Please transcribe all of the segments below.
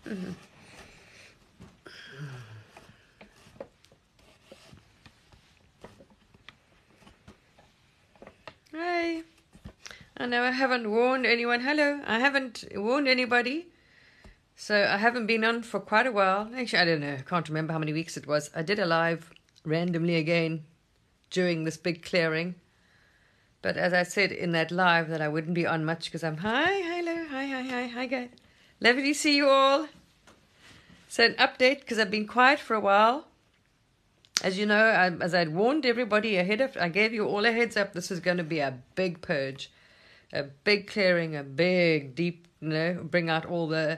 Hi. I know I haven't warned anyone. Hello. I haven't warned anybody. So I haven't been on for quite a while. Actually, I don't know. I can't remember how many weeks it was. I did a live randomly again during this big clearing. But as I said in that live that I wouldn't be on much because I'm hello, hi guys. Lovely to see you all. So an update because I've been quiet for a while. As you know, as I'd warned everybody ahead of, I gave you all a heads up. This is going to be a big purge, a big clearing, a big deep, bring out all the.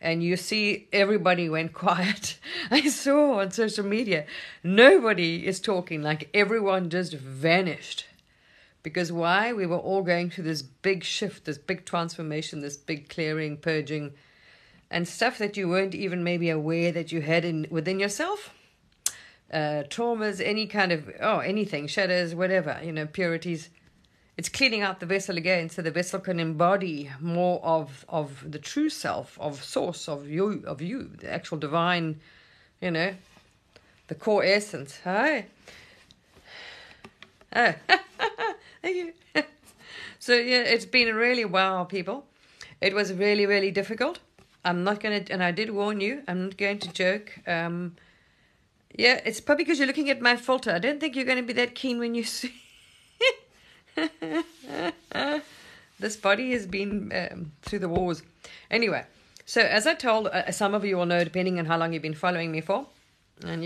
And you see, everybody went quiet. I saw on social media, nobody is talking. Like everyone just vanished. Because why? We were all going through this big shift, this big transformation, this big clearing, purging, and stuff that you weren't even maybe aware that you had within yourself. Traumas, any kind of, anything, shadows, whatever, purities. It's cleaning out the vessel again so the vessel can embody more of the true self, of source, of you, the actual divine, the core essence. Hi. Oh, thank you. So, yeah, it's been really wow, people. It was really, really difficult. I'm not going to, and I did warn you, I'm not going to joke. Yeah, it's probably because you're looking at my filter. I don't think you're going to be that keen when you see. This body has been through the wars. Anyway, so as I told, some of you will know, depending on how long you've been following me for, and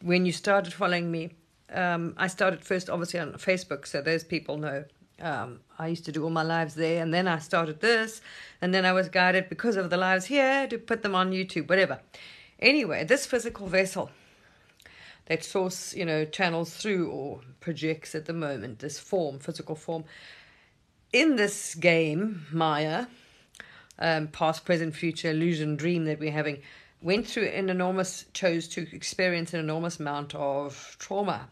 when you started following me, I started first obviously on Facebook, so those people know. I used to do all my lives there, and then I started this, and then I was guided because of the lives here to put them on YouTube, whatever. Anyway, this physical vessel that source, channels through or projects at the moment, this form, physical form. In this game, Maya, past, present, future, illusion, dream that we're having, chose to experience an enormous amount of trauma.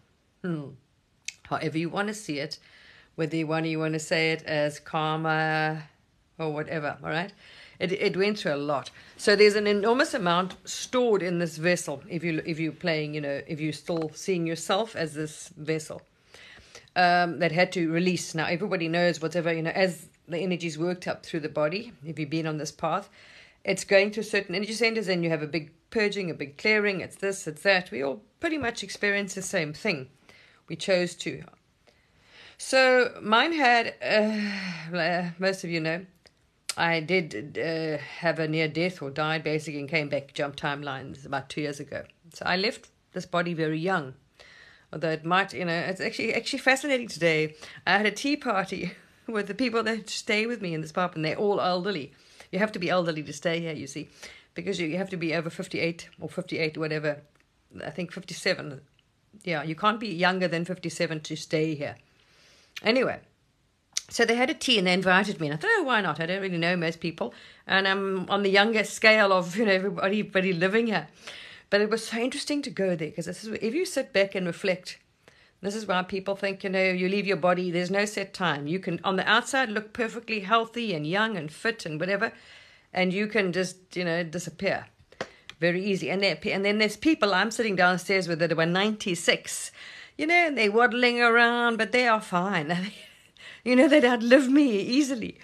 However you want to see it, whether you want to say it as karma or whatever, all right? It went through a lot. So there's an enormous amount stored in this vessel. If you're playing, if you're still seeing yourself as this vessel, that had to release. Now everybody knows whatever, as the energies worked up through the body. If you've been on this path, it's going to certain energy centers, and you have a big purging, a big clearing. It's this, it's that. We all pretty much experience the same thing. We chose to. So mine had, most of you know. I did have a near death or died basically and came back, jumped timelines about 2 years ago. So I left this body very young. Although it might, it's actually fascinating today. I had a tea party with the people that stay with me in this pub, and they're all elderly. You have to be elderly to stay here, you see, because you have to be over 58 or 58, whatever. I think 57. Yeah, you can't be younger than 57 to stay here. Anyway. So they had a tea and they invited me, and I thought, oh, why not? I don't really know most people, and I'm on the younger scale of everybody living here. But it was so interesting to go there because if you sit back and reflect, this is why people think you leave your body. There's no set time. You can on the outside look perfectly healthy and young and fit and whatever, and you can just disappear very easy. And then there's people I'm sitting downstairs with that were 96, and they're waddling around, but they are fine. They'd outlive me easily.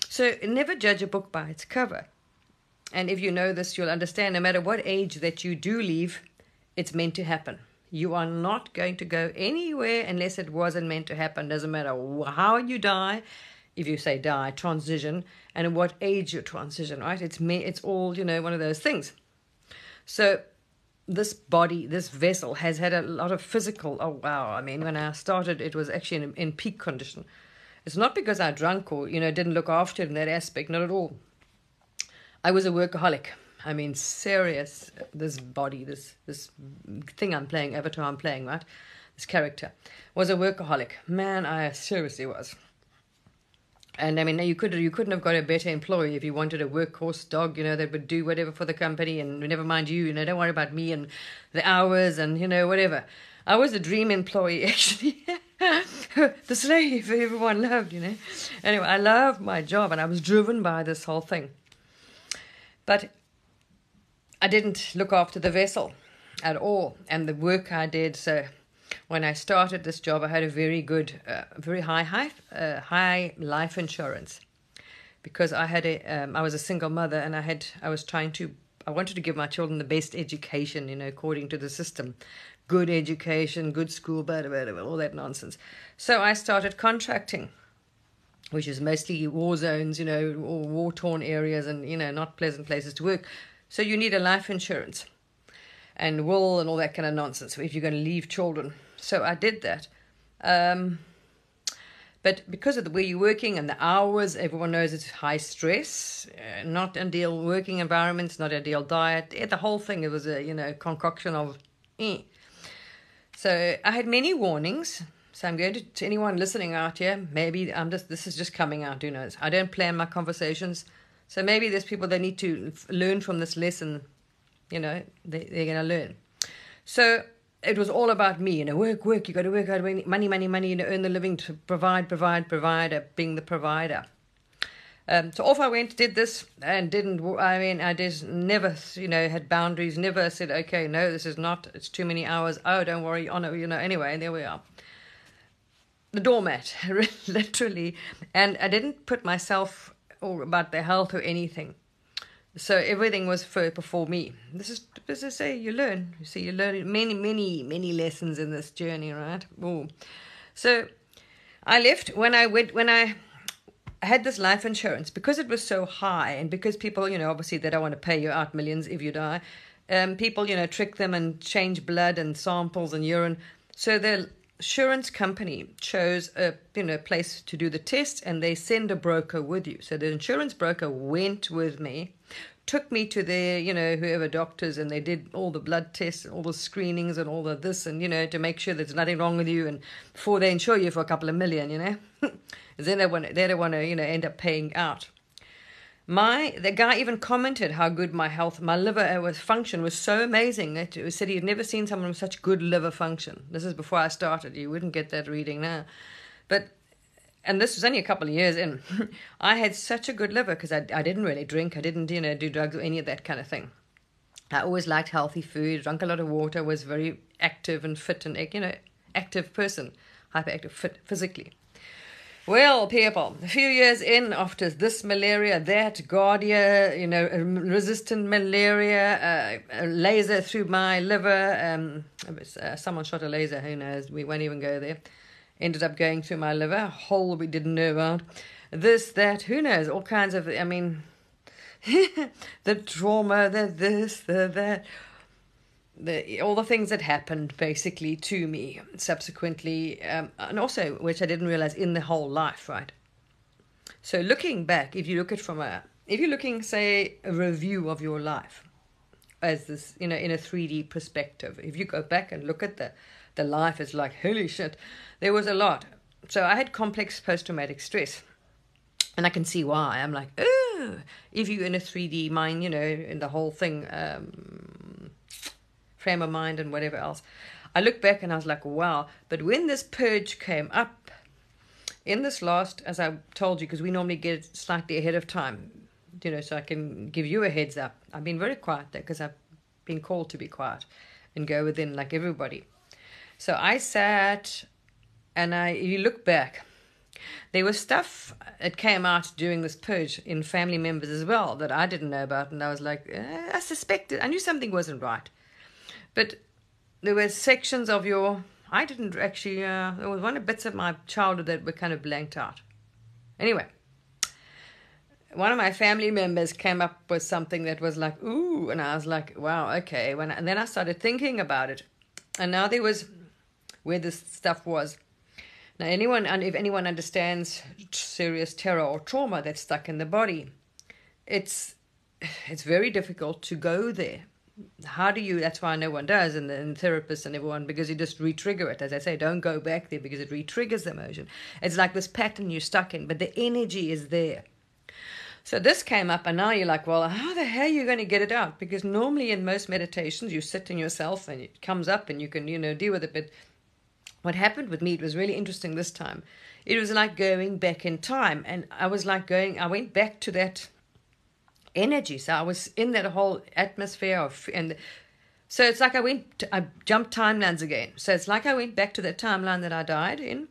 So never judge a book by its cover. And if you know this, you'll understand no matter what age that you do leave, it's meant to happen. You are not going to go anywhere unless it wasn't meant to happen. Doesn't matter how you die, if you say die, transition, and at what age you transition, right? It's all, one of those things. So this body, this vessel has had a lot of physical, oh wow, I mean, when I started, it was actually in peak condition. It's not because I drank or, didn't look after it in that aspect, not at all. I was a workaholic. I mean, serious, this body, this thing I'm playing, avatar I'm playing, right? This character was a workaholic. Man, I seriously was. And I mean, you couldn't have got a better employee if you wanted a workhorse dog, that would do whatever for the company and never mind you, don't worry about me and the hours and, whatever. I was a dream employee, actually. The slave everyone loved, Anyway, I loved my job and I was driven by this whole thing. But I didn't look after the vessel at all, and the work I did. So when I started this job, I had a very good, very high life insurance, because I was a single mother, and I wanted to give my children the best education, according to the system, good education, good school, blah, blah, blah, all that nonsense. So I started contracting, which is mostly war zones, or war-torn areas, and not pleasant places to work. So you need a life insurance and will and all that kind of nonsense if you're going to leave children. So I did that. But because of the way you're working and the hours, everyone knows it's high stress, not ideal working environments, not ideal diet. The whole thing, it was a concoction of. So I had many warnings. So I'm going to anyone listening out here, maybe this is just coming out, who knows. I don't plan my conversations. So maybe there's people that need to learn from this lesson, they're going to learn. So it was all about me, work, you got to work out money, earn the living to provide, being the provider. So off I went, did this, and I just never, had boundaries, never said, okay, no, this is not, it's too many hours, oh, don't worry, anyway, and there we are. The doormat, literally, and I didn't put myself or about their health or anything. So everything was before me. This is, as I say, you learn. You see, you learn many lessons in this journey, right? Ooh. So I left when I had this life insurance, because it was so high, and because people, obviously they don't want to pay you out millions if you die. People, trick them and change blood and samples and urine. So the insurance company chose a place to do the test, and they send a broker with you. So the insurance broker went with me, took me to their whoever doctors, and they did all the blood tests, all the screenings, and all the this, and to make sure there's nothing wrong with you, and before they insure you for a couple of million, then they don't want to end up paying out. The guy even commented how good my liver function was so amazing. He said he had never seen someone with such good liver function. This is before I started. You wouldn't get that reading now. And this was only a couple of years in. I had such a good liver because I didn't really drink. I didn't, do drugs or any of that kind of thing. I always liked healthy food, drank a lot of water, was very active and fit and, active person, hyperactive, fit physically. Well, people, a few years in after this malaria, that Giardia, resistant malaria, a laser through my liver, someone shot a laser, who knows, we won't even go there. Ended up going through my liver, a hole we didn't know about. This, that, who knows, all kinds of, the trauma, the this, the that. All the things that happened basically to me subsequently, and also which I didn't realize in the whole life, right? So looking back, if you're looking, say, a review of your life as this, in a 3D perspective, if you go back and look at the life, it's like, holy shit, there was a lot. So I had complex post-traumatic stress, and I can see why. I'm like, oh, if you're in a 3D mind, in the whole thing, frame of mind and whatever else. I look back and I was like, wow. But when this purge came up, in this last, as I told you, because we normally get it slightly ahead of time, so I can give you a heads up. I've been very quiet there because I've been called to be quiet and go within like everybody. So I sat, and you look back, there was stuff that came out during this purge in family members as well that I didn't know about, and I was like, I suspected, I knew something wasn't right. But there were sections of I didn't actually, there was one of bits of my childhood that were kind of blanked out. Anyway, one of my family members came up with something that was like, ooh, and I was like, wow, okay. And then I started thinking about it. And now there was where this stuff was. Now, if anyone understands serious terror or trauma that's stuck in the body, it's very difficult to go there. How do you, that's why no one does, and therapists and everyone, because you just re-trigger it. As I say, don't go back there because it re-triggers the emotion. It's like this pattern you're stuck in, but the energy is there. So this came up, and now you're like, well, how the hell are you going to get it out? Because normally in most meditations, you sit in yourself and it comes up and you can, deal with it. But what happened with me, it was really interesting this time. It was like going back in time. And I was like I went back to that energy. So I was in that whole atmosphere and so it's like I jumped timelines again. So it's like I went back to that timeline that I died in.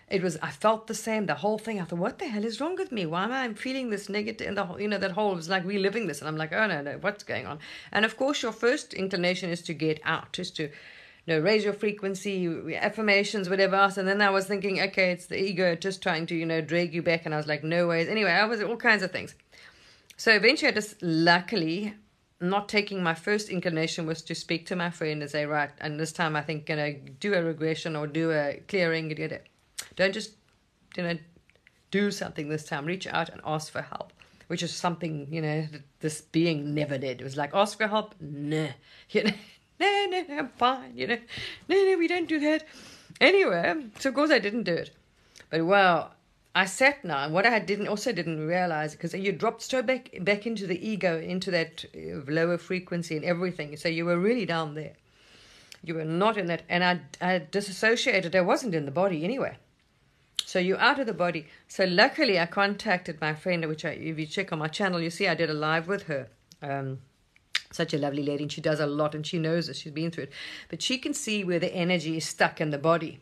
I felt the same, the whole thing. I thought, what the hell is wrong with me? Why am I feeling this negative? And the whole, that whole, it was like reliving this. And I'm like, oh, no, what's going on? And of course, your first inclination is to get out, is to, raise your frequency, affirmations, whatever else. And then I was thinking, okay, it's the ego just trying to, drag you back. And I was like, no ways. Anyway, I was all kinds of things. So eventually I just, luckily, not taking my first inclination was to speak to my friend and say, right, and this time I think, do a regression or do a clearing. Don't just, do something this time. Reach out and ask for help, which is something, this being never did. It was like, ask for help? Nah. No, I'm fine, No, we don't do that. Anyway, so of course I didn't do it. But wow, I sat now, and what I didn't realize, because you dropped so back into the ego, into that lower frequency and everything. So you were really down there. You were not in that, and I disassociated. I wasn't in the body anyway. So you're out of the body. So luckily I contacted my friend, which if you check on my channel, you see I did a live with her. Such a lovely lady, and she does a lot, and she knows it. She's been through it. But she can see where the energy is stuck in the body.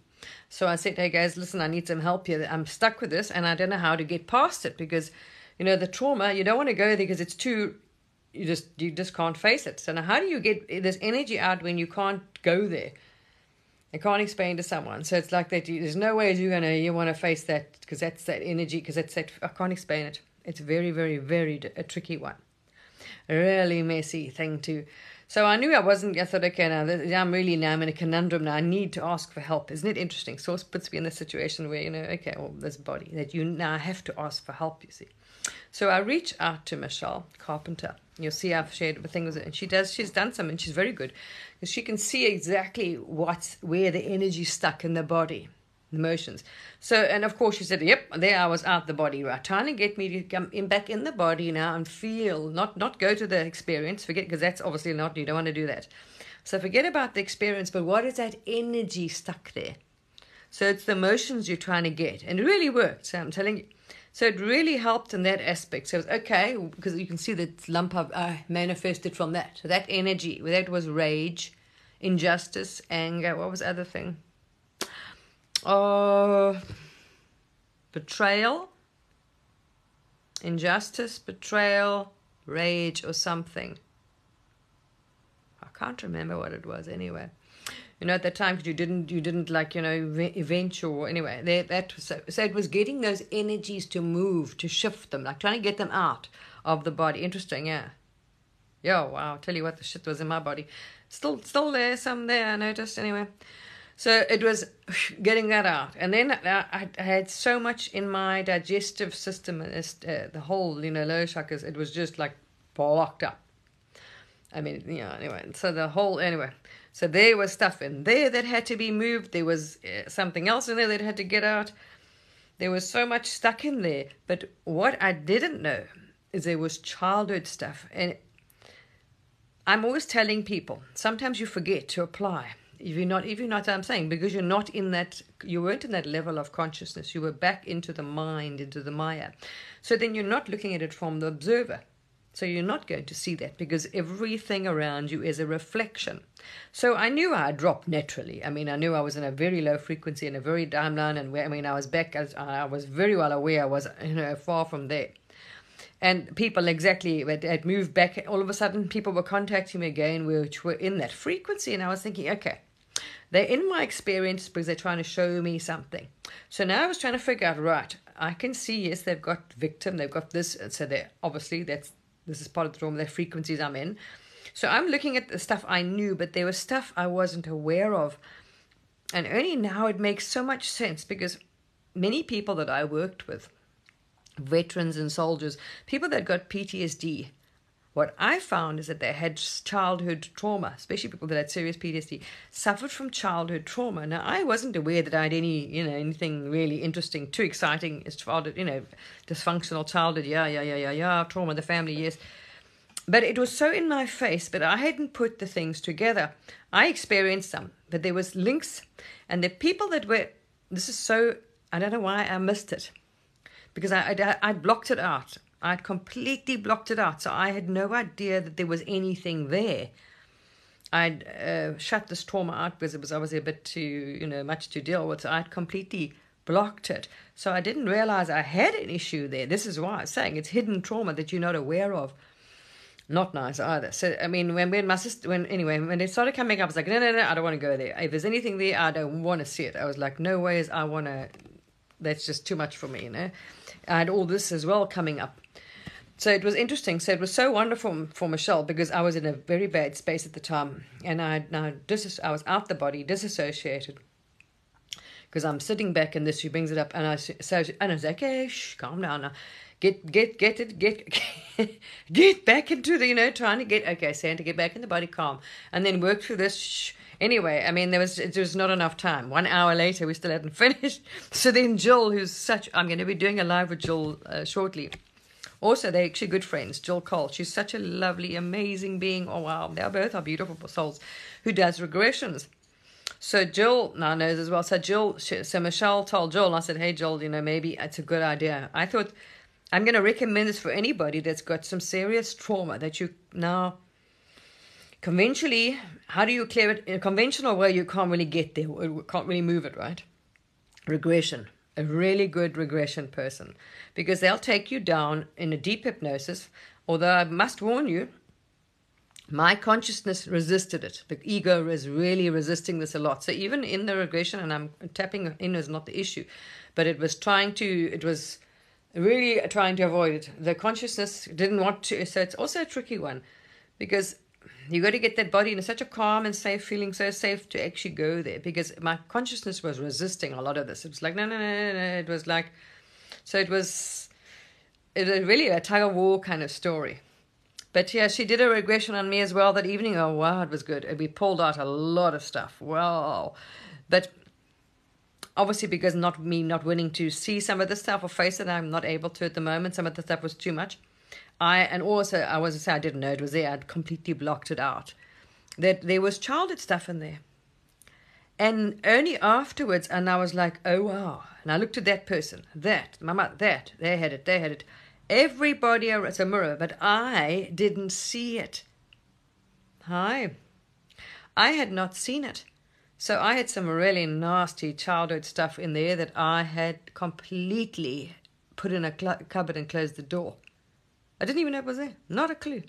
So I said, hey guys, listen, I need some help here. I'm stuck with this, and I don't know how to get past it because, the trauma, you don't want to go there because it's too, you just can't face it. So now how do you get this energy out when you can't go there? I can't explain to someone. So it's like that. There's no way you want to face that because that's that energy. Because that's that. I can't explain it. It's very, very, very a tricky one. A really messy thing too. So I knew I wasn't. I thought, okay, now I'm in a conundrum. Now I need to ask for help. Isn't it interesting? Source puts me in a situation where okay, well, this body that you now have to ask for help. You see. So I reach out to Michelle Carpenter. You'll see I've shared the thing with her, and she's done some, and she's very good because she can see exactly where the energy's stuck in the body, the emotions. So, and of course she said, yep, there I was out the body, right? Trying to get me to come back in the body now and feel, not go to the experience, forget, because that's obviously not, you don't want to do that. So forget about the experience, but what is that energy stuck there? So it's the emotions you're trying to get, and it really worked. So I'm telling you. So it really helped in that aspect. So it was okay, because you can see that lump of manifested from that. So that energy, that was rage, injustice, anger. What was the other thing? Oh, betrayal, injustice, betrayal, rage, or something. I can't remember what it was anyway. At that time, because you didn't like, eventual, anyway, so it was getting those energies to move, to shift them, like trying to get them out of the body. Interesting, yeah. Yeah, wow, I'll tell you what, the shit was in my body. Still there, some there, I noticed, anyway. So it was getting that out. And then I had so much in my digestive system, the whole, lower chakras, it was just like blocked up. I mean, anyway, so the whole, anyway. So there was stuff in there that had to be moved. There was something else in there that had to get out. There was so much stuck in there. But what I didn't know is there was childhood stuff. And I'm always telling people, sometimes you forget to apply. If you're not, I'm saying, because you weren't in that level of consciousness. You were back into the mind, into the Maya. So then you're not looking at it from the observer. So you're not going to see that because everything around you is a reflection. So I knew I dropped naturally. I mean, I knew I was in a very low frequency and a very downline. And I was back. I was very well aware I was, far from there. And people had moved back. All of a sudden, people were contacting me again, which were in that frequency. And I was thinking, okay, they're in my experience because they're trying to show me something. So now I was trying to figure out, right, I can see, yes, they've got victim, they've got this. So they're obviously this is part of the trauma, their frequencies I'm in. So I'm looking at the stuff I knew, but there was stuff I wasn't aware of. And only now it makes so much sense because many people that I worked with, veterans and soldiers, people that got PTSD, what I found is that they had childhood trauma, especially people that had serious PTSD, suffered from childhood trauma. Now, I wasn't aware that I had anything really interesting, too exciting as childhood, dysfunctional childhood, trauma, the family, yes. But it was so in my face, but I hadn't put the things together. I experienced some, but there was links, and the people that were, I don't know why I missed it, because I blocked it out. I'd completely blocked it out. So I had no idea that there was anything there. I'd shut this trauma out because it was obviously a bit too, much to deal with. So I'd completely blocked it. So I didn't realize I had an issue there. This is why I'm saying it's hidden trauma that you're not aware of. Not nice either. So, I mean, when my sister, when it started coming up, I was like, no, I don't want to go there. If there's anything there, I don't want to see it. I was like, no ways, I want to, that's just too much for me, I had all this as well coming up. So it was interesting. So it was so wonderful for Michelle because I was in a very bad space at the time. And I was out the body, disassociated. Because I'm sitting back and she brings it up. And I was like, okay, calm down now. Get back into the, trying to get, Santa, get back in the body, calm. And then work through this. Anyway, I mean, there was not enough time. 1 hour later, we still hadn't finished. So then Jill, I'm going to be doing a live with Jill shortly. Also, they're actually good friends. Jill Cole, she's such a lovely, amazing being. Oh, wow. They both are beautiful souls who does regressions. So Jill now knows as well. So Michelle told Jill, and I said, hey, Jill, maybe it's a good idea. I thought, I'm going to recommend this for anybody that's got some serious trauma that you now, conventionally, how do you clear it? In a conventional way, you can't really get there. You can't really move it, right? Regression. A really good regression person, because they'll take you down in a deep hypnosis. Although I must warn you, my consciousness resisted it. The ego is really resisting this a lot. So even in the regression, and I'm tapping in is not the issue, but it was really trying to avoid it. The consciousness didn't want to. So it's also a tricky one, because you got to get that body in such a calm and safe, feeling so safe to actually go there, because my consciousness was resisting a lot of this. It was like, no. It was like, so it was really a tug of war kind of story. But yeah, she did a regression on me as well that evening. Oh, wow, it was good. We pulled out a lot of stuff. Wow. But obviously, because not willing to see some of the stuff or face it, I'm not able to at the moment. Some of the stuff was too much. I didn't know it was there. I'd completely blocked it out. That there was childhood stuff in there. And only afterwards, and I was like, oh, wow. And I looked at that person, mama, they had it. Everybody, it's a mirror, but I didn't see it. I had not seen it. So I had some really nasty childhood stuff in there that I had completely put in a cupboard and closed the door. I didn't even know it was there. Not a clue.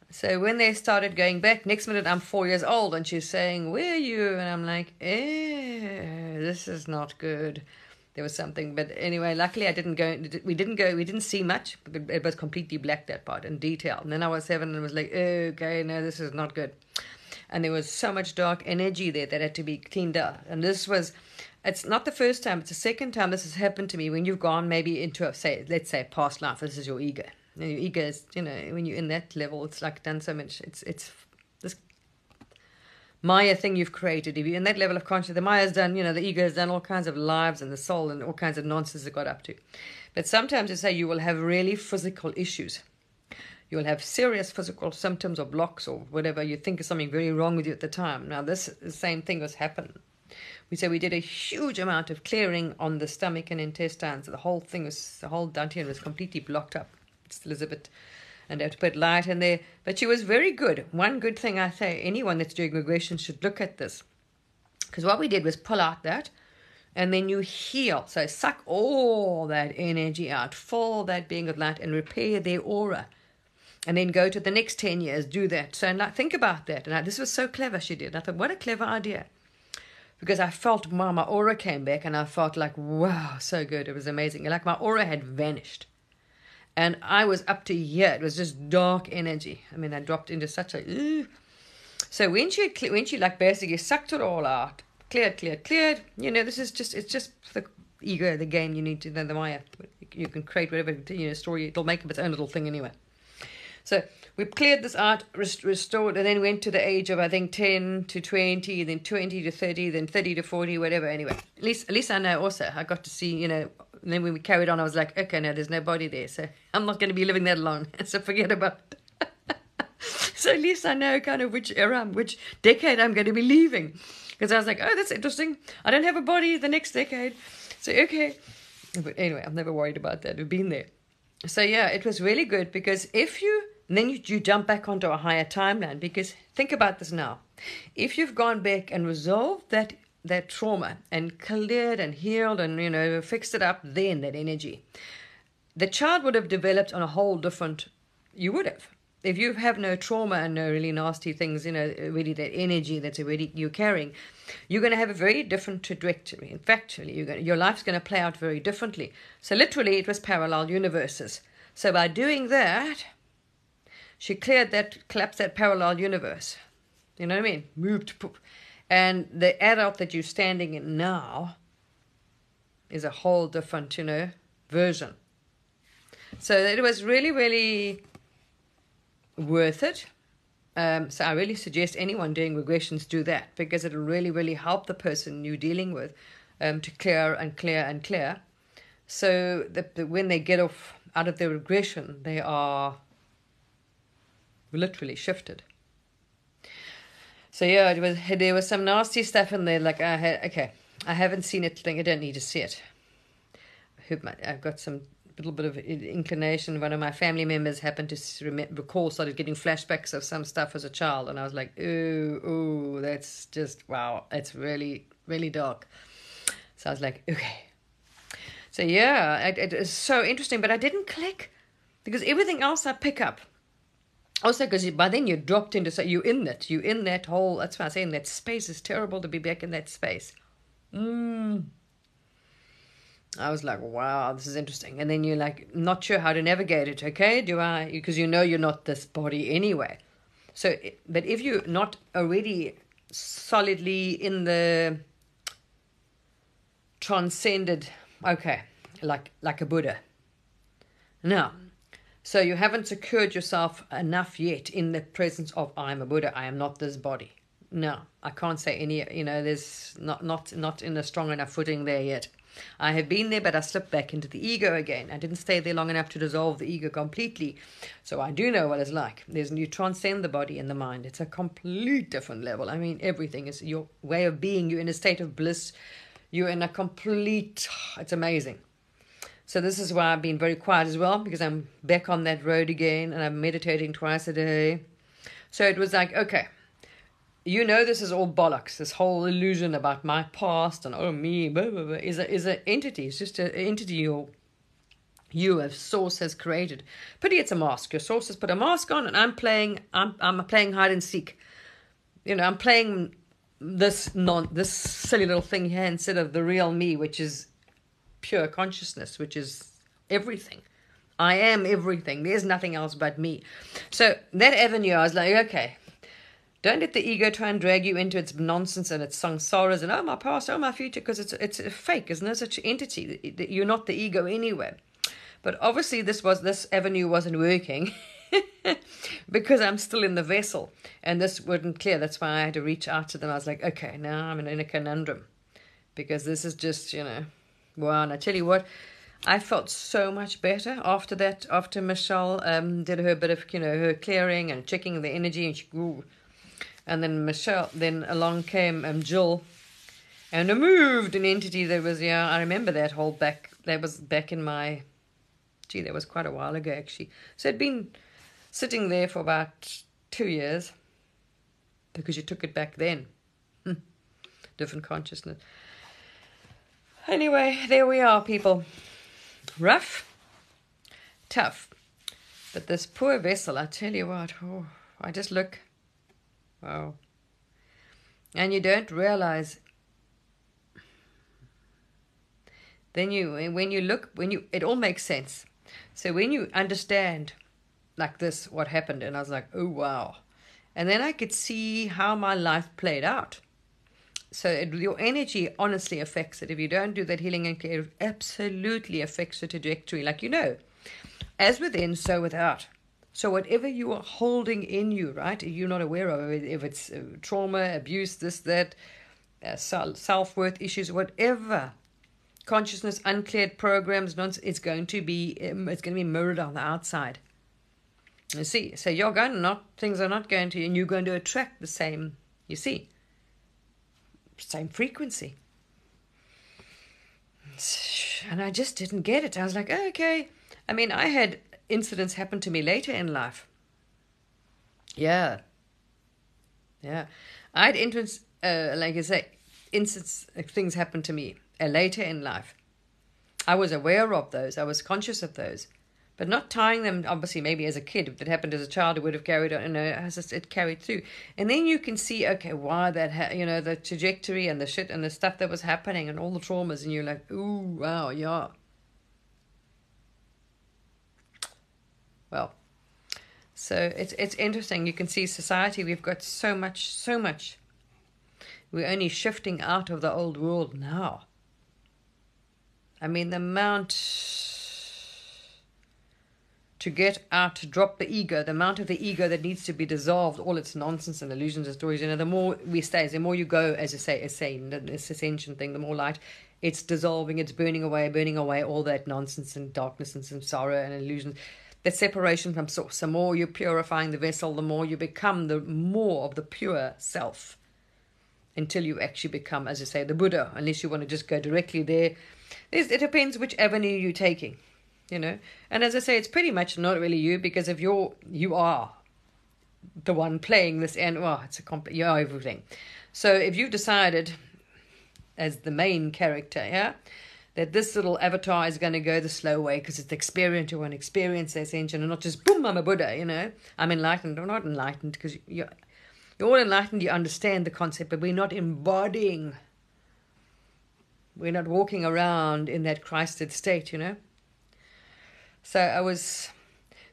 So when they started going back, next minute I'm 4 years old and she's saying, where are you? And I'm like, this is not good. There was something. But anyway, luckily I didn't go. We didn't see much. It was completely black, that part, in detail. And then I was 7 and was like, okay, no, this is not good. And there was so much dark energy there that had to be cleaned up. And it's not the first time, it's the second time this has happened to me, when you've gone maybe into let's say past life. This is your ego. And your ego is, when you're in that level, it's like done so much. It's this Maya thing you've created. If you're in that level of consciousness, the Maya's done, the ego has done all kinds of lives, and the soul and all kinds of nonsense it got up to. But sometimes you say you will have really physical issues. You'll have serious physical symptoms or blocks or whatever you think is something very wrong with you at the time. Now, the same thing was happening. We did a huge amount of clearing on the stomach and intestines. The whole dantian was completely blocked up. It's Elizabeth, and I had to put light in there. But she was very good. One good thing I say, anyone that's doing regression should look at this. Because what we did was pull out that, and then you heal. So suck all that energy out, fill that being of light, and repair their aura. And then go to the next 10 years, do that. So now think about that. And this was so clever she did. I thought, what a clever idea. Because I felt my aura came back, and I felt like, wow, so good. It was amazing. Like my aura had vanished. And I was up to here. It was just dark energy. I mean, I dropped into such a... So when she basically sucked it all out, cleared, this is just, it's just the ego, the game you need to know, the Maya. You can create whatever, story. It'll make up its own little thing anyway. So we cleared this out, restored, and then went to the age of, I think, 10 to 20, then 20 to 30, then 30 to 40, whatever. Anyway, at least I know also. I got to see, and then when we carried on, I was like, okay, no, there's nobody there. So I'm not going to be living that long. So forget about it. So at least I know kind of which decade I'm going to be leaving. Because I was like, oh, that's interesting. I don't have a body the next decade. So, okay. But anyway, I'm never worried about that. We've been there. So yeah, it was really good because you jump back onto a higher timeline, because think about this now. If you've gone back and resolved that trauma and cleared and healed and fixed it up, then that energy, the child would have developed on a whole different. You would have. If you have no trauma and no really nasty things, really that energy that's already you're carrying, you're going to have a very different trajectory. In fact, your life's going to play out very differently. So literally, it was parallel universes. So by doing that, she collapsed that parallel universe. You know what I mean? Moved. And the adult that you're standing in now is a whole different, version. So it was really, really worth it. So I really suggest anyone doing regressions do that, because it'll really, really help the person you're dealing with to clear and clear and clear. So that when they get out of their regression, they are literally shifted. So yeah, there was some nasty stuff in there. Like I haven't seen it. I don't need to see it. I've got some little bit of inclination. One of my family members happened to started getting flashbacks of some stuff as a child, and I was like, ooh, that's just wow, it's really, really dark. So I was like, okay. So yeah, it is so interesting, but I didn't click because everything else I pick up. Also, because by then you're dropped into, so you're in that whole, that's why I say in that space. It's terrible to be back in that space. I was like, wow, this is interesting. And then you're like, not sure how to navigate it. Okay, because you're not this body anyway. So, but if you're not already solidly in the transcended, okay, like a Buddha. Now, so you haven't secured yourself enough yet in the presence of I am a Buddha. I am not this body. No, I can't say any. There's not in a strong enough footing there yet. I have been there, but I slipped back into the ego again. I didn't stay there long enough to dissolve the ego completely. So I do know what it's like. You transcend the body and the mind. It's a complete different level. I mean, everything is your way of being. You're in a state of bliss. You're in a complete, it's amazing. So this is why I've been very quiet as well, because I'm back on that road again and I'm meditating twice a day. So it was like, okay, this is all bollocks. This whole illusion about my past and me, blah, blah, blah, is an entity. It's just an entity you as source has created. Pity it's a mask. Your source has put a mask on, and I'm playing hide and seek. I'm playing this silly little thing here instead of the real me, which is pure consciousness, which is everything. I am everything. There's nothing else but me. So that avenue, I was like, okay, don't let the ego try and drag you into its nonsense and its samsaras and my past, my future, because it's a fake. There's no such entity. You're not the ego anyway. But obviously this avenue wasn't working because I'm still in the vessel and this wouldn't clear. That's why I had to reach out to them. I was like, okay, now I'm in a conundrum because this is just, wow. And I tell you what, I felt so much better after that, after Michelle did her bit of, her clearing and checking the energy, and she grew. And then along came Jill and removed an entity that was, I remember that was back in my, that was quite a while ago actually. So it'd been sitting there for about 2 years because you took it back then. Different consciousness. Anyway, there we are, people. Rough, tough. But this poor vessel, I tell you what, I just look. Wow. And you don't realize. Then it all makes sense. So when you understand like this, what happened, and I was like, oh, wow. And then I could see how my life played out. So your energy honestly affects it. If you don't do that healing and care, it absolutely affects the trajectory. Like, as within, so without. So whatever you are holding in you, right, you're not aware of it, if it's trauma, abuse, this, that, self-worth issues, whatever, consciousness, uncleared programs, it's going to be mirrored on the outside. You see, so things are not going to, and you're going to attract the same, same frequency. And I just didn't get it. I was like, okay. I mean, I had incidents happen to me later in life. Yeah. I had incidents, like I say, things happen to me later in life. I was aware of those. I was conscious of those. But not tying them, obviously, maybe as a kid. If it happened as a child, it would have carried on, as it carried through. And then you can see, okay, why that, the trajectory and the shit and the stuff that was happening and all the traumas. And you're like, ooh, wow, yeah. Well, so it's interesting. You can see society, we've got so much. We're only shifting out of the old world now. I mean, the amount to get out, to drop the ego, the amount of the ego that needs to be dissolved, all its nonsense and illusions and stories, the more we stay, the more you go, as I say, this ascension thing, the more light, it's dissolving, it's burning away all that nonsense and darkness and samsara and illusions. That separation from source. The more you're purifying the vessel, the more you become the more of the pure self. Until you actually become, as I say, the Buddha. Unless you want to just go directly there. It depends which avenue you're taking. And as I say, it's pretty much not really you, because if you are the one playing this, and it's you're everything. So if you've decided as the main character, that this little avatar is going to go the slow way because it's the experience, you want to experience the ascension and not just, boom, I'm a Buddha, I'm enlightened. I'm not enlightened because you're all enlightened, you understand the concept, but we're not embodying. We're not walking around in that Christed state, So I was,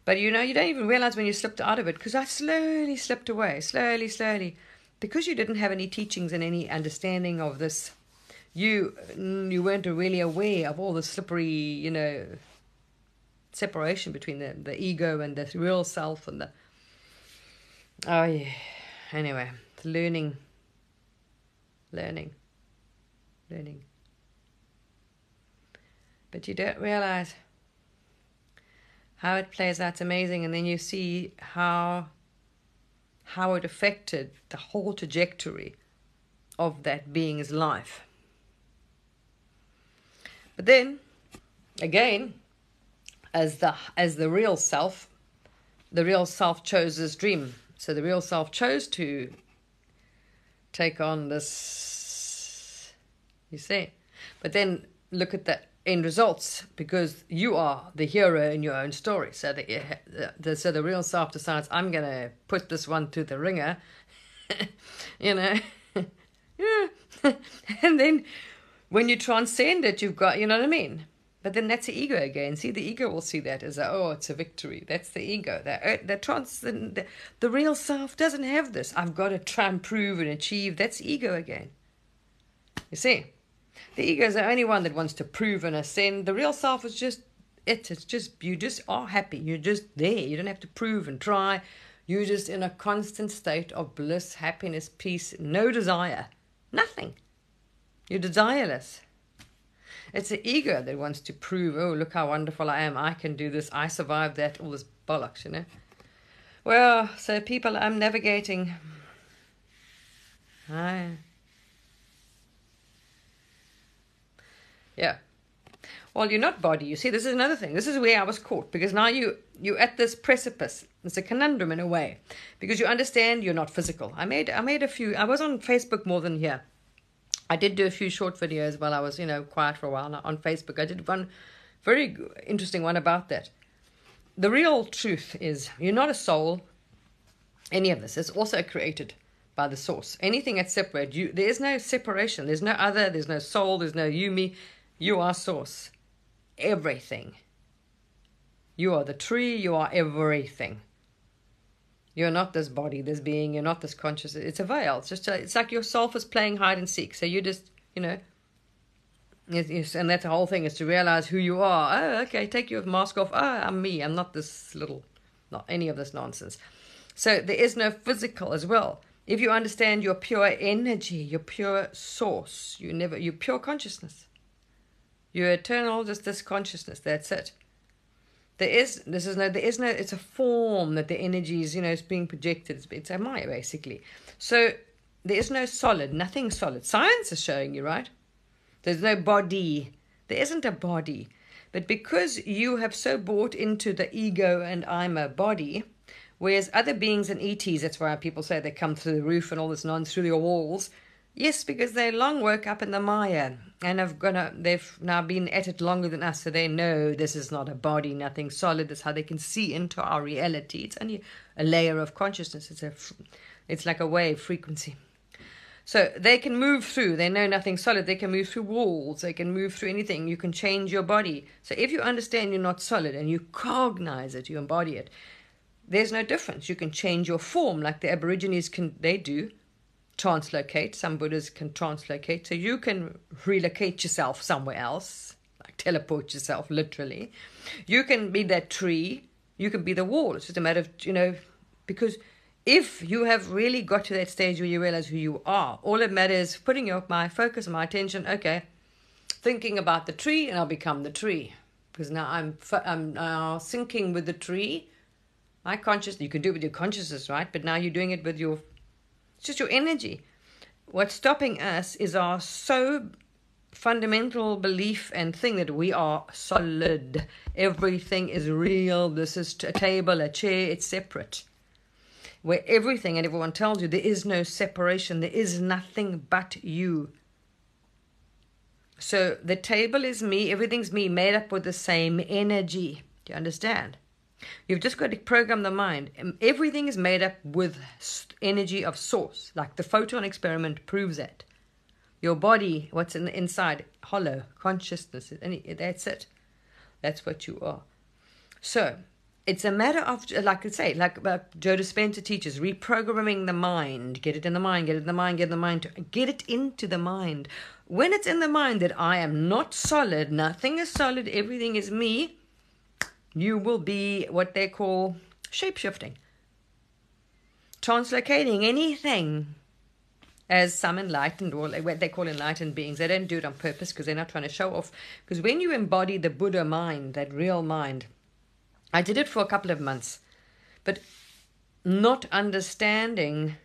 but you don't even realize when you slipped out of it, because I slowly slipped away, slowly, because you didn't have any teachings and any understanding of this. You weren't really aware of all the slippery, separation between the ego and the real self and anyway, learning. But you don't realize how it plays out. It's amazing. And then you see how it affected the whole trajectory of that being's life. But then, again, as the real self chose this dream. So the real self chose to take on this, you see. But then look at the end results, because you are the hero in your own story. So the real self decides, I'm going to put this one through the ringer, Yeah. And then when you transcend it, you've got, you know what I mean? But then that's the ego again. See, the ego will see that as it's a victory. That's the ego. The real self doesn't have this. I've got to try and prove and achieve. That's ego again. You see? The ego is the only one that wants to prove and ascend. The real self is just it. It's just, you just are happy. You're just there. You don't have to prove and try. You're just in a constant state of bliss, happiness, peace, no desire. Nothing. You're desireless. It's the ego that wants to prove, look how wonderful I am. I can do this. I survived that. All this bollocks, Well, so people, I'm navigating. Yeah. Well, you're not body. You see, this is another thing. This is where I was caught, because now you're at this precipice. It's a conundrum in a way, because you understand you're not physical. I made a few. I was on Facebook more than here. I did do a few short videos while I was, quiet for a while on Facebook. I did one very interesting one about that. The real truth is you're not a soul. Any of this is also created by the source. Anything that's separate, there is no separation. There's no other. There's no soul. There's no you, me. You are source. Everything. You are the tree. You are everything. You're not this body, this being. You're not this consciousness. It's a veil. It's like your self is playing hide and seek. So you just, yes, and that's the whole thing, is to realize who you are. Oh, okay, take your mask off. Oh, I'm me. I'm not this not any of this nonsense. So there is no physical as well. If you understand your pure energy, your pure source, you're pure consciousness. You're eternal, just this consciousness. That's it. There is no, it's a form that the energy is, is being projected. It's a Maya, basically. So there is no solid, nothing solid. Science is showing you, right? There's no body. There isn't a body. But because you have so bought into the ego and I'm a body, whereas other beings and ETs, that's why people say they come through the roof and all this nonsense through your walls. Yes, because they long woke up in the Maya and they've now been at it longer than us, so they know this is not a body, nothing solid. That's how they can see into our reality. It's only a layer of consciousness. It's like a wave frequency. So they can move through. They know nothing solid. They can move through walls. They can move through anything. You can change your body. So if you understand you're not solid and you cognize it, you embody it, there's no difference. You can change your form like the Aborigines they do. Translocate. Some Buddhas can translocate. So you can relocate yourself somewhere else, like teleport yourself literally. You can be that tree. You can be the wall. It's just a matter of, because if you have really got to that stage where you realize who you are, all that matters is putting my focus, my attention, okay, thinking about the tree, and I'll become the tree. Because now I'm now syncing with the tree. My consciousness, you can do it with your consciousness, right? But now you're doing it with it's just your energy. What's stopping us is our so fundamental belief and thing that we are solid. Everything is real. This is a table, a chair, it's separate. Where everything and everyone tells you there is no separation, there is nothing but you. So the table is me, everything's me, made up with the same energy. Do you understand? You've just got to program the mind. Everything is made up with energy of source, like the photon experiment proves that. Your body, what's in the inside, hollow, consciousness, that's it. That's what you are. So it's a matter of, like I say, like Joe Dispenza teaches, reprogramming the mind. Get it in the mind, get it in the mind, get it in the mind. Get it into the mind. When it's in the mind that I am not solid, nothing is solid, everything is me, you will be what they call shape-shifting. Translocating anything as some enlightened, or what they call enlightened beings. They don't do it on purpose because they're not trying to show off. Because when you embody the Buddha mind, that real mind, I did it for a couple of months, but not understanding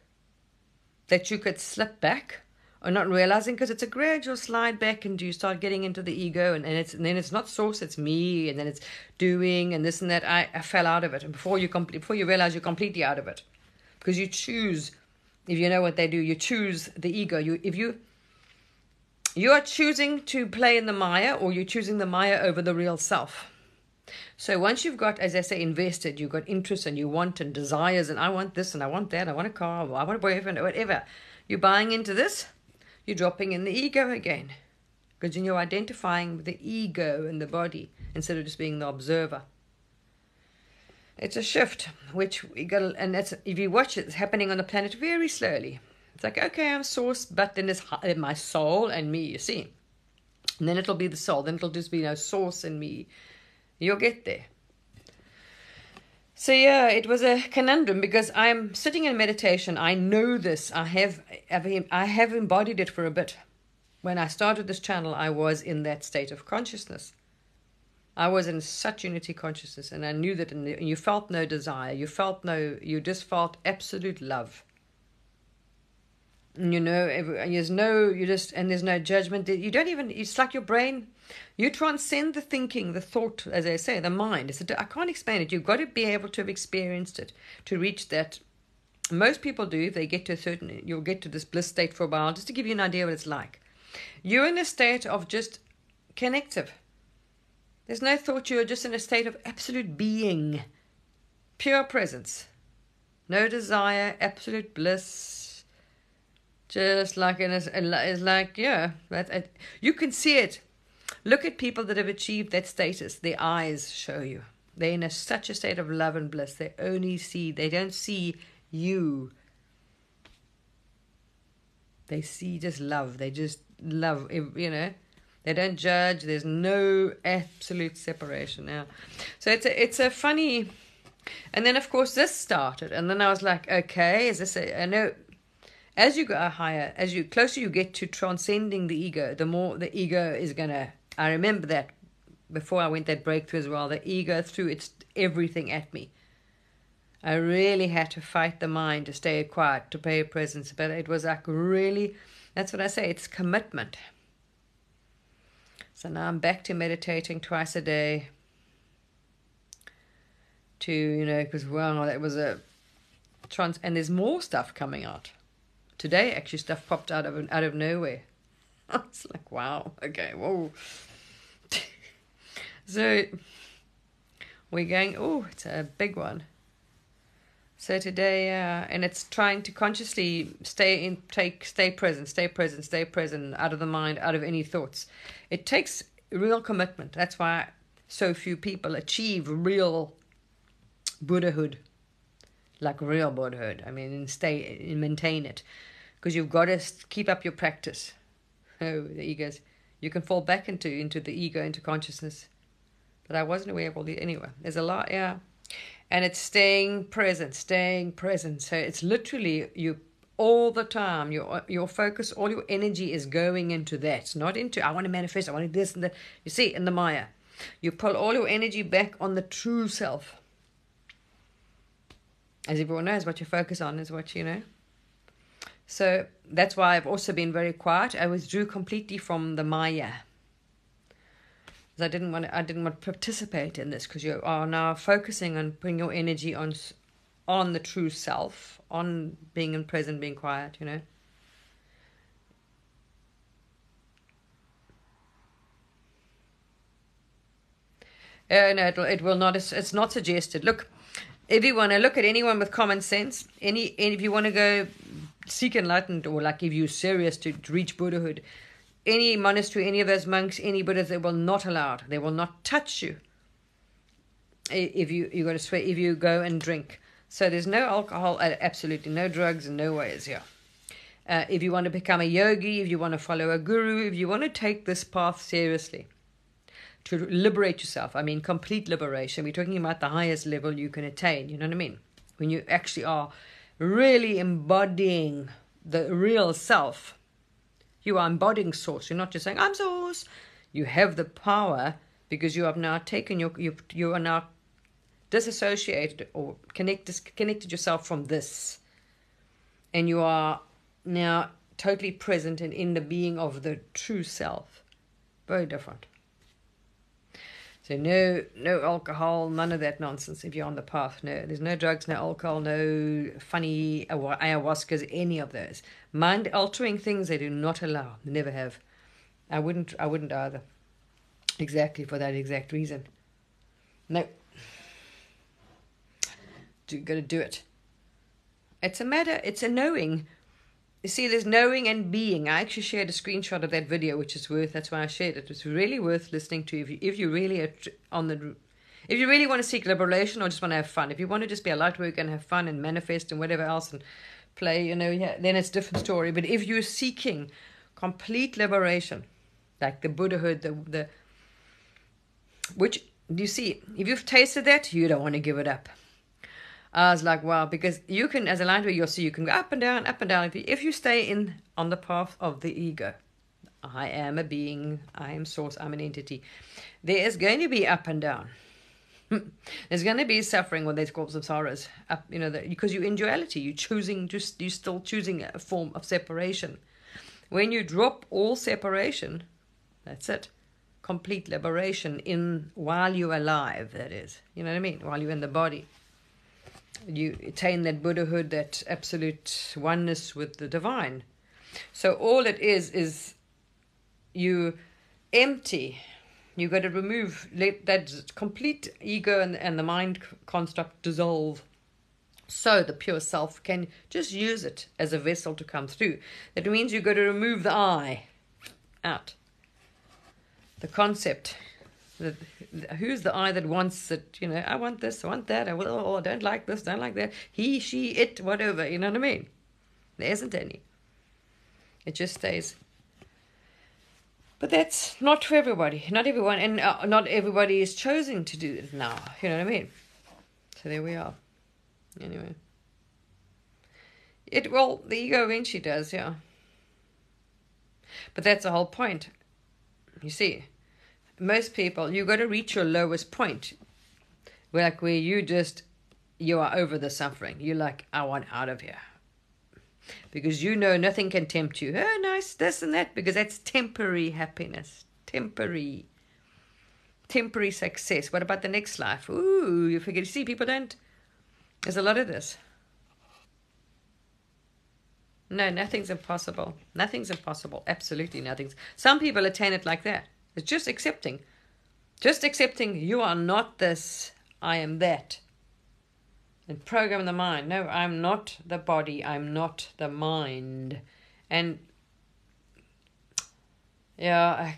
that you could slip back, or not realizing, because it's a gradual slide back and you start getting into the ego, and then it's not source, it's me, and then it's doing and this and that. I fell out of it, and before you realize you're completely out of it, because you choose. If you know what they do, you choose the ego. You are choosing to play in the Maya, or you're choosing the Maya over the real self. So once you've got, as I say, invested, you've got interests and you want and desires, and I want this and I want that, I want a car, or I want a boyfriend, or whatever. You're buying into this, you're dropping in the ego again. Because you're identifying with the ego and the body instead of just being the observer. It's a shift, which we got, and that's, if you watch it, it's happening on the planet very slowly. It's like, okay, I'm source, but then there's my soul and me, you see. And then it'll be the soul, then it'll just be source and me. You'll get there. So yeah, it was a conundrum because I'm sitting in meditation. I know this. I have embodied it for a bit. When I started this channel, I was in that state of consciousness. I was in such unity consciousness, and I knew that, and you felt no desire. You just felt absolute love. And there's no judgment. You don't even, it's like your brain, you transcend the thinking, the thought, as I say, the mind. I can't explain it. You've got to be able to have experienced it to reach that. Most people do. If they get to you'll get to this bliss state for a while, just to give you an idea what it's like. You're in a state of just connective. There's no thought. You're just in a state of absolute being, pure presence, no desire, absolute bliss. Just like it's like, yeah, you can see it. Look at people that have achieved that status. Their eyes show you they're in such a state of love and bliss. They don't see you. They see just love. They just love. They don't judge. There's no absolute separation now. So it's a funny. And then of course this started, and then I was like, okay, I know. As you go higher, closer you get to transcending the ego, the more the ego is gonna. I remember that before I went that breakthrough as well. The ego threw its everything at me. I really had to fight the mind to stay quiet, to pay a presence. But it was like really, that's what I say. It's commitment. So now I'm back to meditating twice a day. Because, wow, that was a and there's more stuff coming out. Today, actually, stuff popped out of nowhere. It's like, wow, okay, whoa. So, we're going, it's a big one. So today, and it's trying to consciously stay present, out of the mind, out of any thoughts. It takes real commitment. That's why so few people achieve real Buddhahood, like real Buddhahood. I mean, and maintain it, because you've got to keep up your practice. Oh, the egos. You can fall back into the ego, into consciousness. But I wasn't aware of all the anyway. There's a lot, yeah. And it's staying present. So it's literally you all the time. Your focus, all your energy is going into that, not into I want to manifest, I want to do this and that. You see, in the Maya, you pull all your energy back on the true self. As everyone knows, what you focus on is what you know. So that's why I've also been very quiet. I withdrew completely from the Maya. I didn't want to participate in this, because you are now focusing on putting your energy on the true self, on being in present, being quiet, No, it will not. It's not suggested. Look, if you want to look at anyone with common sense, if you want to go seek enlightenment, or like if you're serious to reach Buddhahood, any monastery, any of those monks, any Buddhas, they will not allow it. They will not touch you. If you got to swear, if you go and drink. So there's no alcohol, absolutely no drugs, and no ways here. If you want to become a yogi, if you want to follow a guru, if you want to take this path seriously, to liberate yourself, I mean complete liberation. We're talking about the highest level you can attain, you know what I mean? When you actually are really embodying the real self. You are embodying source. You're not just saying, I'm source. You have the power, because you have now taken you are now disassociated or connected yourself from this. And you are now totally present and in the being of the true self. Very different. So no alcohol, none of that nonsense if you're on the path. No, there's no drugs, no alcohol, no funny ayahuascas, any of those. Mind-altering things they do not allow. They never have. I wouldn't either. Exactly for that exact reason. No. You got to do it. It's a knowing. You see, there's knowing and being. I actually shared a screenshot of that video, which is that's why I shared it. It's really worth listening to if you really are if you really want to seek liberation or just want to have fun. If you want to just be a light worker and have fun and manifest and whatever else and play, then it's a different story. But if you're seeking complete liberation, like the Buddhahood, which you see, if you've tasted that, you don't want to give it up. I was like, wow, because you can, as a light worker, you can go up and down, up and down. If you stay on the path of the ego, I am a being, I am source, I'm an entity, there is going to be up and down. There's going to be suffering, what they call samsaras, because you're in duality. You're still choosing a form of separation. When you drop all separation, that's it. Complete liberation while you're alive, that is. You know what I mean? While you're in the body. You attain that Buddhahood, that absolute oneness with the divine. So all it is you empty. You got to let that complete ego and the mind construct dissolve, so the pure self can just use it as a vessel to come through. That means you got to remove the I out. The concept. Who's the I that wants it? I want this, I want that. I don't like this, don't like that. He, she, it, whatever. You know what I mean? There isn't any. It just stays. But that's not for everybody. Not everyone, and not everybody is choosing to do it now. You know what I mean? So there we are. Anyway. The ego eventually does, yeah. But that's the whole point. You see, most people, you got to reach your lowest point. Where you are over the suffering. You're like, I want out of here. Because nothing can tempt you. Oh, nice, this and that. Because that's temporary happiness. temporary success. What about the next life? Ooh, you forget. You see, people don't. There's a lot of this. No, nothing's impossible. Nothing's impossible. Absolutely nothing's. Some people attain it like that. It's just accepting. Just accepting you are not this, I am that. And program the mind. No, I'm not the body. I'm not the mind. And yeah,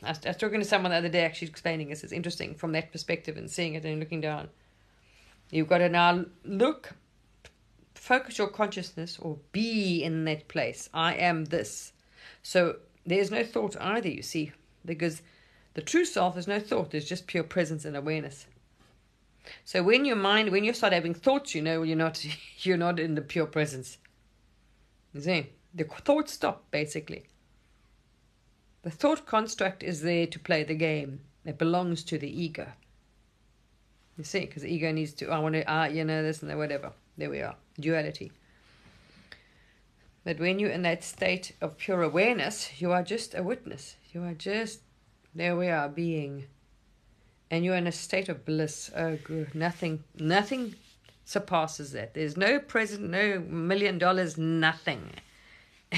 I was talking to someone the other day actually explaining this. It's interesting from that perspective and seeing it and looking down. You've got to now focus your consciousness or be in that place. I am this. So there's no thought either, you see, because the true self, there's no thought. There's just pure presence and awareness. So when you start having thoughts, you're not in the pure presence. You see, the thoughts stop, basically. The thought construct is there to play the game. It belongs to the ego. You see, because the ego needs to, this and that, whatever. There we are. Duality. But when you're in that state of pure awareness, you are just a witness. You are just, there we are, being. And you're in a state of bliss. Oh, good. Nothing surpasses that. There's no present, no $1 million, nothing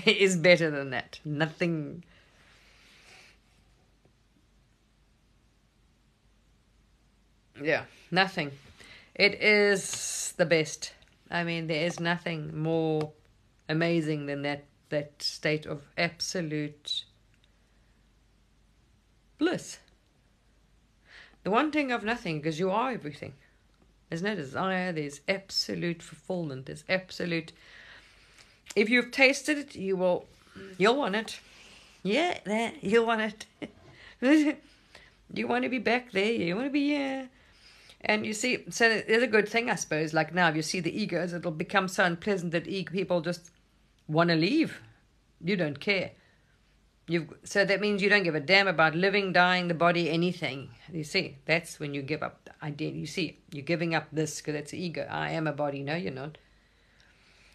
is better than that. Nothing. Yeah, nothing. It is the best. I mean, there is nothing more amazing than that state of absolute bliss. The wanting of nothing, because you are everything. There's no desire, there's absolute fulfillment, there's absolute... If you've tasted it, you'll want it. Yeah, you'll want it. You want to be back there, you want to be here. And you see, so there's a good thing, I suppose, like now, if you see the egos, it'll become so unpleasant that people just want to leave. You don't care. So that means you don't give a damn about living, dying, the body, anything. You see, that's when you give up the idea. You see, you're giving up this because that's the ego. I am a body. No, you're not.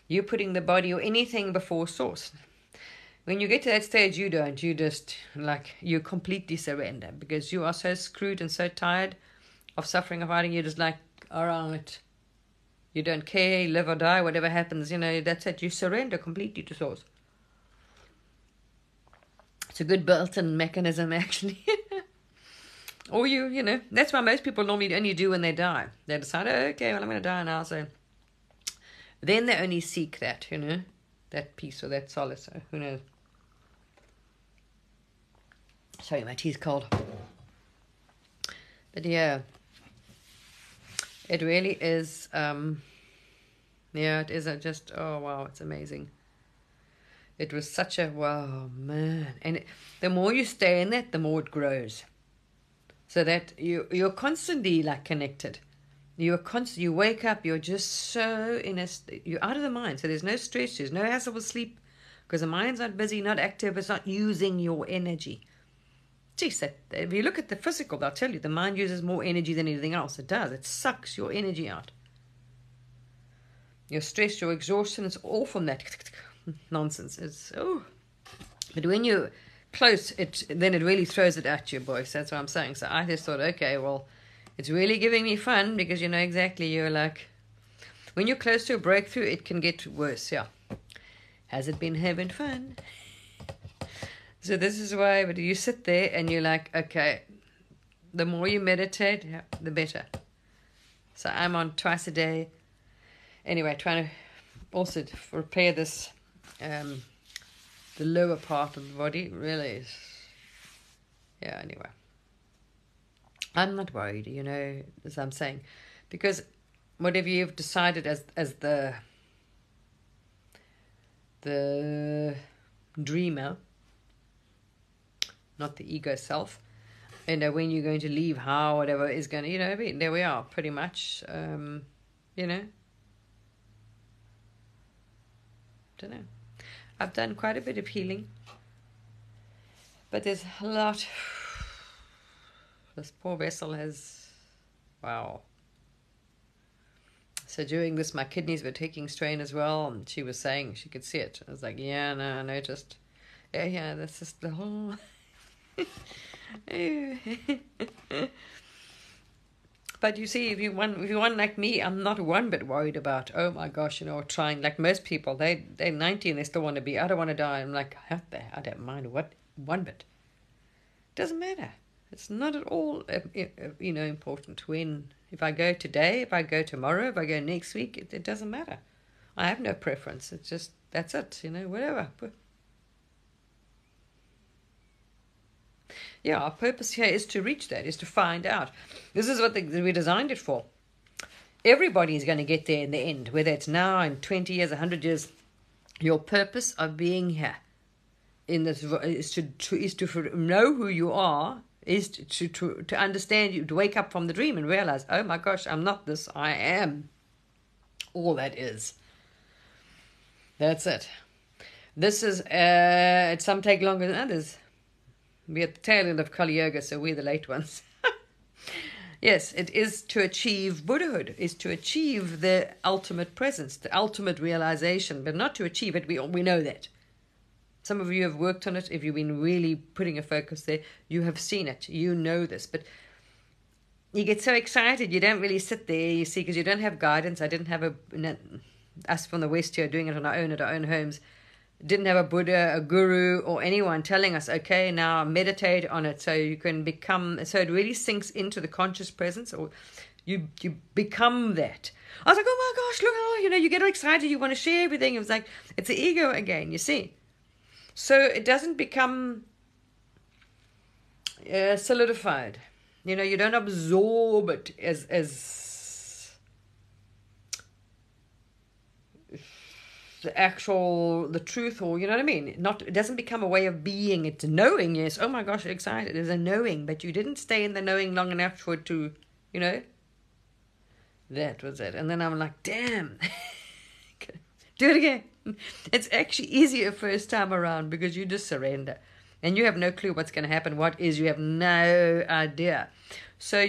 You're putting the body or anything before source. When you get to that stage, you don't. You just, you completely surrender because you are so screwed and so tired of suffering, of hiding. You're just like, all right. You don't care, live or die, whatever happens, that's it. You surrender completely to source. It's a good built-in mechanism, actually. Or that's why most people normally only do when they die. They decide, okay, well, I'm going to die now, so... Then they only seek that, that peace or that solace, so who knows. Sorry, my tea's cold. But yeah, it really is, it is just, oh wow, it's amazing. It was such a, wow, man. And the more you stay in that, the more it grows. So that you're constantly connected. You wake up, you're just so you're out of the mind. So there's no stress, there's no hassle with sleep. Because the mind's not busy, not active, it's not using your energy. Geez, if you look at the physical, they'll tell you the mind uses more energy than anything else. It does. It sucks your energy out. Your stress, your exhaustion, it's all from that nonsense. But when you're close, then it really throws it at you, boys. That's what I'm saying. So I just thought, okay, well, it's really giving me fun because you know exactly. You're like, when you're close to a breakthrough, it can get worse. Yeah, has it been having fun? So this is why. But you sit there and you're like, okay, the more you meditate, the better. So I'm on twice a day. Anyway, trying to also repair this. The lower part of the body really is, anyway, I'm not worried, as I'm saying, because whatever you've decided as the dreamer, not the ego self, when you're going to leave, how, whatever is going to, there we are, pretty much, don't know. I've done quite a bit of healing, but there's a lot. This poor vessel has, wow. So during this, my kidneys were taking strain as well, and she was saying she could see it. I was like, yeah, no, I noticed. Yeah, that's just the whole. But you see, if you want like me, I'm not one bit worried about, oh my gosh, trying like most people. They're 90 and they still want to be. I don't want to die. I'm like, I don't mind what one bit. Doesn't matter. It's not at all, important if I go today, if I go tomorrow, if I go next week. It doesn't matter. I have no preference. It's just that's it. Whatever. Yeah, our purpose here is to reach that, is to find out. This is what we designed it for. Everybody is going to get there in the end, whether it's now, in 20 years, 100 years. Your purpose of being here in this is to know who you are, is to understand you, to wake up from the dream and realize, oh my gosh, I'm not this, I am all that is. That's it. This is, some take longer than others. We're at the tail end of Kali Yoga, so we're the late ones. Yes, it is to achieve Buddhahood, is to achieve the ultimate presence, the ultimate realization, but not to achieve it. We know that. Some of you have worked on it. If you've been really putting a focus there, you have seen it. You know this. But you get so excited, you don't really sit there, you see, because you don't have guidance. I didn't have us from the West here doing it on our own at our own homes. Didn't have a Buddha, a guru, or anyone telling us, okay, now meditate on it so you can become, so it really sinks into the conscious presence, or you become that. I was like, oh my gosh, look, you get all excited, you want to share everything. It was like, it's the ego again, you see. So it doesn't become solidified. You don't absorb it as the truth, or you know what I mean. It doesn't become a way of being. It's knowing. Yes, oh my gosh, excited. There's a knowing, but you didn't stay in the knowing long enough for it to, that was it. And then I'm like, damn, do it again. It's actually easier first time around because you just surrender and you have no clue what's going to happen. You have no idea. So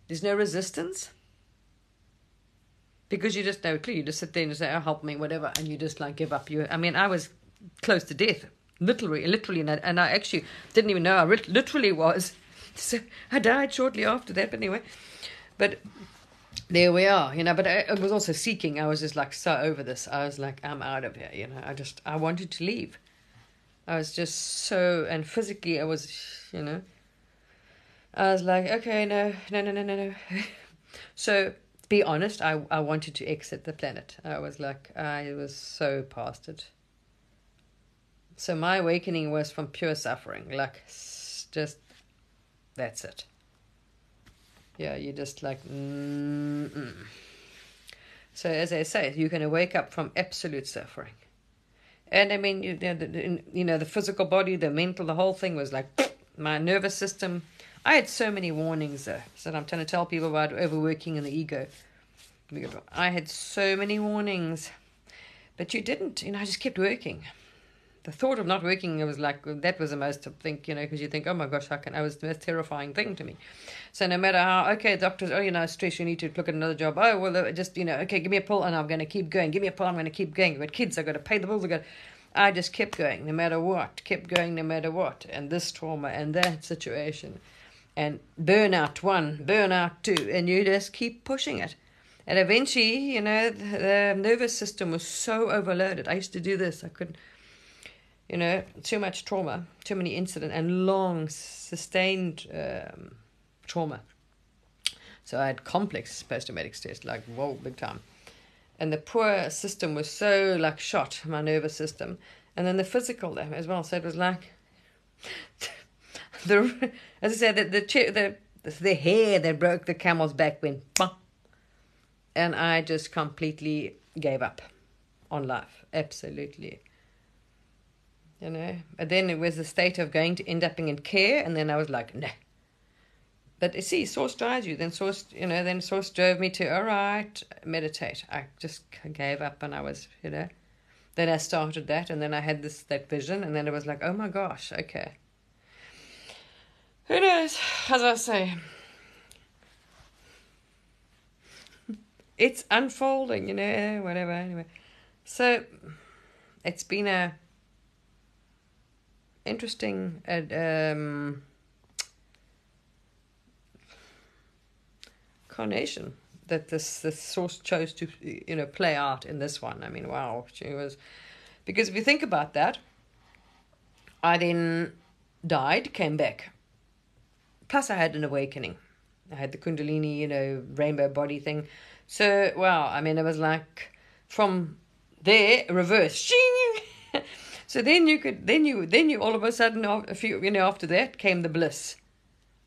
there's no resistance. Because you just know clearly, you just sit there and say, oh, help me, whatever, and you just like give up. I was close to death, literally, and I actually didn't even know I literally was. So I died shortly after that, but anyway. But there we are, but I was also seeking. I was just like so over this. I was like, I'm out of here, I wanted to leave. I was just so, and physically I was, I was like, okay, no. So, be honest, I wanted to exit the planet. I was so past it. So my awakening was from pure suffering, just, that's it. Yeah, you're just like, So as I say, you're going to wake up from absolute suffering. And I mean, the physical body, the mental, the whole thing was like, my nervous system. I had so many warnings though. So I'm trying to tell people about overworking and the ego. I had so many warnings. But you didn't, I just kept working. The thought of not working, it was like, that was the most thing, because you think, oh my gosh, it was the most terrifying thing to me. So no matter how, okay, doctors, stress, you need to look at another job. Oh, well, just, okay, give me a pill and I'm going to keep going. Give me a pill, I'm going to keep going. I've got kids, I've got to pay the bills, I just kept going, no matter what, and this trauma and that situation, and burnout 1, burnout 2, and you just keep pushing it. And eventually, the nervous system was so overloaded. I used to do this, I couldn't, too much trauma, too many incidents, and long, sustained trauma. So I had complex post-traumatic stress, whoa, big time. And the poor system was so shot, my nervous system, and then the physical as well. So it was like, as I said, the hair that broke the camel's back went bump, and I just completely gave up on life, absolutely. And then it was a state of going to end up in care, and then I was like, nah. But you see, Source drives you. Then Source drove me to, all right, meditate. I just gave up, and I was, Then I started that, and then I had that vision, and then it was like, oh my gosh, okay. Who knows? As I say, it's unfolding, whatever. Anyway, so it's been interesting carnation that this source chose to, play out in this one. I mean, wow, she was, because if you think about that, I then died, came back. Plus, I had an awakening. I had the Kundalini, rainbow body thing. So, wow, I mean, it was like from there, reverse. Shing! So then you all of a sudden, a few, after that came the bliss.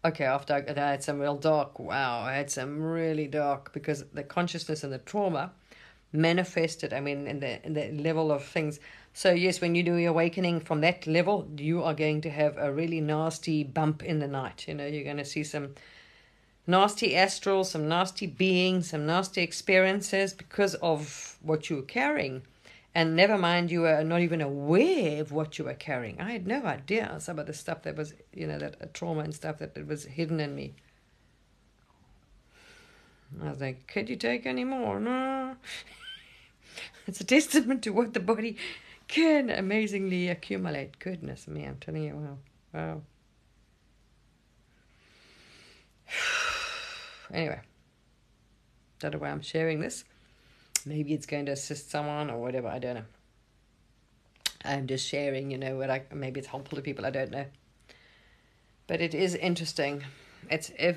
Okay, after I had some real dark, I had some really dark, because the consciousness and the trauma manifested, I mean, in the level of things. So yes, when you do your awakening from that level, you are going to have a really nasty bump in the night. You're going to see some nasty astrals, some nasty beings, some nasty experiences because of what you were carrying. And never mind, you were not even aware of what you were carrying. I had no idea some of the stuff that was, that trauma and stuff that it was hidden in me. I was like, could you take any more? No. It's a testament to what the body can amazingly accumulate. Goodness me, I'm telling you, wow. Anyway, don't know why I'm sharing this. Maybe it's going to assist someone or whatever, I don't know. I'm just sharing, maybe it's helpful to people, I don't know. But it is interesting. It's a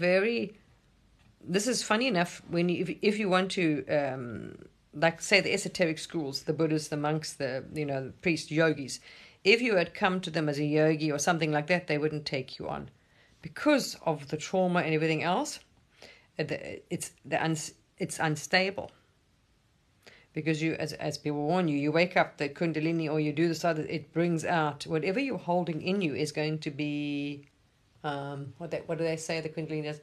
this is funny enough, when if you want to, like say the esoteric schools, the Buddhists, the monks, the priests, yogis, if you had come to them as a yogi or something like that, they wouldn't take you on. Because of the trauma and everything else, it's unstable. Because you, as people warn you, you wake up the Kundalini or you do this other, it brings out whatever you're holding in you is going to be, what do they say the Kundalini does?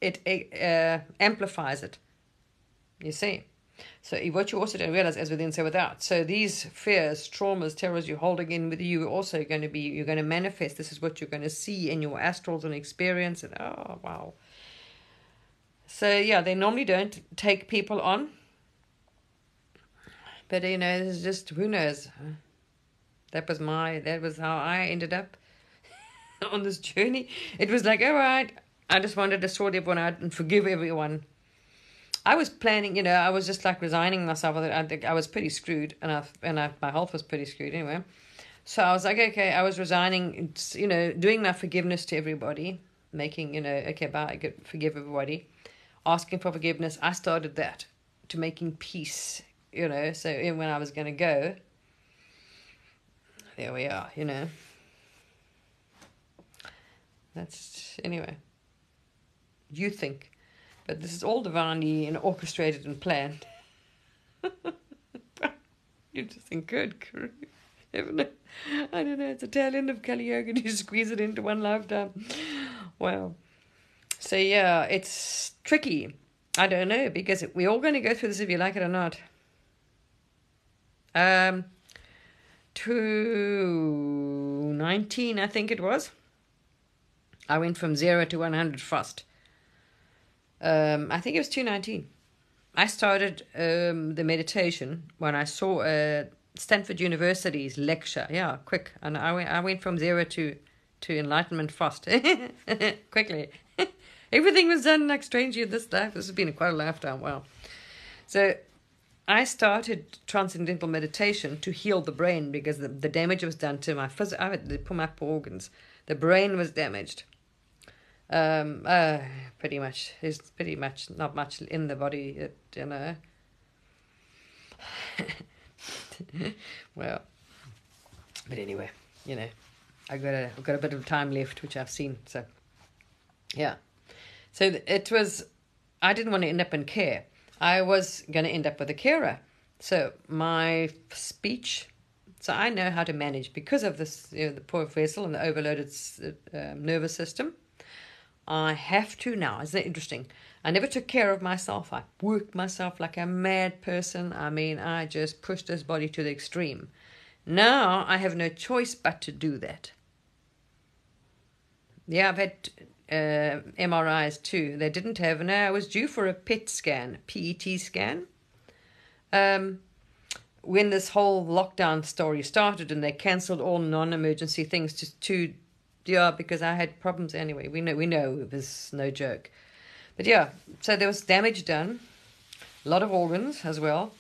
It amplifies it. You see. So what you also don't realize, as within, so without. So these fears, traumas, terrors you're holding in with you are also going to be, you're going to manifest. This is what you're going to see in your astrals and experience. And oh, wow. So yeah, they normally don't take people on. But this is just, who knows. That was how I ended up on this journey. It was like, all right, I just wanted to sort everyone out and forgive everyone. I was planning, I was just like resigning myself. I think I was pretty screwed, and my health was pretty screwed anyway. So I was like, okay, I was resigning, doing my forgiveness to everybody, making, okay, bye, forgive everybody, asking for forgiveness. I started that, to making peace, so when I was going to go, there we are, That's, anyway, you think. But this is all divinely orchestrated and planned. You just think, good grief. I don't know, it's a tail end of Kali Yuga and you squeeze it into one lifetime. Wow. So yeah, it's tricky. I don't know, because we're all going to go through this if you like it or not. 2019, I think it was. I went from 0 to 100 fast. I think it was 2019. I started the meditation when I saw Stanford University's lecture. Yeah, quick. And I went from 0 to enlightenment fast. Quickly. Everything was done like strangely in this life. This has been quite a lifetime. Wow. So I started transcendental meditation to heal the brain, because the damage was done to my I had to pull up organs. The brain was damaged. Pretty much. There's pretty much not much in the body, Well, but anyway, I've got a bit of time left, which I've seen. So, yeah. So it was. I didn't want to end up in care. I was going to end up with a carer. So my speech. So I know how to manage, because of this, the poor vessel and the overloaded nervous system. I have to now. Isn't it interesting? I never took care of myself. I worked myself like a mad person. I mean, I just pushed this body to the extreme. Now I have no choice but to do that. Yeah, I've had MRIs too. They didn't have. No, I was due for a PET scan, PET scan. when this whole lockdown story started and they cancelled all non-emergency things because I had problems anyway. We know it was no joke. But yeah, so there was damage done, a lot of organs as well.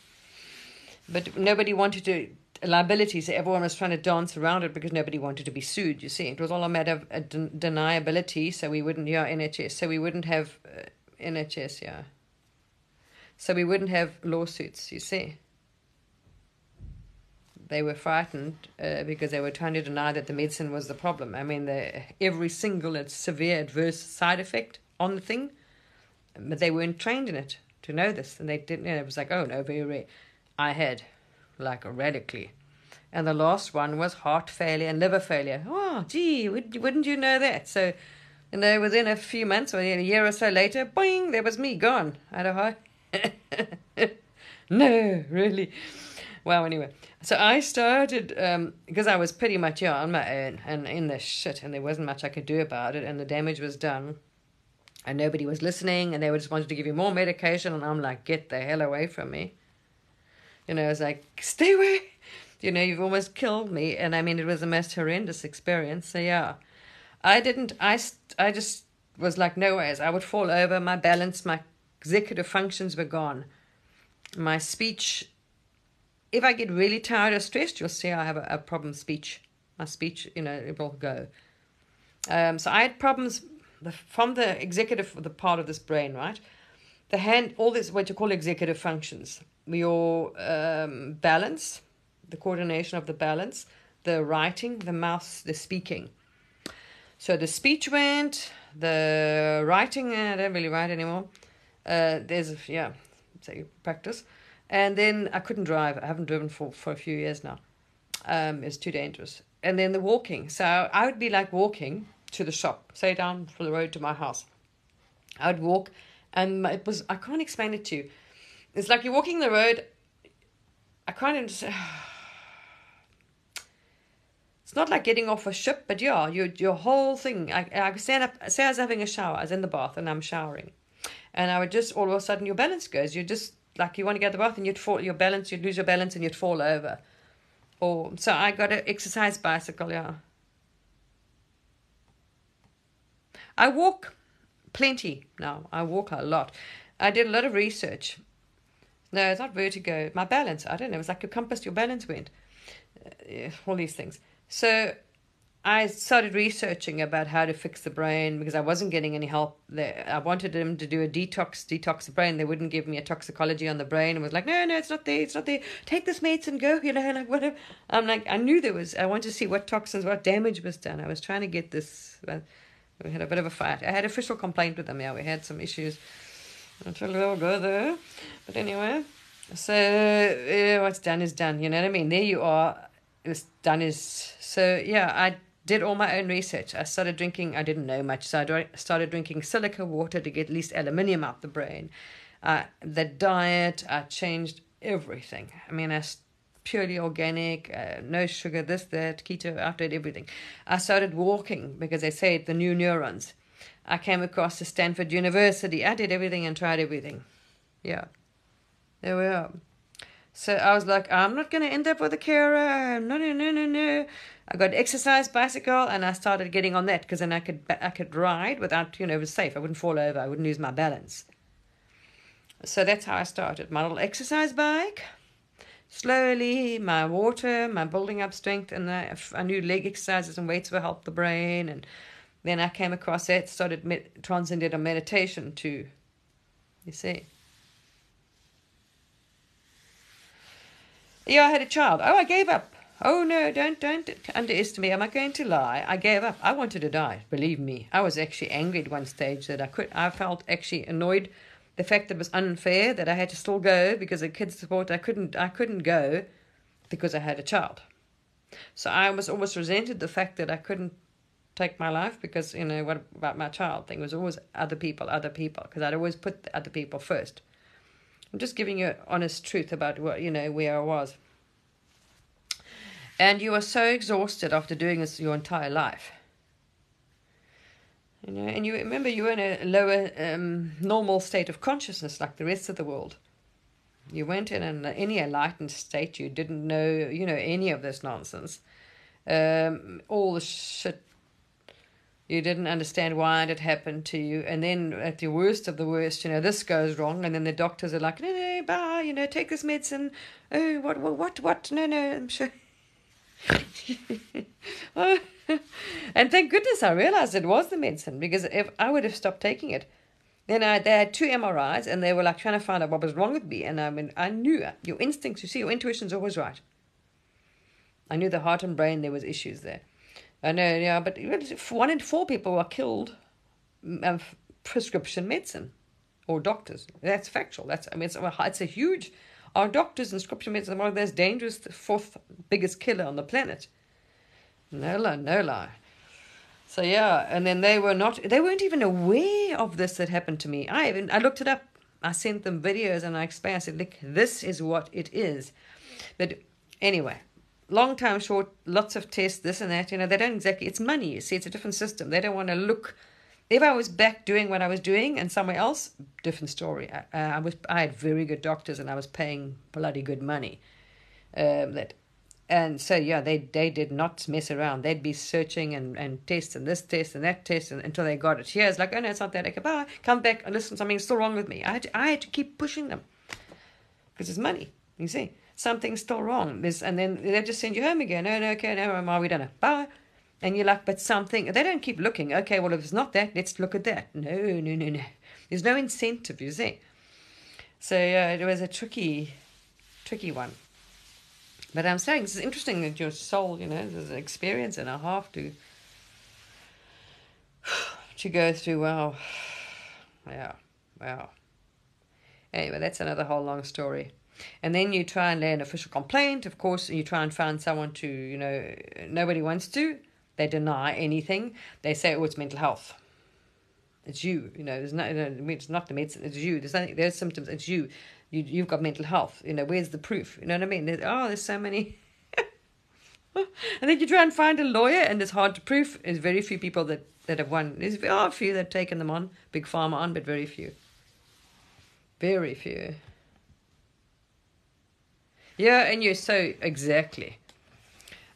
But nobody wanted to, liability, so everyone was trying to dance around it because nobody wanted to be sued, you see. It was all a matter of deniability, so we wouldn't, NHS, so we wouldn't have, NHS, yeah. So we wouldn't have lawsuits, you see. They were frightened because they were trying to deny that the medicine was the problem. I mean, every single severe adverse side effect on the thing, but they weren't trained in it to know this. And they didn't, it was like, oh no, very rare. I had, like, radically. And the last one was heart failure and liver failure. Oh, gee, wouldn't you know that? So, within a few months or a year or so later, boing, there was me, gone. I had a heart. No, really. Well, anyway, so I started, because I was pretty much on my own and in this shit, and there wasn't much I could do about it, and the damage was done, and nobody was listening, and they just wanted to give you more medication, and I'm like, get the hell away from me. I was like, stay away. You've almost killed me, and I mean, it was the most horrendous experience, so yeah. I just was like, no ways. I would fall over, my balance, my executive functions were gone. My speech, if I get really tired or stressed, you'll see I have a problem speech. My speech, it will go. So I had problems from the executive, the part of this brain, right? The hand, all this, what you call executive functions. Your balance, the coordination of the balance, the writing, the mouth, the speaking. So the speech went, the writing, I don't really write anymore. So you practice. And then I couldn't drive. I haven't driven for a few years now. It's too dangerous. And then the walking. So I would be like walking to the shop, say down for the road to my house. I would walk, and I can't explain it to you. It's like you're walking the road. I can't understand. It's not like getting off a ship, but yeah, your whole thing. I stand up, say I was having a shower, I was in the bath and I'm showering. And I would just, all of a sudden your balance goes. You just, like you want to get to the bath and you'd lose your balance and you'd fall over. So I got an exercise bicycle, yeah. I walk plenty now. I walk a lot. I did a lot of research. No, it's not vertigo. My balance, I don't know. It's like your compass, your balance went. All these things. So I started researching about how to fix the brain because I wasn't getting any help there. I wanted them to do a detox the brain. They wouldn't give me a toxicology on the brain. It was like, no, it's not there. Take this medicine, go, like whatever. I'm like, I knew I wanted to see what toxins, what damage was done. I was trying to get this. We had a bit of a fight. I had official complaint with them. Yeah, we had some issues. Until we'll go there. But anyway, so what's done is done. You know what I mean? There you are. It's done is... So, yeah, I did all my own research. I started drinking... I didn't know much, so I started drinking silica water to get at least aluminium out the brain. The diet, I changed everything. I mean, purely organic, no sugar, this, that, keto, I did everything. I started walking because they say the new neurons. I came across to Stanford University. I did everything and tried everything. Yeah. There we are. So I was like, I'm not going to end up with a carer. No. I got an exercise bicycle and I started getting on that because then I could ride without, it was safe. I wouldn't fall over. I wouldn't lose my balance. So that's how I started. My little exercise bike. Slowly, my water, my building up strength, and I knew leg exercises and weights will help the brain. And then I came across that, started transcendental meditation too. You see. Yeah, I had a child. Oh, I gave up. Oh, no, don't underestimate. Am I going to lie? I gave up. I wanted to die, believe me. I was actually angry at one stage that I felt actually annoyed. The fact that it was unfair that I had to still go because of kids' support. I couldn't go because I had a child. So I was almost resented the fact that I couldn't take my life because, what about my child thing? It was always other people, because I'd always put the other people first. I'm just giving you honest truth about what, where I was. And you are so exhausted after doing this your entire life. And you remember you were in a lower normal state of consciousness like the rest of the world. You weren't in any enlightened state. You didn't know, any of this nonsense. All the shit. You didn't understand why it had happened to you. And then at the worst of the worst, this goes wrong. And then the doctors are like, no, bye, take this medicine. Oh, what? No, I'm sure. And thank goodness I realized it was the medicine, because if I would have stopped taking it, then they had 2 MRIs and they were like trying to find out what was wrong with me. And I knew your instincts, your intuition's always right. I knew the heart and brain, there was issues there. I know, yeah, but 1 in 4 people are killed of prescription medicine or doctors. That's factual. It's a huge. Our doctors and prescription medicine are one of those dangerous, the 4th biggest killer on the planet. No lie. So yeah, and then they weren't even aware of this that happened to me. I looked it up. I sent them videos and I explained. I said, look, this is what it is. But anyway. Long time short, lots of tests, this and that. They don't exactly. It's money. You see, it's a different system. They don't want to look. If I was back doing what I was doing and somewhere else, different story. I had very good doctors and I was paying bloody good money. And so yeah, they did not mess around. They'd be searching and test and this test and that test until they got it. Here it's like, oh no, it's not that. Okay, bye. Come back and listen. Something's still wrong with me. I had to keep pushing them because it's money. You see. Something's still wrong. And then they just send you home again. No, okay, no, we don't know. Bye. And you're like, but something. They don't keep looking. Okay, well, if it's not that, let's look at that. No. There's no incentive, you see. So yeah, it was a tricky one. But I'm saying this is interesting that your soul, there's an experience and a half to go through. Wow. Yeah. Wow. Anyway, that's another whole long story. And then you try and lay an official complaint, of course, and you try and find someone to, nobody wants to. They deny anything. They say, oh, it's mental health. It's you. There's no, it's not the medicine. It's you. There's symptoms. It's you. You've got mental health. Where's the proof? You know what I mean? There's so many. And then you try and find a lawyer, and it's hard to prove. There's very few people that have won. There's a few that have taken them on, big pharma on, but very few. Very few. Yeah, and you're so, exactly.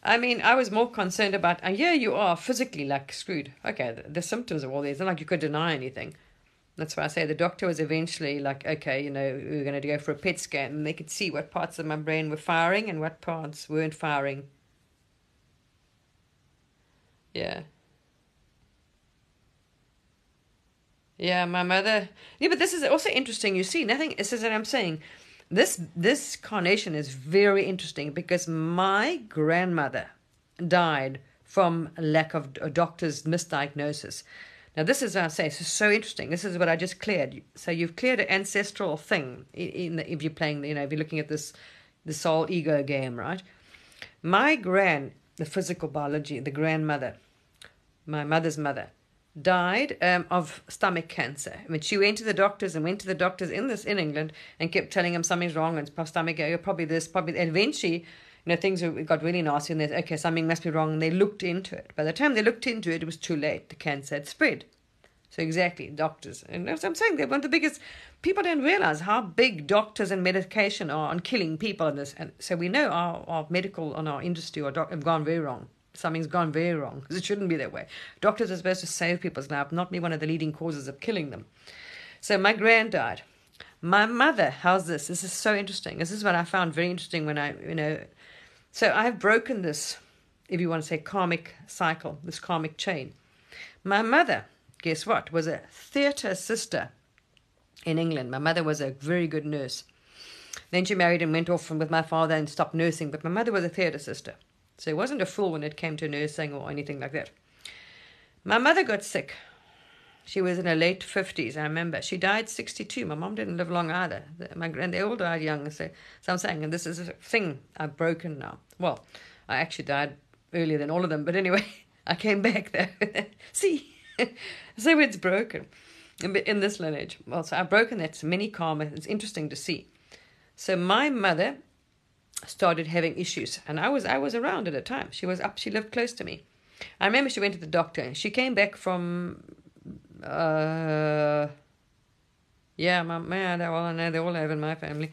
I mean, I was more concerned about, and yeah, you are physically like screwed. Okay, the symptoms of all these, it's not like you could deny anything. That's why I say the doctor was eventually like, okay, we're going to go for a PET scan, and they could see what parts of my brain were firing and what parts weren't firing. Yeah. Yeah, my mother. Yeah, but this is also interesting. You see, this is what I'm saying. This carnation is very interesting because my grandmother died from a lack of a doctor's misdiagnosis. Now, this is what I say. This is so interesting. This is what I just cleared. So you've cleared an ancestral thing if you're playing, if you're looking at the soul ego game, right? The physical biology, the grandmother, my mother's mother, died of stomach cancer. I mean, she went to the doctors in England and kept telling them something's wrong and stomach, probably this, probably. And eventually, things got really nasty, and they said, okay, something must be wrong. And they looked into it. By the time they looked into it, it was too late. The cancer had spread. So exactly, doctors. And as I'm saying, they're one of the biggest. People don't realize how big doctors and medication are on killing people in this. And so we know our medical and our industry have gone very wrong. Something's gone very wrong because it shouldn't be that way. Doctors are supposed to save people's lives, not be one of the leading causes of killing them. So my grand died. My mother, how's this? This is so interesting. This is what I found very interesting when so I've broken this, if you want to say karmic cycle, this karmic chain. My mother, guess what, was a theatre sister in England. My mother was a very good nurse. Then she married and went off with my father and stopped nursing, but my mother was a theatre sister. So it wasn't a fool when it came to nursing or anything like that. My mother got sick. She was in her late 50s, I remember. She died 62. My mom didn't live long either. They all died young. So I'm saying, and this is a thing I've broken now. Well, I actually died earlier than all of them. But anyway, I came back there. See? So it's broken in this lineage. Well, so I've broken that mini karma. It's interesting to see. So my mother started having issues, and I was around at the time. She lived close to me. I remember she went to the doctor, and she came back from my man, well, I know they all have in my family.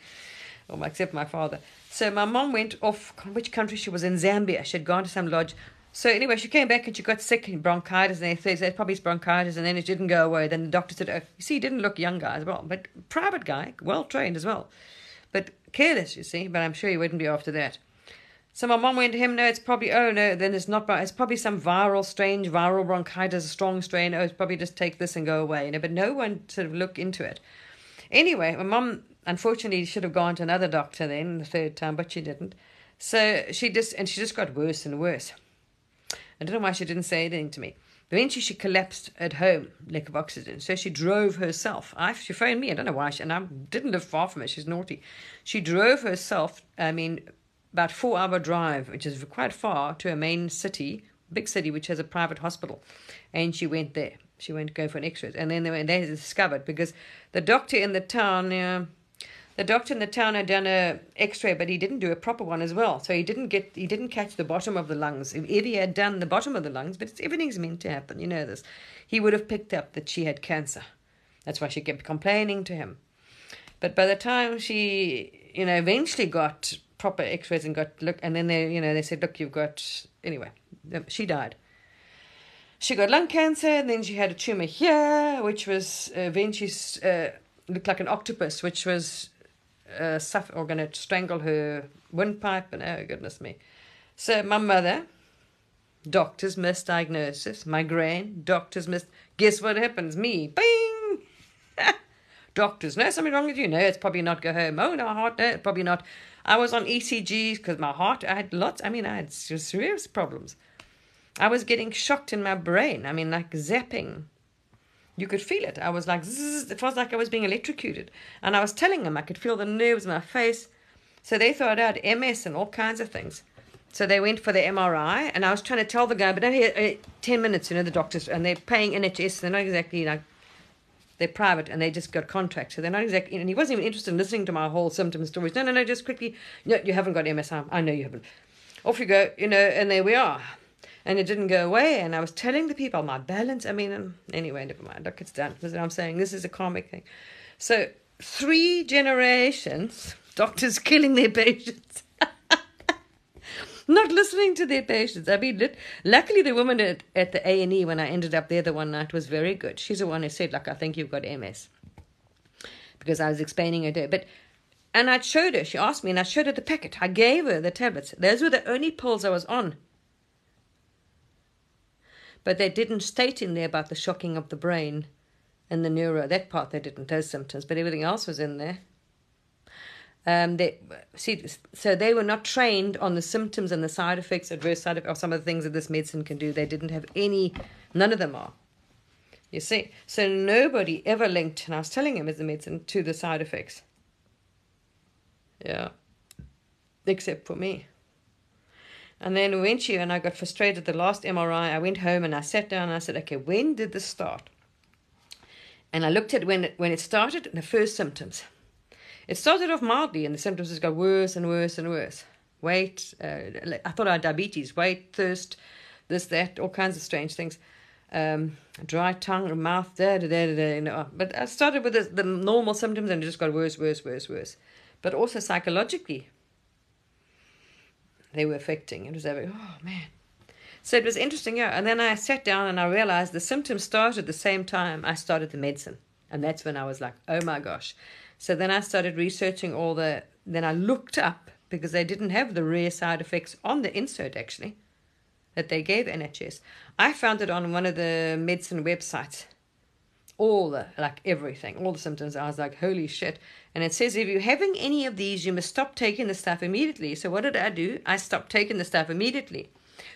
Well, except my father. So my mom went off, which country she was in? Zambia. She had gone to some lodge. So anyway, she came back and she got sick in bronchitis, and they said probably it's bronchitis, and then it didn't go away. Then the doctor said, oh, you see, he didn't look young guy as well, but private guy, well trained as well, but careless, you see. But I'm sure he wouldn't be after that. So my mom went to him, no, it's probably, oh no, then it's not, it's probably some strange viral bronchitis, a strong strain. Oh, it's probably just take this and go away, you know. But no one sort of looked into it. Anyway, my mom unfortunately should have gone to another doctor then the third time, but she didn't. So she just got worse and worse. I don't know why she didn't say anything to me. Eventually she collapsed at home, lack of oxygen. So she drove herself. She phoned me. I don't know why. And I didn't live far from her. She's naughty. She drove herself, about 4-hour drive, which is quite far, to a main city, big city, which has a private hospital. And she went there. She went to go for an x-ray. And then they discovered, because the doctor in the town had done a x-ray, but he didn't do a proper one as well. So he didn't catch the bottom of the lungs. If he had done the bottom of the lungs, but everything's meant to happen, you know this, he would have picked up that she had cancer. That's why she kept complaining to him. But by the time she, eventually got proper x-rays and and then they said, look, you've got, anyway, she died. She got lung cancer, and then she had a tumor here, which was eventually looked like an octopus, which was going to strangle her windpipe, and oh goodness me. So my mother, doctors misdiagnosis. My gran, doctors guess what happens? Me, bing. Doctors, no, something wrong with you? No, it's probably not. Go home. Oh, no, heart, no, probably not. I was on ECGs because my heart, I had serious problems. I was getting shocked in my brain. Like zapping. You could feel it. I was like, zzz, it was like I was being electrocuted. And I was telling them I could feel the nerves in my face. So they thought I had MS and all kinds of things. So they went for the MRI, and I was trying to tell the guy, but here, 10 minutes, the doctors, and they're paying NHS. They're not exactly they're private, and they just got contracts. So they're not exactly, and he wasn't even interested in listening to my whole symptom stories. No, just quickly. No, you haven't got MS. I know you haven't. Off you go, and there we are. And it didn't go away, and I was telling the people my balance. Anyway, never mind. Look, it's done. That's what I'm saying. This is a karmic thing. So 3 generations, doctors killing their patients. Not listening to their patients. Luckily the woman at the A&E, when I ended up there the one night, was very good. She's the one who said, I think you've got MS. Because I was explaining her day. And I showed her. She asked me, and I showed her the packet. I gave her the tablets. Those were the only pills I was on. But they didn't state in there about the shocking of the brain and the neuro. That part they didn't, those symptoms. But everything else was in there. So they were not trained on the symptoms and the side effects, adverse side effects, or some of the things that this medicine can do. They didn't have any, none of them are. You see? So nobody ever linked, and I was telling him, is the medicine to the side effects. Yeah. Except for me. And then eventually, when I got frustrated, the last MRI, I went home and I sat down and I said, okay, when did this start? And I looked at when it started, the first symptoms. It started off mildly, and the symptoms just got worse and worse and worse. Weight, I thought I had diabetes, weight, thirst, this, that, all kinds of strange things. Dry tongue, mouth, But I started with the normal symptoms, and it just got worse. But also psychologically, they were affecting. It was oh man. So it was interesting, yeah. And then I sat down and I realized the symptoms started the same time I started the medicine. And that's when I was like, oh my gosh. So then I started researching then I looked up, because they didn't have the rare side effects on the insert actually, that they gave NHS. I found it on one of the medicine websites. Everything, all the symptoms. I was like, holy shit. And it says, if you're having any of these, you must stop taking the stuff immediately. So what did I do? I stopped taking the stuff immediately,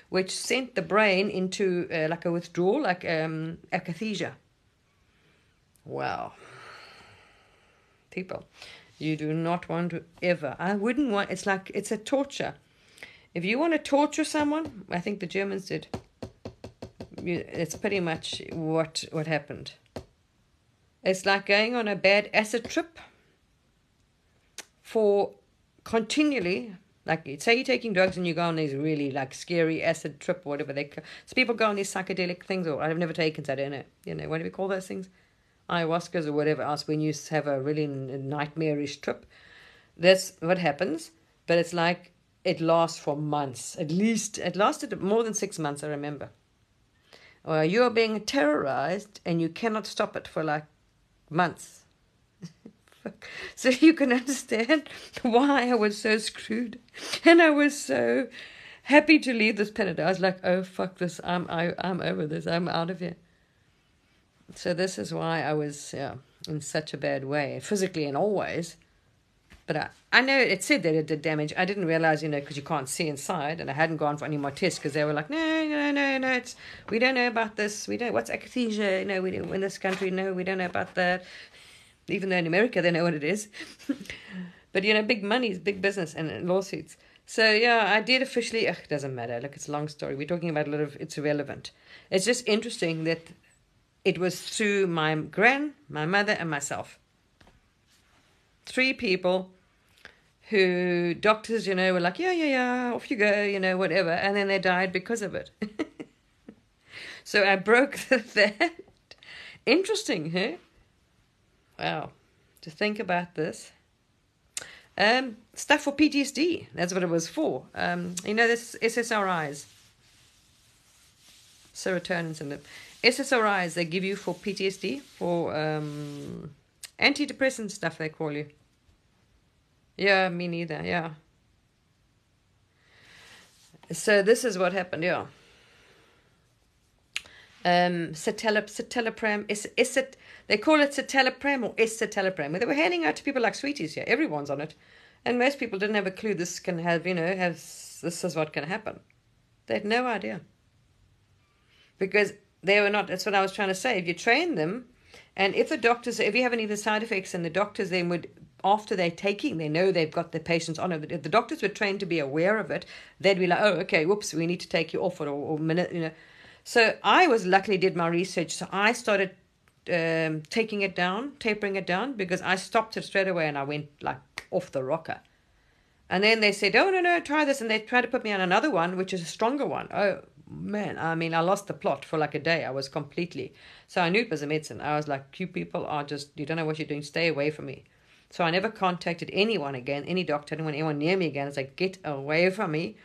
which sent the brain into a withdrawal, akathisia. Wow. People, you do not want to ever. I wouldn't want, it's a torture. If you want to torture someone, I think the Germans did. It's pretty much what happened. It's like going on a bad acid trip for continually, say you're taking drugs and you go on these really scary acid trip or whatever so people go on these psychedelic things, or I've never taken, so I don't know. What do we call those things? Ayahuascas or whatever else, when you have a really nightmarish trip. That's what happens. But it's like it lasts for months. At least it lasted more than 6 months, I remember. Or you are being terrorized and you cannot stop it for like months. So you can understand why I was so screwed. And I was so happy to leave this planet. I was like, oh, fuck this. I'm over this. I'm out of here. So this is why I was in such a bad way, physically and always. But I know it said that it did damage. I didn't realize, because you can't see inside, and I hadn't gone for any more tests because they were like, no, we don't know about this. We don't. What's akathisia? We don't, in this country, no, we don't know about that. Even though in America they know what it is. But big money, big business, and lawsuits. So yeah, I did officially. It doesn't matter. Look, it's a long story. We're talking about a lot of. It's irrelevant. It's just interesting that it was through my mother, and myself. 3 people who doctors, were like, yeah, off you go, whatever. And then they died because of it. So I broke that. Interesting, huh? Wow. To think about this. Stuff for PTSD. That's what it was for. This SSRIs. Serotonin syndrome. SSRIs they give you for PTSD, for antidepressant stuff they call you. Yeah, me neither, yeah. So this is what happened, yeah. Citalopram, they call it citalopram or escitalopram. They were handing out to people like sweeties here. Everyone's on it. And most people didn't have a clue this can have, this is what can happen. They had no idea. Because they were not, that's what I was trying to say. If you train them, and if you have any of the side effects, and the doctors then would, after they're taking, they know they've got the patients on it. If the doctors were trained to be aware of it, they'd be like, oh, okay, whoops, we need to take you off it or minute, So I luckily did my research. So I started tapering it down, because I stopped it straight away and I went like off the rocker. And then they said, oh, no, try this. And they tried to put me on another one, which is a stronger one. Oh, man, I lost the plot for like a day. I was completely... So I knew it was a medicine. I was like, you people are just... You don't know what you're doing. Stay away from me. So I never contacted anyone again, any doctor. I didn't want anyone near me again. It's like, get away from me.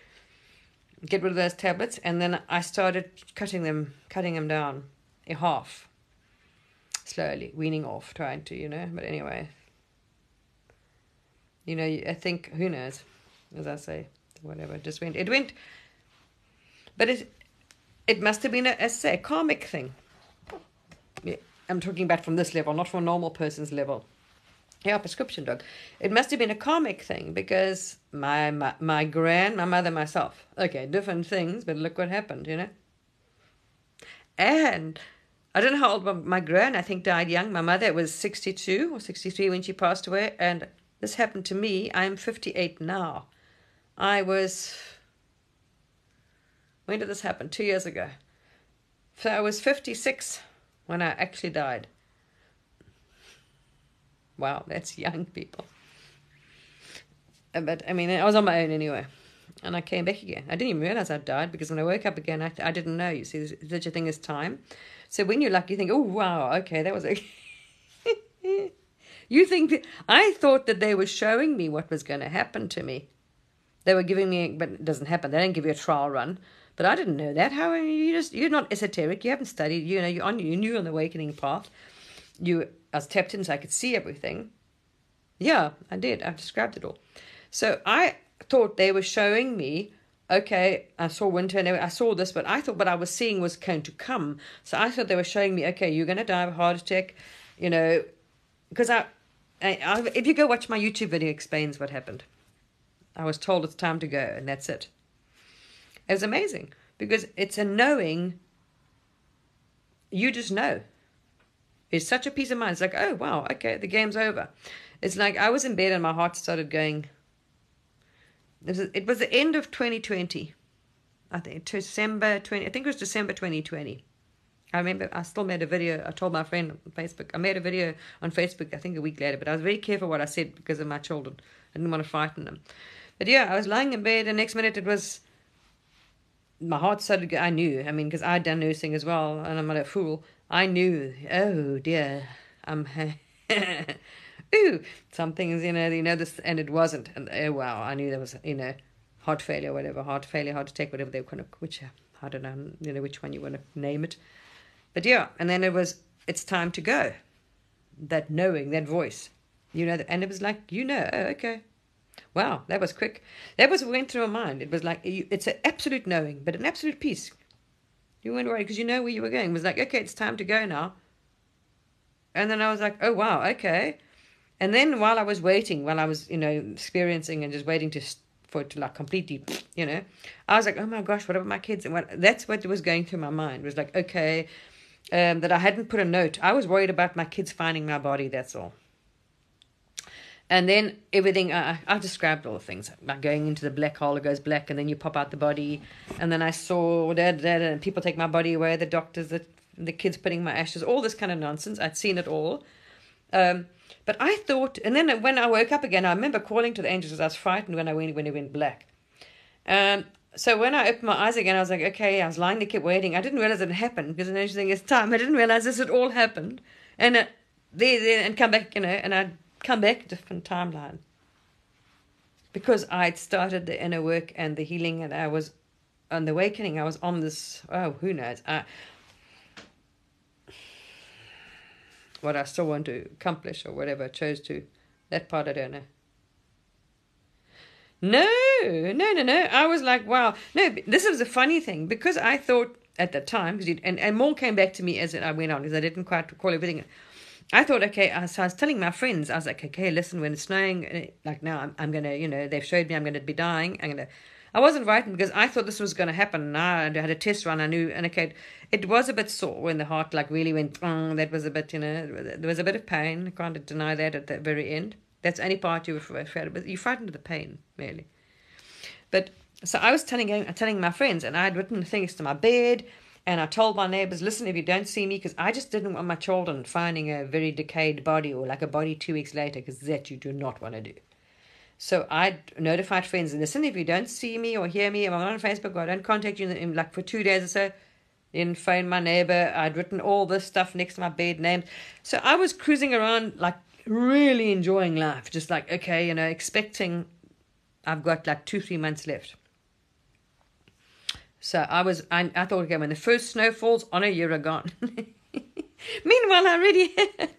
Get rid of those tablets. And then I started cutting them down in half. Slowly, weaning off, trying to, But anyway... I think, who knows, as I say, whatever, it went, but it must have been a karmic thing. Yeah, I'm talking about from this level, not from a normal person's level. Yeah, prescription drug. It must have been a karmic thing, because my mother, myself, okay, different things, but look what happened, And I don't know how old my gran, I think, died young. My mother was 62 or 63 when she passed away, and this happened to me. I'm 58 now. When did this happen? 2 years ago. So I was 56 when I actually died. Wow, that's young, people. But, I was on my own anyway. And I came back again. I didn't even realize I died, because when I woke up again, I didn't know. You see, there's such a thing as time. So when you're lucky, you think, oh, wow, okay, that was okay. I thought that they were showing me what was going to happen to me. They were giving me, but it doesn't happen. They don't give you a trial run. But I didn't know that. How you're not esoteric. You haven't studied. You're new on the awakening path. I was tapped in, so I could see everything. Yeah, I did. I've described it all. So I thought they were showing me. Okay, I saw winter and I saw this, but I thought what I was seeing was going to come. So I thought they were showing me. Okay, you're going to die of a heart attack. Because if you go watch my YouTube video, it explains what happened. I was told it's time to go, and that's it. It was amazing, because it's a knowing. You just know. It's such a peace of mind. It's like, oh, wow, okay, the game's over. It's like I was in bed and my heart started going. It was the end of 2020. I think December 2020. I remember I still made a video. I told my friend on Facebook. I made a video on Facebook, I think a week later, but I was very careful what I said because of my children. I didn't want to frighten them. But yeah, I was lying in bed, and next minute my heart started, I knew, because I'd done nursing as well, and I'm not a fool. I knew, oh dear, ooh, something is, this, and it wasn't. And oh, wow, I knew there was, heart failure, whatever, heart failure, heart attack, whatever they kind of, which, I don't know, which one you want to name it. But yeah, and then it's time to go. That knowing, that voice, and it was like, oh, okay. Wow, that was quick. That was what went through my mind. It was like, it's an absolute knowing, but an absolute peace. You weren't worried because you know where you were going. It was like, okay, it's time to go now. And then I was like, oh, wow, okay. And then while I was waiting, while I was, experiencing and just waiting for it to like completely, I was like, oh my gosh, what about my kids? And that's what was going through my mind. It was like, okay, that I hadn't put a note. I was worried about my kids finding my body, that's all. And then everything, I described all the things, like going into the black hole, it goes black, and then you pop out the body. And then I saw that, and people take my body away, the doctors, the kids putting my ashes, all this kind of nonsense. I'd seen it all. But I thought, and then when I woke up again, I remember calling to the angels because I was frightened when it went black. So when I opened my eyes again, I was like, okay, I was lying there, kept waiting. I didn't realize it happened because the angel thing is time. I didn't realize this had all happened. And and come back, and I'd come back, different timeline. Because I'd started the inner work and the healing, and I was on the awakening. I was on this, who knows, what I still want to accomplish or whatever I chose to. That part I don't know. No. I was like, wow. No, this was a funny thing because I thought at the time, and more came back to me as I went on because I didn't quite recall everything. I thought, okay, so I was telling my friends, I was like, okay, listen, when it's snowing, like now I'm going to, they've showed me I'm going to be dying. I wasn't frightened because I thought this was going to happen. I had a test run. I knew, and okay, it was a bit sore when the heart like really went, that was a bit, there was a bit of pain. I can't deny that at the very end. That's the only part you were afraid of, but you're frightened of the pain, really. But, so I was telling my friends, and I had written things to my bed, and I told my neighbors, listen, if you don't see me, because I just didn't want my children finding a very decayed body or like a body 2 weeks later, because that you do not want to do. So I notified friends, listen, if you don't see me or hear me, if I'm not on Facebook or I don't contact you in like for 2 days or so, then phone my neighbor. I'd written all this stuff next to my bed, names. So I was cruising around like really enjoying life, just like, okay, expecting I've got like 2-3 months left. So I thought, okay, when the first snow falls, on a year are gone. Meanwhile, I already had.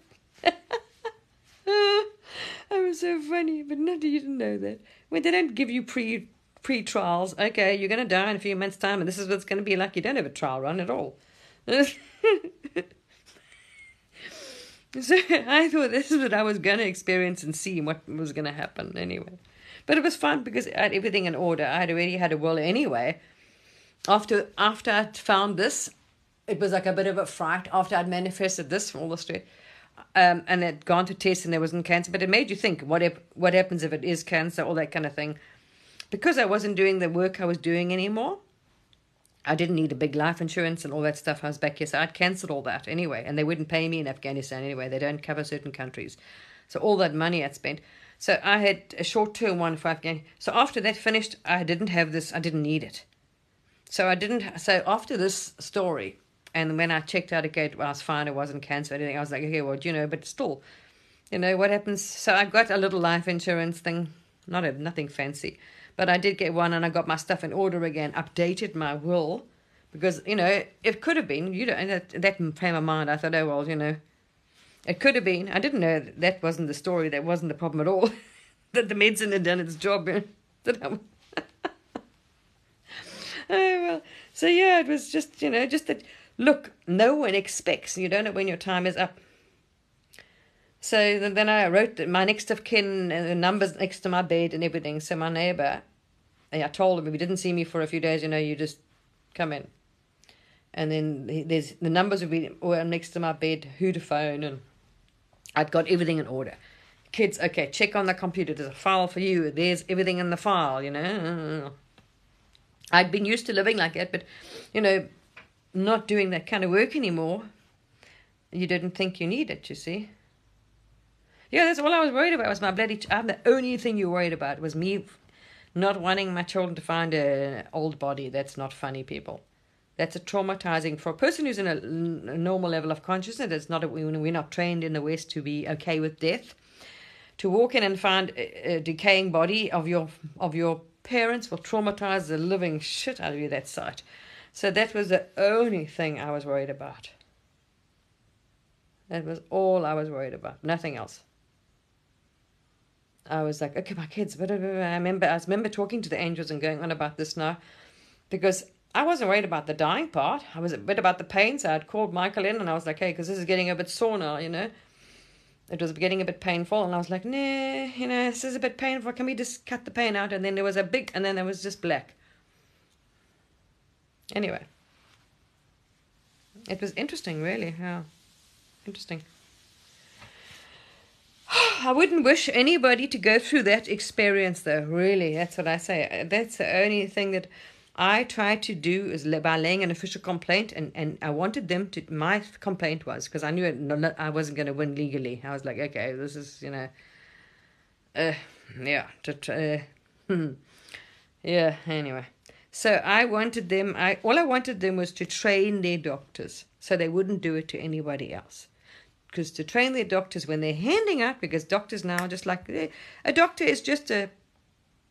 That was so funny, but no, you didn't know that. When they don't give you pre-trials, okay, you're going to die in a few months' time, and this is what it's going to be like. You don't have a trial run at all. So I thought this is what I was going to experience and see what was going to happen anyway. But it was fun because I had everything in order. I had already had a will anyway. After I'd found this, it was like a bit of a fright after I'd manifested this from all the stress. And it gone to test and there wasn't cancer. But it made you think, what happens if it is cancer, all that kind of thing. Because I wasn't doing the work I was doing anymore, I didn't need a big life insurance and all that stuff. I was back here, so I'd cancelled all that anyway. And they wouldn't pay me in Afghanistan anyway. They don't cover certain countries. So all that money I'd spent. So I had a short-term one for Afghanistan. So after that finished, I didn't have this. I didn't need it. So after this story, and when I checked out again, I was fine, it wasn't cancer or anything. I was like, okay, well, but still, what happens? So I got a little life insurance thing, nothing fancy, but I did get one, and I got my stuff in order again, updated my will, because, it could have been, and that came to mind. I thought, oh, well, it could have been. I didn't know that wasn't the story. That wasn't the problem at all. That the medicine had done its job. Oh, well, so yeah, it was just, just that, look, no one expects, you don't know when your time is up. So then I wrote my next of kin and the numbers next to my bed and everything. So my neighbor, I told him, if he didn't see me for a few days, you just come in. And then the numbers were next to my bed, who to phone, and I'd got everything in order. Kids, okay, check on the computer, there's a file for you, there's everything in the file, I'd been used to living like that, but, not doing that kind of work anymore. You didn't think you need it, you see. Yeah, that's all I was worried about was my bloody... I'm the only thing you worried about was me not wanting my children to find an old body. That's not funny, people. That's a traumatizing... For a person who's in a normal level of consciousness, it's not we're not trained in the West to be okay with death. To walk in and find a decaying body of your parents will traumatize the living shit out of you, that sight. So that was the only thing I was worried about. That was all I was worried about, nothing else. I was like, okay, my kids, blah, blah, blah. I remember talking to the angels and going on about this now, because I wasn't worried about the dying part. I was a bit about the pain, so I'd called Michael in and I was like, hey, because this is getting a bit sore now, It was getting a bit painful, and I was like, nah, this is a bit painful. Can we just cut the pain out? And then there was and then there was just black. Anyway. It was interesting, really. Yeah. Interesting. I wouldn't wish anybody to go through that experience, though, really. That's what I say. That's the only thing that I try to do is by laying an official complaint, and I wanted them to, my complaint was, because I knew I wasn't going to win legally. I was like, okay, this is, yeah, anyway. So I wanted them, all I wanted them was to train their doctors so they wouldn't do it to anybody else. Because to train their doctors when they're handing out, because doctors now are just like, a doctor is just a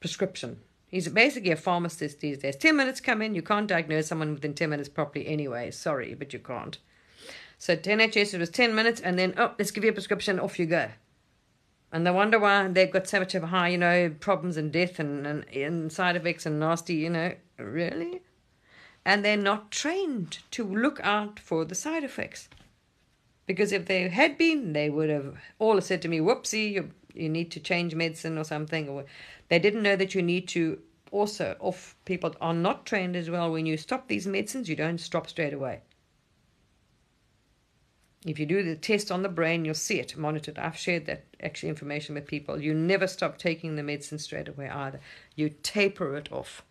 prescription. He's basically a pharmacist these days. 10 minutes come in, you can't diagnose someone within 10 minutes properly anyway. Sorry, but you can't. So at NHS, it was 10 minutes, and then, let's give you a prescription, off you go. And they wonder why they've got so much of a high, problems and death and side effects and nasty, really? And they're not trained to look out for the side effects. Because if they had been, they would have all said to me, whoopsie, you need to change medicine or something. Or they didn't know that you need to also, if people are not trained as well, when you stop these medicines, you don't stop straight away. If you do the test on the brain, you'll see it monitored. I've shared that actually information with people. You never stop taking the medicine straight away either. You taper it off.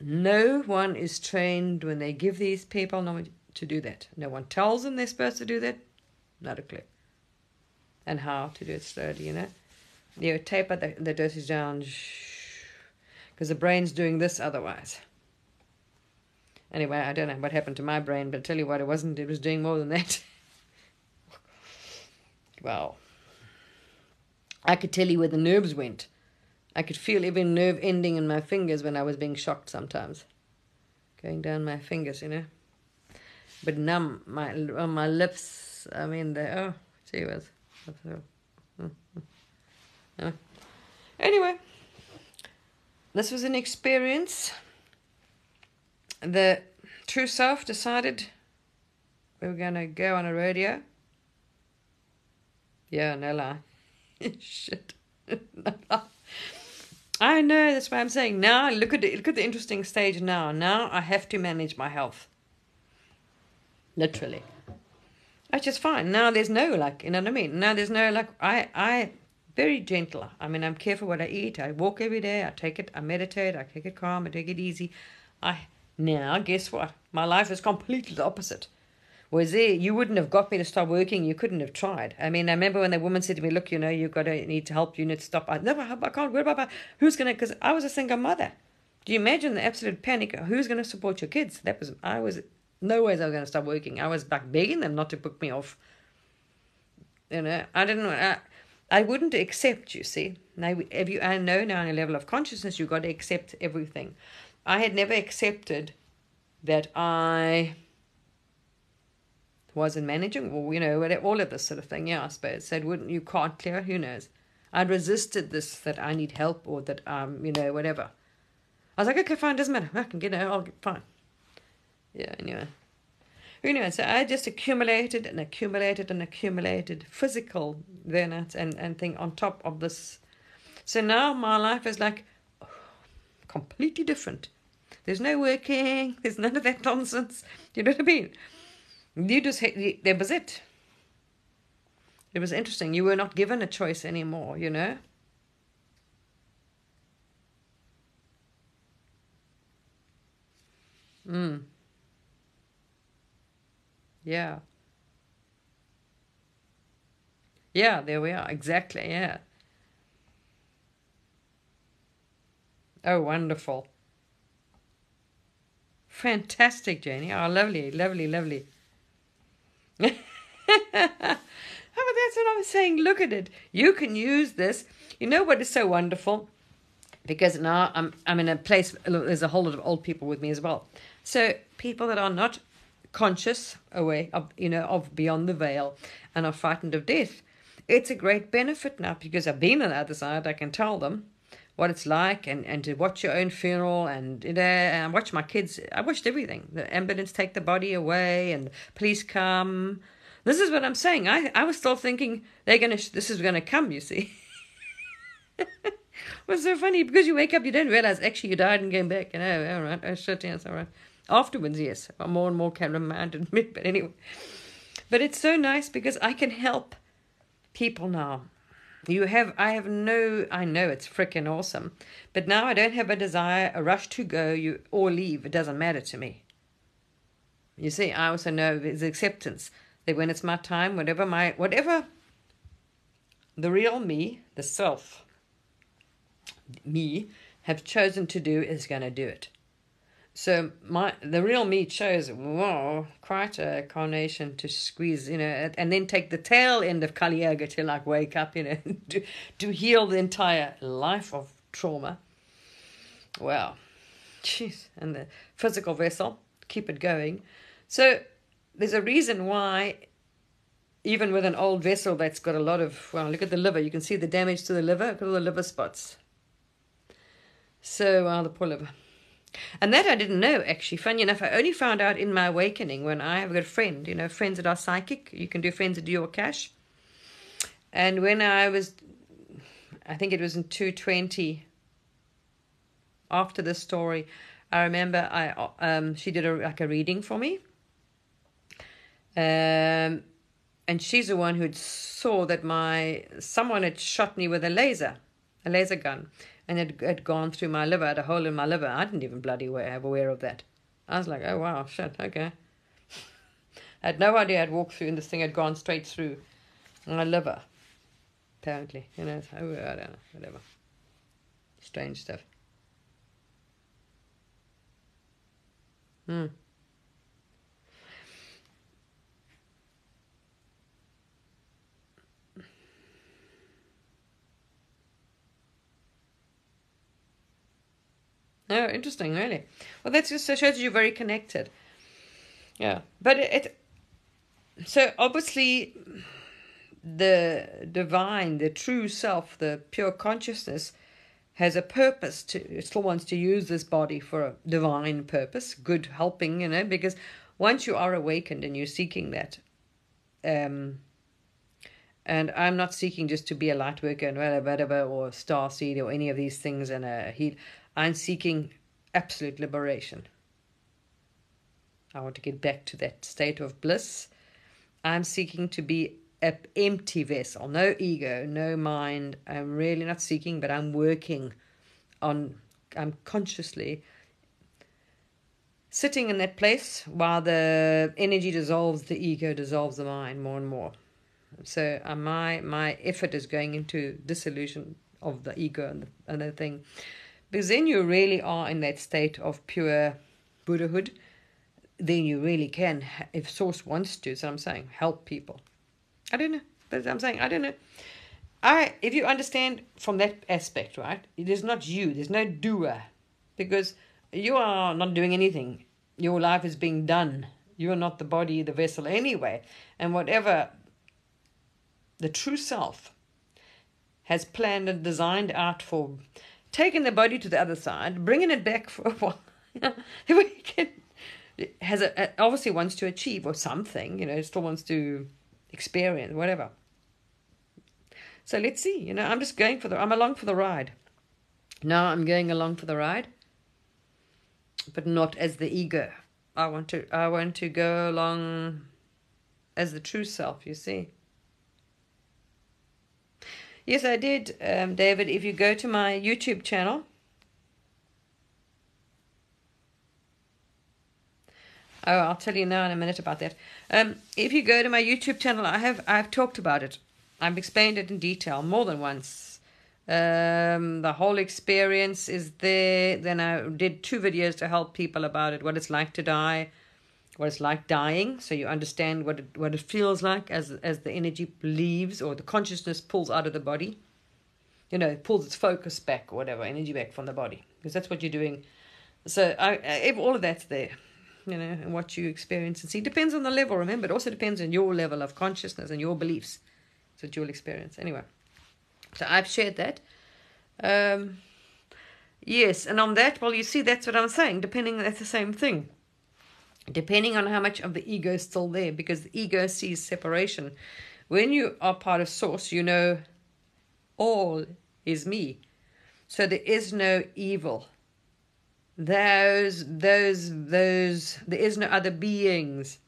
No one is trained when they give these people to do that. No one tells them they're supposed to do that. Not a clue. And how to do it slowly, You taper the dosage down, because the brain's doing this otherwise. Anyway, I don't know what happened to my brain, but I tell you what, it was doing more than that. Well, I could tell you where the nerves went. I could feel every nerve ending in my fingers when I was being shocked sometimes. Going down my fingers, But numb, on my lips, gee whiz. Anyway, this was an experience. The true self decided we were going to go on a rodeo. Yeah, no lie. Shit. No lie. I know, that's why I'm saying now, look at the interesting stage now. Now I have to manage my health. Literally. That's just fine. Now there's no, you know what I mean? Now there's no, I very gentle. I mean, I'm careful what I eat. I walk every day. I meditate. I take it calm. I take it easy. Now, guess what? My life is completely the opposite. Whereas there, you wouldn't have got me to stop working. You couldn't have tried. I mean, I remember when the woman said to me, look, you've got to need to help. You need to stop. I can't. What about who's going to, because I was a single mother. Do you imagine the absolute panic? Who's going to support your kids? No ways I was going to stop working. I was begging them not to book me off. I didn't know. I wouldn't accept, you see. Now, I know now on a level of consciousness, you've got to accept everything. I had never accepted that I wasn't managing, or, all of this sort of thing. Yeah, I suppose. Said, you can't clear, who knows? I'd resisted this, that I need help or that, whatever. I was like, okay, fine, doesn't matter. I can I'll get fine. Yeah, anyway, so I just accumulated and accumulated and accumulated physical burnouts and thing on top of this. So now my life is completely different. There's no working. There's none of that nonsense. You know what I mean? There was it. It was interesting. You were not given a choice anymore, Yeah. Yeah, there we are. Exactly, yeah. Oh, wonderful. Fantastic, Janie. Oh, lovely, lovely, lovely. but that's what I'm saying. Look at it. You can use this. You know what is so wonderful? Because now I'm in a place, there's a whole lot of old people with me as well. So people that are not conscious away of, of beyond the veil and are frightened of death. It's a great benefit now because I've been on the other side. I can tell them what it's like and to watch your own funeral and I watch my kids. I watched everything. The ambulance take the body away and police come. This is what I'm saying. I was still thinking this is gonna come, you see. It was so funny because you wake up, you don't realize actually you died and came back. All right, oh shit, yes, all right. Afterwards, yes, more and more can remind admit, but anyway. But it's so nice because I can help people now. I know it's freaking awesome, but now I don't have a desire, a rush to go, or leave. It doesn't matter to me. You see, I also know there's acceptance that when it's my time, whatever the real me, the self, me, have chosen to do is going to do it. So the real me chose, quite a carnation to squeeze, and then take the tail end of Kali Yuga to wake up, to heal the entire life of trauma. Wow. Jeez. And the physical vessel, keep it going. So there's a reason why, even with an old vessel that's got a lot of, look at the liver. You can see the damage to the liver. Look at all the liver spots. So, the poor liver. And that I didn't know, actually. Funny enough, I only found out in my awakening when I have got a friend, friends that are psychic. You can do friends that do your cash. And when I think it was in 220, after this story, I remember she did a reading for me. And she's the one who saw that someone had shot me with a laser gun. And it had gone through my liver, I had a hole in my liver. I didn't even bloody have aware of that. I was like, oh, wow, shit, okay. I had no idea I'd walked through and this thing had gone straight through my liver, apparently. I don't know, whatever. Strange stuff. Oh, interesting, really. Well, that just shows you're very connected. Yeah, but so obviously the divine, the true self, the pure consciousness has a purpose it still wants to use this body for a divine purpose, good helping, because once you are awakened and you're seeking that, and I'm not seeking just to be a light worker and whatever, or star seed or any of these things and a heat. I'm seeking absolute liberation. I want to get back to that state of bliss. I'm seeking to be an empty vessel, no ego, no mind. I'm really not seeking, but I'm working I'm consciously sitting in that place while the energy dissolves, the ego dissolves the mind more and more. So my effort is going into dissolution of the ego and the thing. Because then you really are in that state of pure Buddhahood. Then you really can, if Source wants to, so I'm saying, help people. I don't know, but I'm saying, I don't know. If you understand from that aspect, right, it is not you, there's no doer. Because you are not doing anything. Your life is being done. You are not the body, the vessel anyway. And whatever the true self has planned and designed out for, taking the body to the other side, bringing it back for a while, obviously wants to achieve or something, still wants to experience, whatever. So let's see, I'm just I'm along for the ride. Now I'm going along for the ride, but not as the ego. I want to go along as the true self, you see. Yes, I did, David. If you go to my YouTube channel, I'll tell you now in a minute about that. If you go to my YouTube channel, I've talked about it. I've explained it in detail more than once. The whole experience is there. Then I did 2 videos to help people about it, what it's like to die, what it's like dying, so you understand what it feels like as the energy leaves, or the consciousness pulls out of the body. It pulls its focus back, or whatever, energy back from the body, because that's what you're doing. So all of that's there, and what you experience and see depends on the level. Remember, it also depends on your level of consciousness and your beliefs that you'll experience. Anyway, so I've shared that. Yes, and on that, well, you see, that's what I'm saying. That's the same thing. Depending on how much of the ego is still there, because the ego sees separation. When you are part of Source, all is me. So there is no evil. There is no other beings.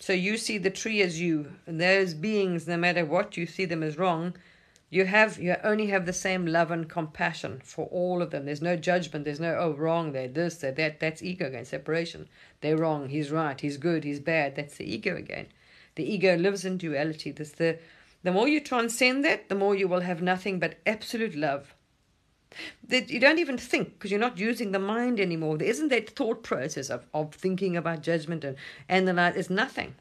So you see the tree as you, and those beings, no matter what you see them as wrong, you only have the same love and compassion for all of them. There's no judgment. There's no, wrong, they're this, they're that. That's ego again, separation. They're wrong, he's right, he's good, he's bad. That's the ego again. The ego lives in duality. The more you transcend that, the more you will have nothing but absolute love. That you don't even think, because you're not using the mind anymore. There isn't that thought process of thinking about judgment and the like. There's nothing.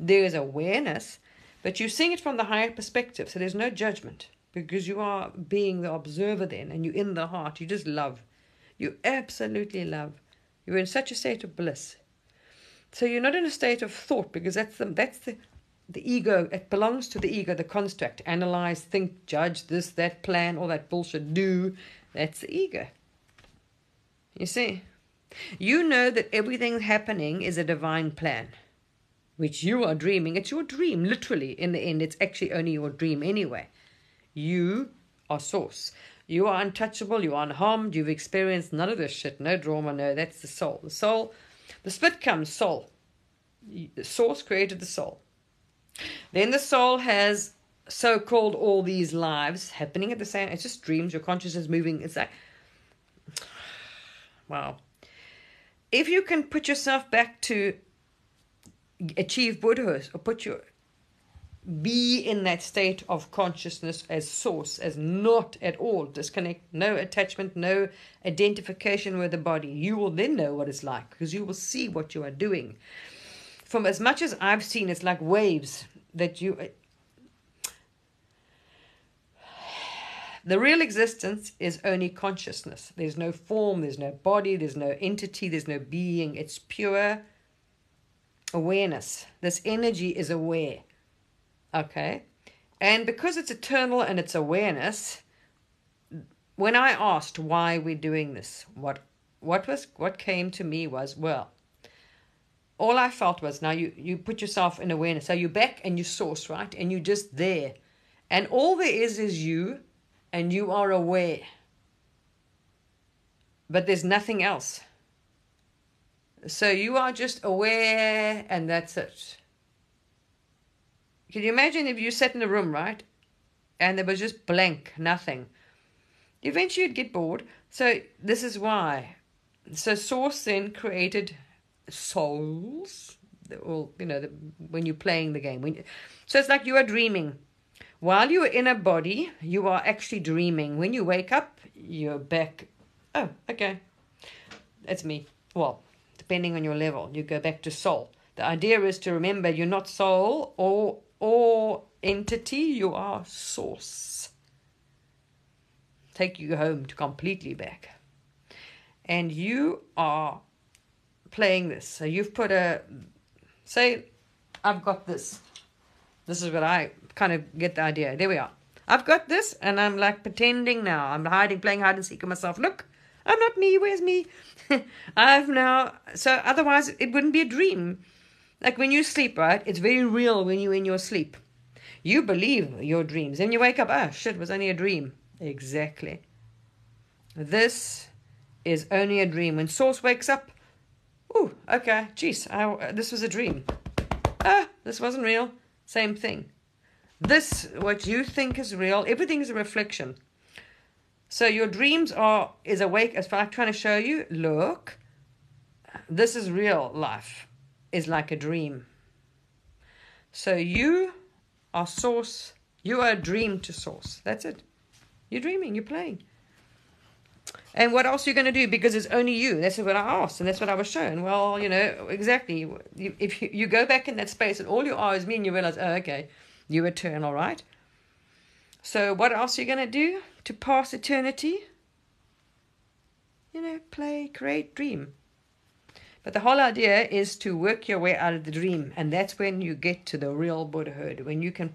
There is awareness, but you're seeing it from the higher perspective. So there's no judgment, because you are being the observer then, and you're in the heart. You just love. You absolutely love. You're in such a state of bliss. So you're not in a state of thought, because that's the ego. It belongs to the ego, the construct. Analyze, think, judge, this, that, plan, all that bullshit, do. That's the ego. You see? You know that everything happening is a divine plan, which you are dreaming. It's your dream, literally. In the end, it's actually only your dream anyway. You are Source. You are untouchable. You are unharmed. You've experienced none of this shit. No drama. No, that's the soul. The soul, the split comes soul. The Source created the soul. Then the soul has so-called all these lives happening at the same. It's just dreams. Your consciousness moving. It's like, wow. If you can put yourself back to achieve Buddhahood, or be in that state of consciousness as Source, as not at all disconnect, no attachment, no identification with the body, you will then know what it's like, because you will see what you are doing. From as much as I've seen, it's like waves that the real existence is only consciousness. There's no form, there's no body, there's no entity, there's no being. It's pure awareness. This energy is aware. Okay? And because it's eternal and it's awareness, when I asked why we're doing this, what came to me was, well, all I felt was, now you put yourself in awareness. So you're back and you're Source, right? And you're just there. And all there is you, and you are aware. But there's nothing else. So you are just aware, and that's it. Can you imagine if you sat in a room, right? And there was just blank, nothing. Eventually you'd get bored. So this is why. So Source then created souls, all, when you're playing the game. So it's like you are dreaming. While you are in a body, you are actually dreaming. When you wake up, you're back. Oh, okay. That's me. Well, depending on your level, you go back to soul. The idea is to remember you're not soul or entity, you are Source. Take you home to completely back. And you are playing this. So you've put say, I've got this. This is what I kind of get the idea. There we are. I've got this, and I'm like pretending now. I'm playing hide and seek with myself. Look, I'm not me. Where's me? So otherwise it wouldn't be a dream. Like when you sleep, right? It's very real when you're in your sleep. You believe your dreams. Then you wake up, oh shit, it was only a dream. Exactly. This is only a dream. When Source wakes up, oh, okay, geez, this was a dream. This wasn't real. Same thing. This, what you think is real, everything is a reflection. So your dreams is awake, as far as I'm trying to show you, look, this is real life, is like a dream. So you are Source, you are a dream to Source. That's it. You're dreaming, you're playing. And what else are you going to do? Because it's only you. That's what I asked, and that's what I was shown. Well, exactly. If you go back in that space and all you are is me, and you realize, oh, okay, you eternal, right? So what else are you going to do to pass eternity? Play, create, dream. But the whole idea is to work your way out of the dream, and that's when you get to the real Buddhahood, when you can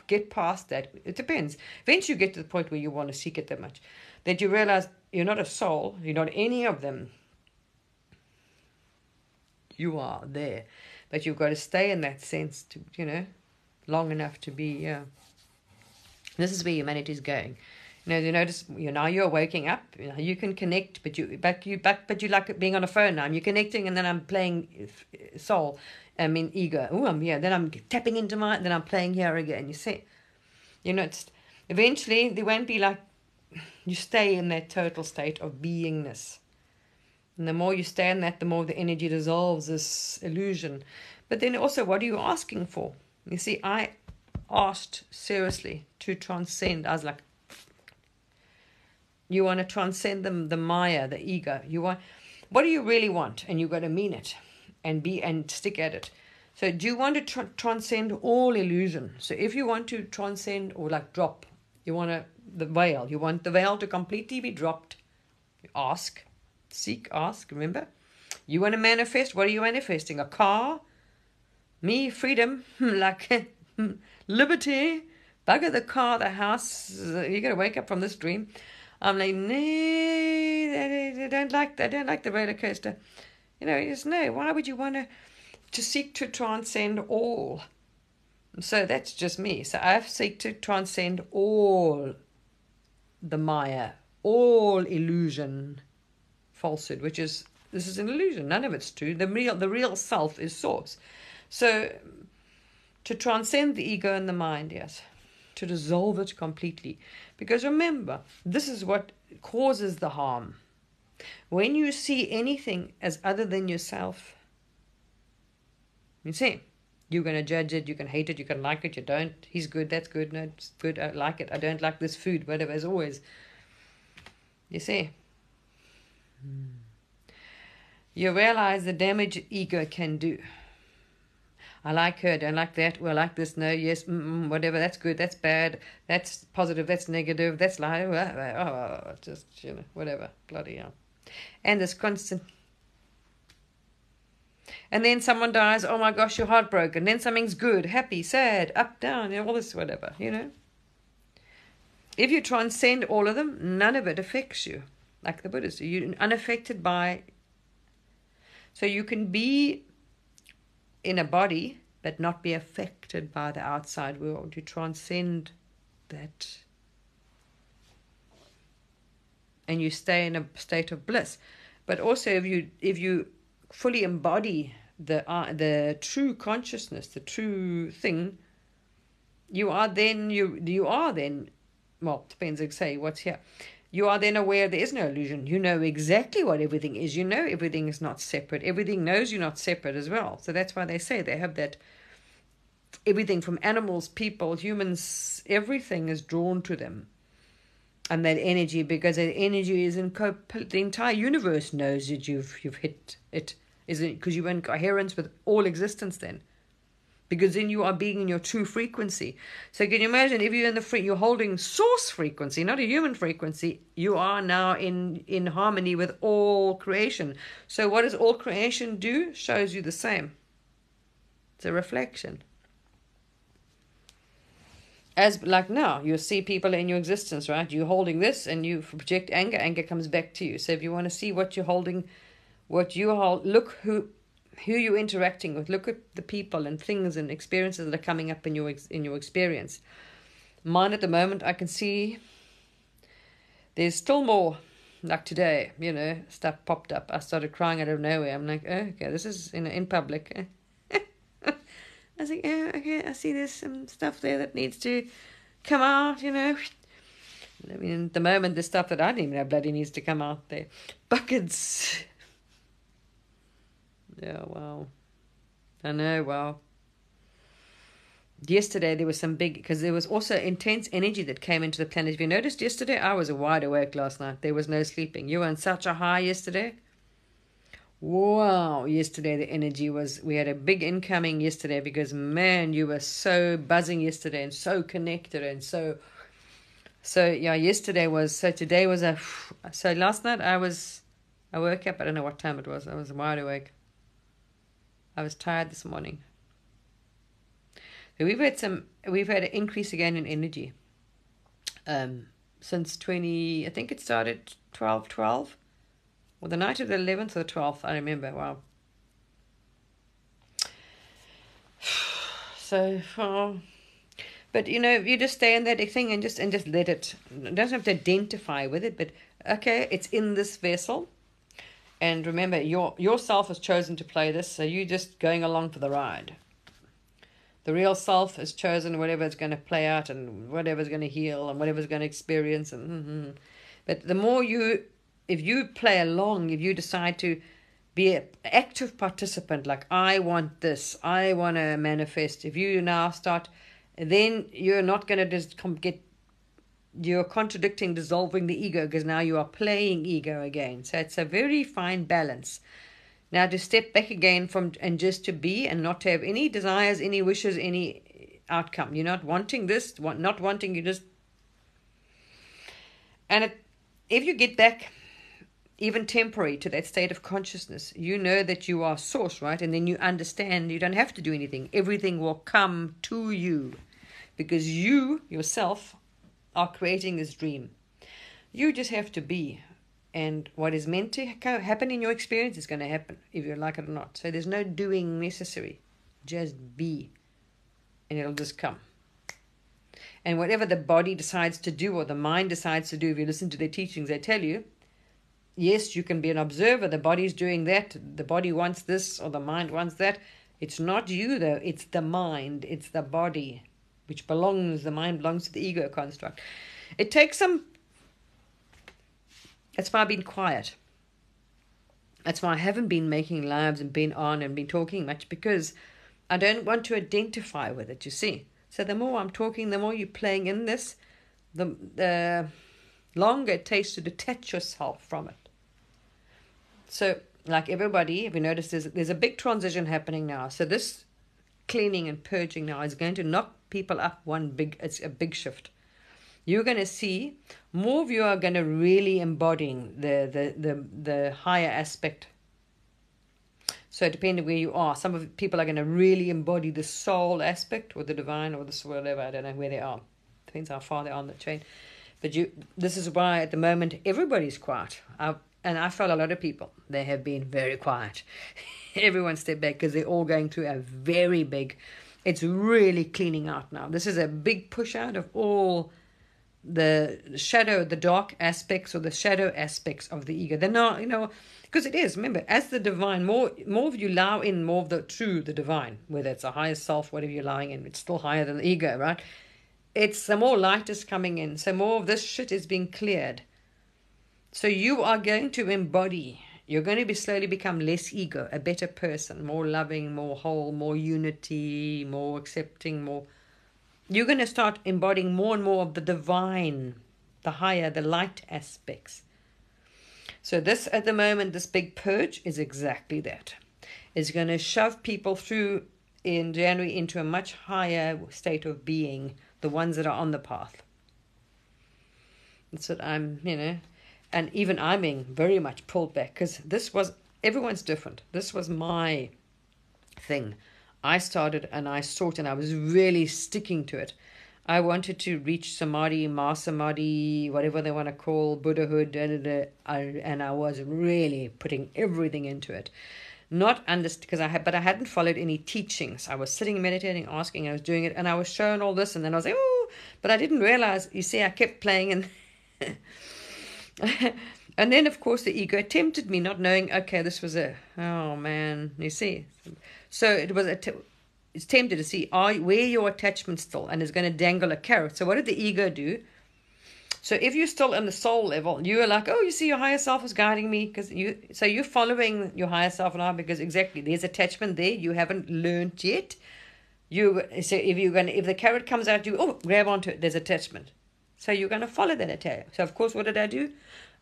get past that. It depends. Eventually you get to the point where you want to seek it that much, that you realize you're not a soul, you're not any of them. You are there. But you've got to stay in that sense to, long enough to be, This is where humanity is going. You notice, now you're waking up. You can connect, but you like being on a phone now. You're connecting, and then I'm playing soul. Ego. Oh, I'm here. Then I'm tapping into then I'm playing here again. You see, it's eventually there won't be like you stay in that total state of beingness, and the more you stay in that, the more the energy dissolves this illusion. But then also, what are you asking for? You see, I asked seriously to transcend. I was like, you want to transcend the Maya, the ego. What do you really want? And you've got to mean it and stick at it. So do you want to transcend all illusion? So if you want to transcend or like drop, you want the veil. You want the veil to completely be dropped. Ask, seek, ask, remember? You want to manifest, what are you manifesting? A car? Me, freedom, like liberty, bugger the car, the house. You got to wake up from this dream. I'm like, no, I don't like the roller coaster. Just no. Why would you want to seek to transcend all? So that's just me. So I seek to transcend all the Maya, all illusion, falsehood, this is an illusion. None of it's true. The real self is source. So to transcend the ego and the mind, yes. To dissolve it completely. Because remember, this is what causes the harm. When you see anything as other than yourself, you see, you're going to judge it, you can hate it, you can like it, you don't. He's good, that's good, no, it's good, I like it, I don't like this food, whatever, as always. You see, you realize the damage ego can do. I like her, don't like that, well, I like this, no, yes, whatever, that's good, that's bad, that's positive, that's negative, that's like, just, whatever, bloody hell. And this constant. And then someone dies, oh my gosh, you're heartbroken. Then something's good, happy, sad, up, down, all this, whatever, If you transcend all of them, none of it affects you. Like the Buddhists, you're unaffected by. So you can be in a body but not be affected by the outside world. You transcend that. And you stay in a state of bliss. But also if you fully embody the true consciousness, the true thing, you are then, well, depends, say, what's here. You are then aware there is no illusion. You know exactly what everything is. You know everything is not separate. Everything knows you're not separate as well. So that's why they say they have that, everything from animals, people, humans, everything is drawn to them. And that energy, because that energy is the entire universe knows that you've hit it. Isn't it? Because you're in coherence with all existence then. Because then you are being in your true frequency. So can you imagine if you're in you're holding source frequency, not a human frequency, you are now in harmony with all creation. So what does all creation do? Shows you the same. It's a reflection. As like now, you see people in your existence, right? You're holding this and you project anger, anger comes back to you. So if you want to see what you're holding, what you hold, look who you're interacting with. Look at the people and things and experiences that are coming up in your experience. Mine at the moment, I can see there's still more. Like today, stuff popped up. I started crying out of nowhere. I'm like, oh, okay, this is in public. I was like, oh, okay, I see there's some stuff there that needs to come out, I mean, at the moment, the stuff that I didn't even know bloody needs to come out there. Buckets. Yeah, wow. I know, wow. yesterday there was some big, because there was also intense energy that came into the planet. If you noticed yesterday, I was wide awake last night. There was no sleeping. You were on such a high yesterday. Wow, yesterday the energy was, we had a big incoming yesterday because, man, you were so buzzing yesterday and so connected and so yeah, yesterday was, so today was so last night I woke up, I don't know what time it was, I was wide awake. I was tired this morning. So we've had an increase again in energy since I think it started 12/12. Or the night of the 11th or 12th, I remember. Wow. So, but you just stay in that thing and just let it. You don't have to identify with it, but okay, it's in this vessel. And remember, yourself has chosen to play this, so you're just going along for the ride. The real self has chosen whatever's going to play out and whatever's going to heal and whatever's going to experience. But the more if you play along, if you decide to be an active participant, like I want this, I want to manifest, if you now start, then you're not going to just you're contradicting, dissolving the ego, because now you are playing ego again. So it's a very fine balance. Now to step back again and just to be and not to have any desires, any wishes, any outcome. You're not wanting this, not wanting, you just... And if you get back, even temporary, to that state of consciousness, you know that you are source, right? And then you understand you don't have to do anything. Everything will come to you because you, yourself, are creating this dream. You just have to be. And what is meant to happen in your experience is going to happen, if you like it or not. So there's no doing necessary. Just be. And it'll just come. And whatever the body decides to do or the mind decides to do, if you listen to their teachings, they tell you, yes, you can be an observer. The body's doing that. The body wants this or the mind wants that. It's not you, though. It's the mind. It's the body, which the mind belongs to the ego construct. It takes some... That's why I've been quiet. That's why I haven't been making lives and been on and been talking much, because I don't want to identify with it, you see. So the more I'm talking, the more you're playing in this, the longer it takes to detach yourself from it. So, like everybody, if you notice, there's a big transition happening now. So this cleaning and purging now is going to knock people up it's a big shift. You're going to see more of you are going to really embodying the higher aspect. So depending where you are, some of people are going to really embody the soul aspect or the divine or this whatever. I don't know where they are. Depends how far they are on the chain. But this is why at the moment everybody's quiet. And I felt a lot of people, they have been very quiet. Everyone stepped back because they're all going through a very big, it's really cleaning out now. This is a big push out of all the shadow, the dark aspects or the shadow aspects of the ego. They're not, because it is, remember, as the divine, more of you allow in more of the divine, whether it's a higher self, whatever you're allowing in, it's still higher than the ego, right? It's the more light is coming in, so more of this shit is being cleared. So you are going to embody, you're going to slowly become less ego, a better person, more loving, more whole, more unity, more accepting, more... You're going to start embodying more and more of the divine, the higher, the light aspects. So this, at the moment, this big purge is exactly that. It's going to shove people through in January into a much higher state of being, the ones that are on the path. That's what I'm, and even I'm being very much pulled back, because everyone's different. This was my thing. I started and I sought and I was really sticking to it. I wanted to reach Samadhi, Mahasamadhi, whatever they want to call, Buddhahood, and I was really putting everything into it. Not because I hadn't followed any teachings. I was sitting, meditating, asking, I was doing it, and I was shown all this, and then I was like, oh, but I didn't realize, you see, I kept playing, and and then, of course, the ego tempted me, not knowing, okay, this was oh, man, you see. So it's tempted to see, where your attachment still, and it's going to dangle a carrot. So what did the ego do? So if you're still on the soul level, you are like, oh, you see, your higher self is guiding me. So you're following your higher self now because exactly, there's attachment there. You haven't learned yet. So if the carrot comes out, grab onto it. There's attachment. So you're going to follow that attachment. So of course, what did I do?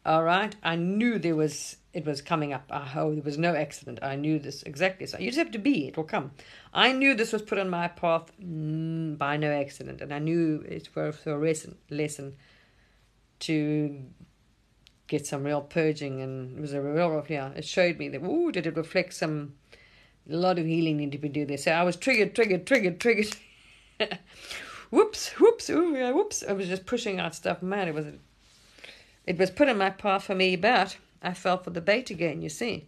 All right, I knew it was coming up. There was no accident. I knew this exactly. So you just have to be. It will come. I knew this was put on my path by no accident, and I knew it was for a lesson to get some real purging, and it was a real It showed me that did it reflect a lot of healing needed to be done there. So I was triggered. whoops. I was just pushing out stuff. Man, it was put in my path for me, but I fell for the bait again, you see.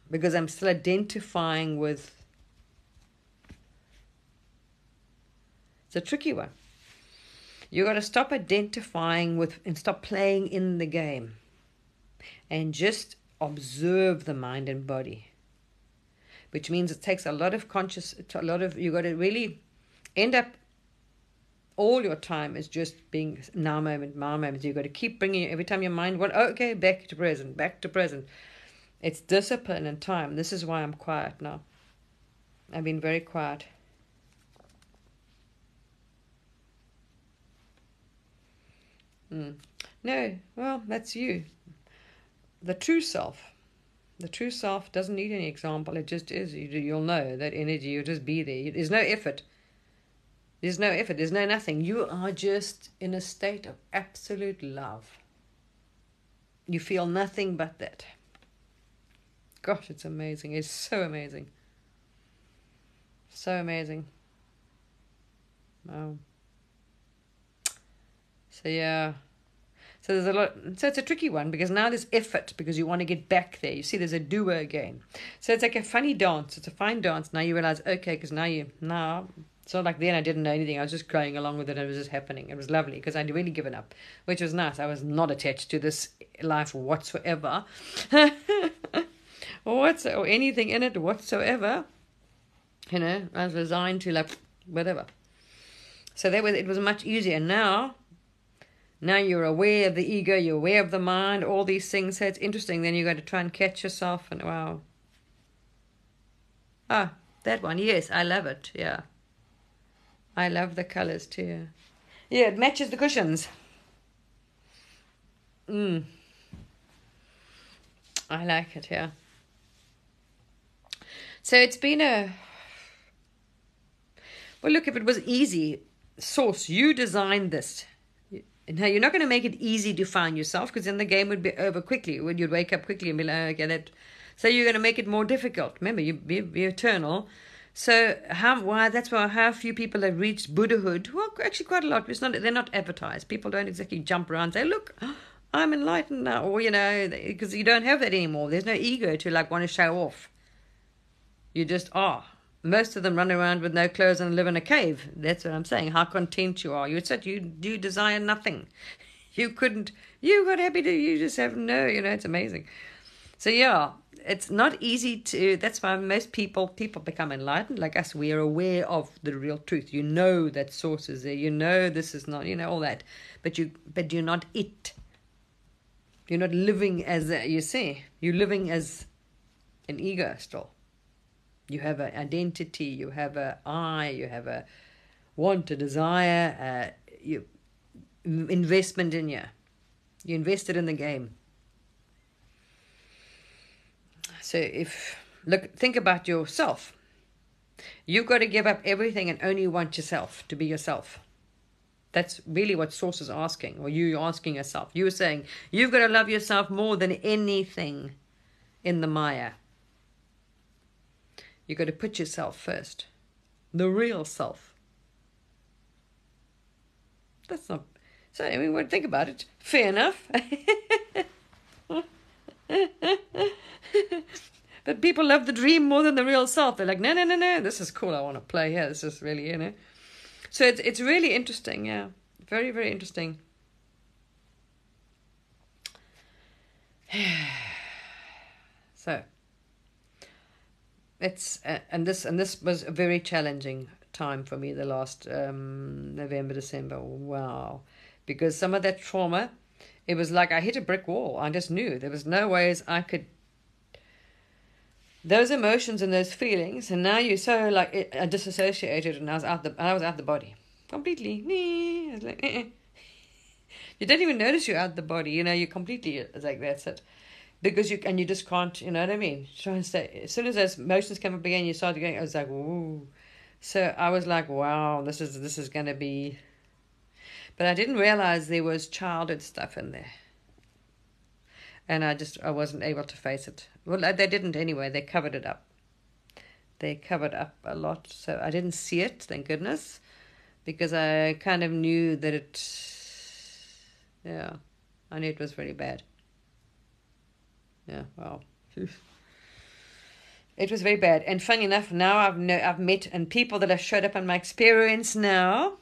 Because I'm still identifying with... It's a tricky one. You got to stop identifying with and stop playing in the game. And just observe the mind and body. Which means it takes a lot of you got to really end up... All your time is just being now moment. You've got to keep bringing every time your mind went, okay, back to present. It's discipline and time. This is why I'm quiet now. I've been very quiet. No, well, that's you. The true self doesn't need any example. It just is. You'll know that energy. You'll just be there. There's no effort. There's no nothing. You are just in a state of absolute love. You feel nothing but that. Gosh, it's amazing. It's so amazing. So amazing. Wow. So yeah. So there's a lot. So it's a tricky one because now there's effort because you want to get back there. You see, there's a doer again. So it's like a funny dance. It's a fine dance. Now you realize, okay, because now it's not like then I didn't know anything. I was just going along with it. It was just happening. It was lovely because I'd really given up, which was nice. I was not attached to this life whatsoever, or anything in it whatsoever. I was resigned to whatever. So it was much easier. Now you're aware of the ego. You're aware of the mind. All these things. So it's interesting. Then you got to try and catch yourself. And wow. That one. Yes, I love it. Yeah. I love the colors too. Yeah, it matches the cushions. I like it, yeah. So it's been well, look, if it was easy, Source, you designed this. Now, you're not going to make it easy to find yourself because then the game would be over quickly. When you'd wake up quickly and be like, okay, that. So you're going to make it more difficult. Remember, you're eternal. So how few people have reached Buddhahood. Well, actually quite a lot. They're not advertised. People don't exactly jump around and say, look, I'm enlightened now. Or, because you don't have that anymore. There's no ego to want to show off. You just are. Most of them run around with no clothes and live in a cave. That's what I'm saying. How content you are. You said you desire nothing. You got happy you just have it's amazing. So yeah. It's not easy that's why most people become enlightened like us. We are aware of the real truth. That Source is there. This is not, all that. But you're not it. You're not living as you see. You're living as an ego still. You have an identity. You have a I. You have a want, a desire. Investment in you. You invested in the game. So think about yourself. You've got to give up everything and only want yourself to be yourself. That's really what Source is asking, or you're asking yourself. You're saying you've got to love yourself more than anything in the Maya. You've got to put yourself first. The real self. That's not... So, think about it. Fair enough. But people love the dream more than the real self. They're like, no, this is cool. I want to play here. This is really, So it's really interesting, yeah. Very, very interesting. So it's and this was a very challenging time for me the last November, December. Wow. Because some of that trauma, it was like I hit a brick wall. I just knew there was no ways I could those emotions and those feelings, and now you're so like disassociated, and I was out the body completely. I was like, You don't even notice you're out the body. You're completely it's like that's it, because you just can't. You know what I mean? Try and stay. As soon as those emotions come up again, you start going. I was like, ooh. So I was like, wow, this is gonna be. But I didn't realize there was childhood stuff in there. And I wasn't able to face it. Well, they didn't anyway. They covered it up. They covered up a lot. So I didn't see it, thank goodness, because I kind of knew that yeah, I knew it was very bad. Yeah, wow. It was very bad. And funny enough, now I've met, and people that have showed up in my experience now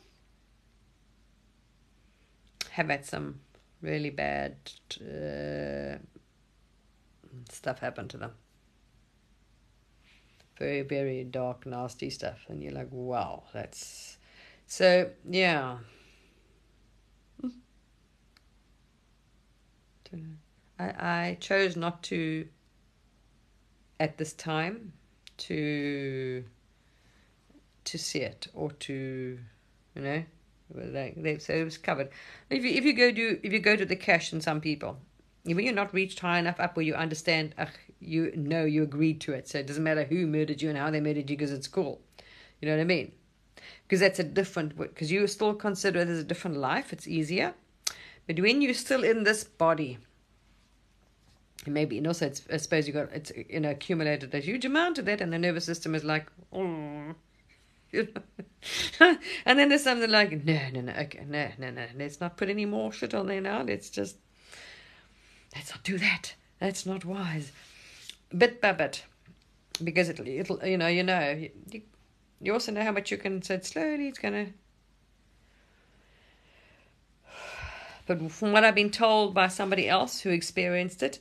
have had some really bad stuff happen to them. Very, very dark, nasty stuff. And you're like, wow, that's... So, yeah. I chose not to, at this time, to see it or to, so it was covered. If you go to the cache, and some people, when you're not reached high enough up where you understand, you agreed to it, so it doesn't matter who murdered you and how they murdered you, because it's cool. You know what I mean? Because that's a different, because you still consider it as a different life. It's easier. But when you're still in this body, maybe, and also I suppose it's accumulated a huge amount of that, and the nervous system is like, oh. And then there's something like, no, okay, no, let's not put any more shit on there now. Let's not do that. That's not wise. Bit by bit, because it'll you also know how much you can. So slowly it's gonna. But from what I've been told by somebody else who experienced it,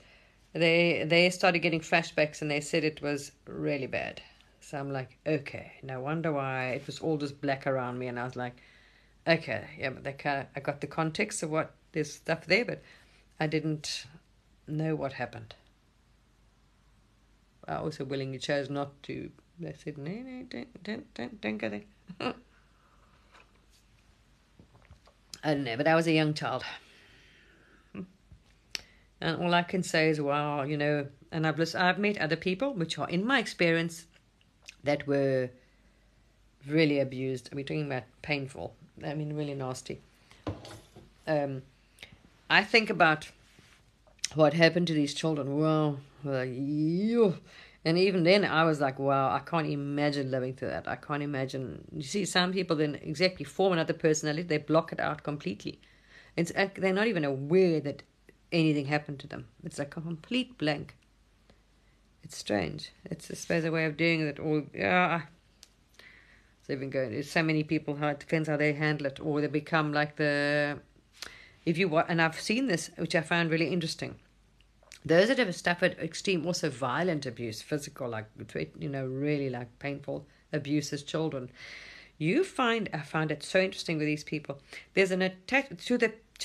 they started getting flashbacks, and they said it was really bad. So I'm like, okay, no wonder why it was all just black around me. And I was like, okay, yeah, but I got the context of what there's stuff there, but I didn't know what happened. I also willingly chose not to. They said, no, don't go there. I don't know, but I was a young child. And all I can say is, wow, and I've met other people, which are, in my experience, that were really abused. We're talking about painful. I mean, really nasty. I think about what happened to these children. Wow. And even then, I was like, wow, I can't imagine living through that. I can't imagine. You see, some people then exactly form another personality. They block it out completely. They're not even aware that anything happened to them. It's like a complete blank. It's strange. It's, I suppose, a way of doing it. Or so even going. There's so many people. How it depends how they handle it, or they become like and I've seen this, which I found really interesting. Those that have suffered extreme, also violent abuse, physical, like really like painful abuse as children. I found it so interesting with these people. There's an attachment to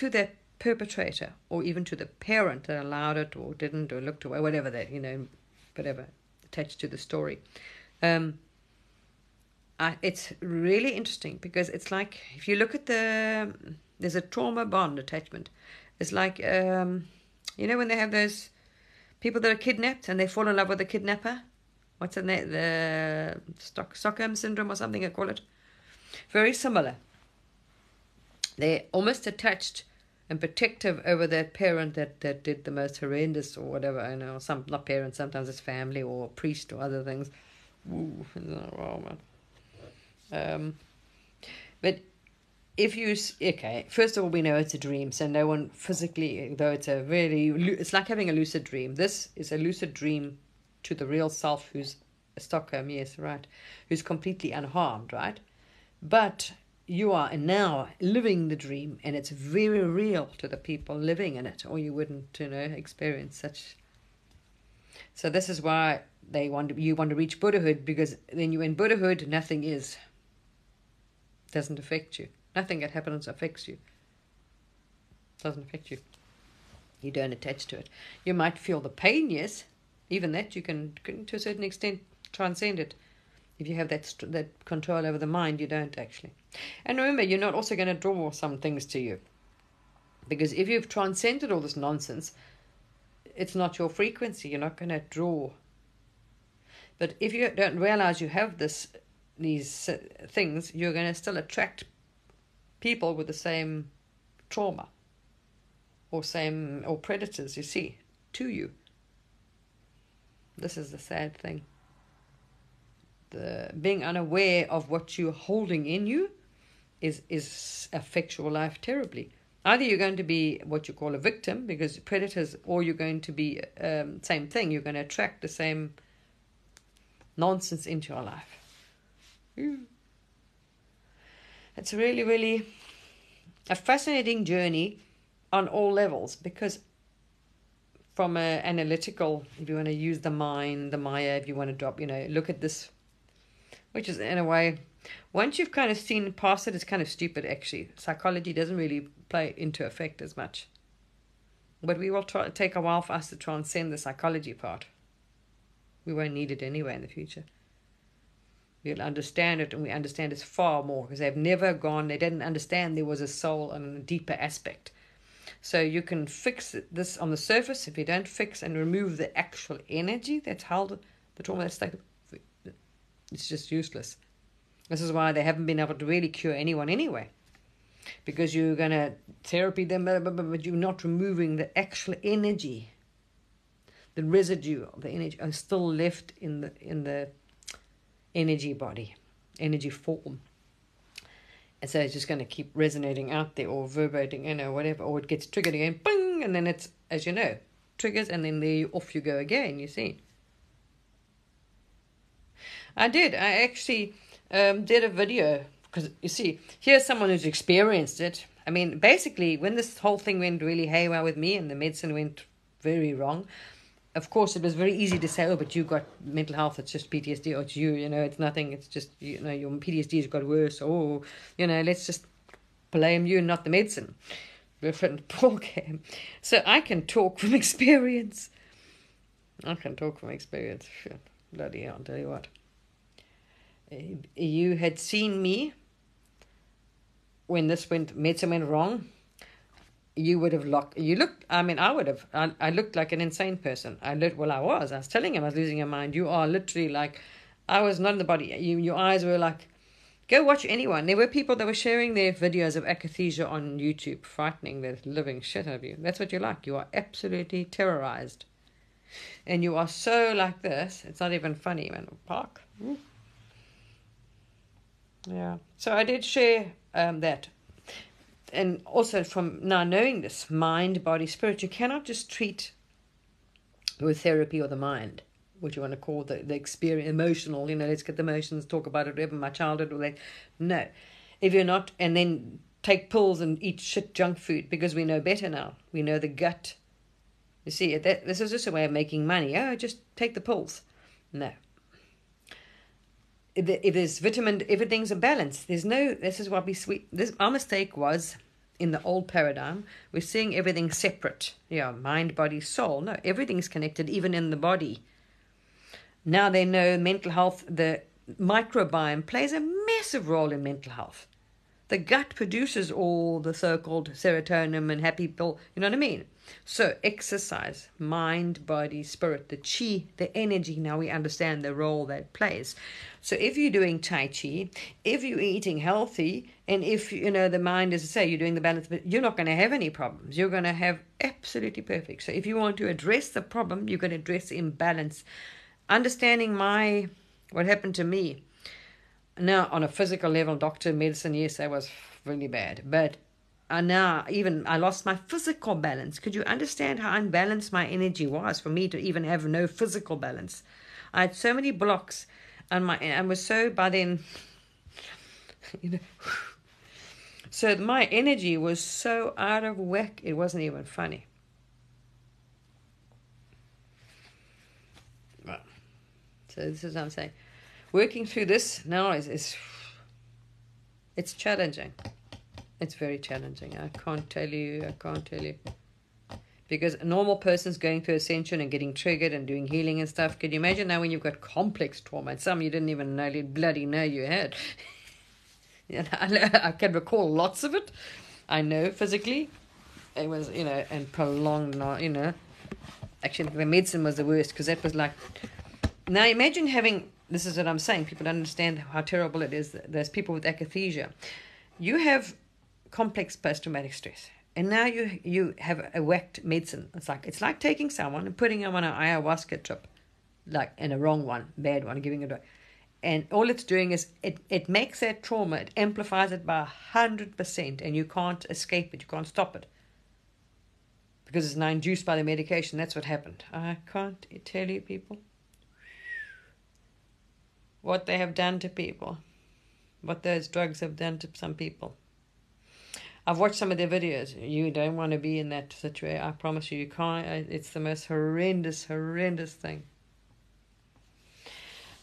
the perpetrator, or even to the parent that allowed it or didn't, or looked away, whatever that whatever attached to the story. It's really interesting, because it's like, if you look at there's a trauma bond attachment. It's like when they have those people that are kidnapped and they fall in love with the kidnapper. What's in there? The Stockholm syndrome or something I call it. Very similar. They're almost attached and protective over that parent that did the most horrendous, or whatever, not parents, sometimes it's family or priest or other things. Ooh, wow, man. But if you, first of all, we know it's a dream, so no one physically, though it's like having a lucid dream. This is a lucid dream to the real self, who's Stockholm, yes, right, who's completely unharmed, right? But you are now living the dream, and it's very real to the people living in it, or you wouldn't, experience such. So this is why you want to reach Buddhahood, because then you in Buddhahood, nothing doesn't affect you. Nothing that happens affects you. Doesn't affect you. You don't attach to it. You might feel the pain, yes, Even that you can to a certain extent transcend it. If you have that control over the mind, you don't actually. And remember, you're not also going to draw some things to you. Because if you've transcended all this nonsense, it's not your frequency. You're not going to draw. But if you don't realize you have these things, you're going to still attract people with the same trauma or predators, you see, to you. This is the sad thing. The being unaware of what you're holding in you is affects your life terribly. Either you're going to be what you call a victim, because predators, or you're going to be same thing. You're going to attract the same nonsense into your life. It's really, really a fascinating journey on all levels, because from an analytical, if you want to use the mind, the Maya, if you want to drop, look at this, which is in a way, once you've kind of seen past it, it's kind of stupid actually. Psychology doesn't really play into effect as much. But we will take a while for us to transcend the psychology part. We won't need it anyway in the future. We'll understand it, and we understand it far more, because they didn't understand there was a soul and a deeper aspect. So you can fix this on the surface. If you don't fix and remove the actual energy that's held, the trauma that's stuck, it's just useless. This is why they haven't been able to really cure anyone anyway. Because you're going to therapy them, but you're not removing the actual energy. The residue of the energy are still left in the energy body, energy form. And so it's just going to keep resonating out there, or vibrating, whatever, or it gets triggered again, bing, and then it's, as you know, triggers, and then off you go again, you see. I actually did a video, because you see, here's someone who's experienced it. I mean, basically, when this whole thing went really haywire with me and the medicine went very wrong, of course, it was very easy to say, oh, but you got mental health, it's just PTSD, or it's you, it's nothing, it's just, your PTSD has got worse, or, let's just blame you, not the medicine. Different ballgame. So I can talk from experience. Shit, bloody hell, I'll tell you what. You had seen me when medicine went wrong. You would have I looked like an insane person. I was telling him I was losing my mind. You are literally like, I was not in the body. Your eyes were like, go watch anyone. There were people that were sharing their videos of akathisia on YouTube, frightening the living shit out of you. That's what you're like. You are absolutely terrorized. And you are so like this, it's not even funny, man. Park. Ooh. Yeah. So I did share that. And also from now knowing this, mind, body, spirit, you cannot just treat with therapy or the mind, what you want to call the experience, emotional, let's get the emotions, talk about it, whatever, my childhood, or that. No. If you're not, and then take pills and eat shit junk food, because we know better now. We know the gut. You see, this is just a way of making money. Oh, just take the pills. No. If there's vitamin, everything's a balance. This is what our mistake was in the old paradigm. We're seeing everything separate. Yeah, mind, body, soul. No, everything's connected, even in the body. Now they know mental health, the microbiome plays a massive role in mental health. The gut produces all the so-called serotonin and happy pill, you know what I mean? So exercise, mind, body, spirit, the chi, the energy, now we understand the role that plays. So if you're doing Tai Chi, if you're eating healthy, and if, the mind, as I say, you're doing the balance, but you're not going to have any problems. You're going to have absolutely perfect. So if you want to address the problem, you're going to address imbalance. Understanding what happened to me. Now, on a physical level, doctor, medicine, yes, that was really bad. But now, I lost my physical balance. Could you understand how unbalanced my energy was for me to even have no physical balance? I had so many blocks, and I was so, by then, so my energy was so out of whack, it wasn't even funny. So this is what I'm saying. Working through this now is it's challenging. It's very challenging. I can't tell you. Because a normal person's going through ascension and getting triggered and doing healing and stuff. Could you imagine now when you've got complex trauma and some you didn't even know, bloody know you had? I can recall lots of it. I know physically. It was, and prolonged, actually the medicine was the worst because that was like, now imagine having, this is what I'm saying, people don't understand how terrible it is. There's people with akathisia. You have complex post-traumatic stress. And now you have a whacked medicine. It's like taking someone and putting them on an ayahuasca trip, like in a wrong one, bad one, giving it away. And all it's doing is it makes that trauma, it amplifies it by 100%, and you can't escape it, you can't stop it. Because it's now induced by the medication. That's what happened. I can't tell you, people, what they have done to people, what those drugs have done to some people. I've watched some of their videos. You don't want to be in that situation. I promise you, you can't. It's the most horrendous thing.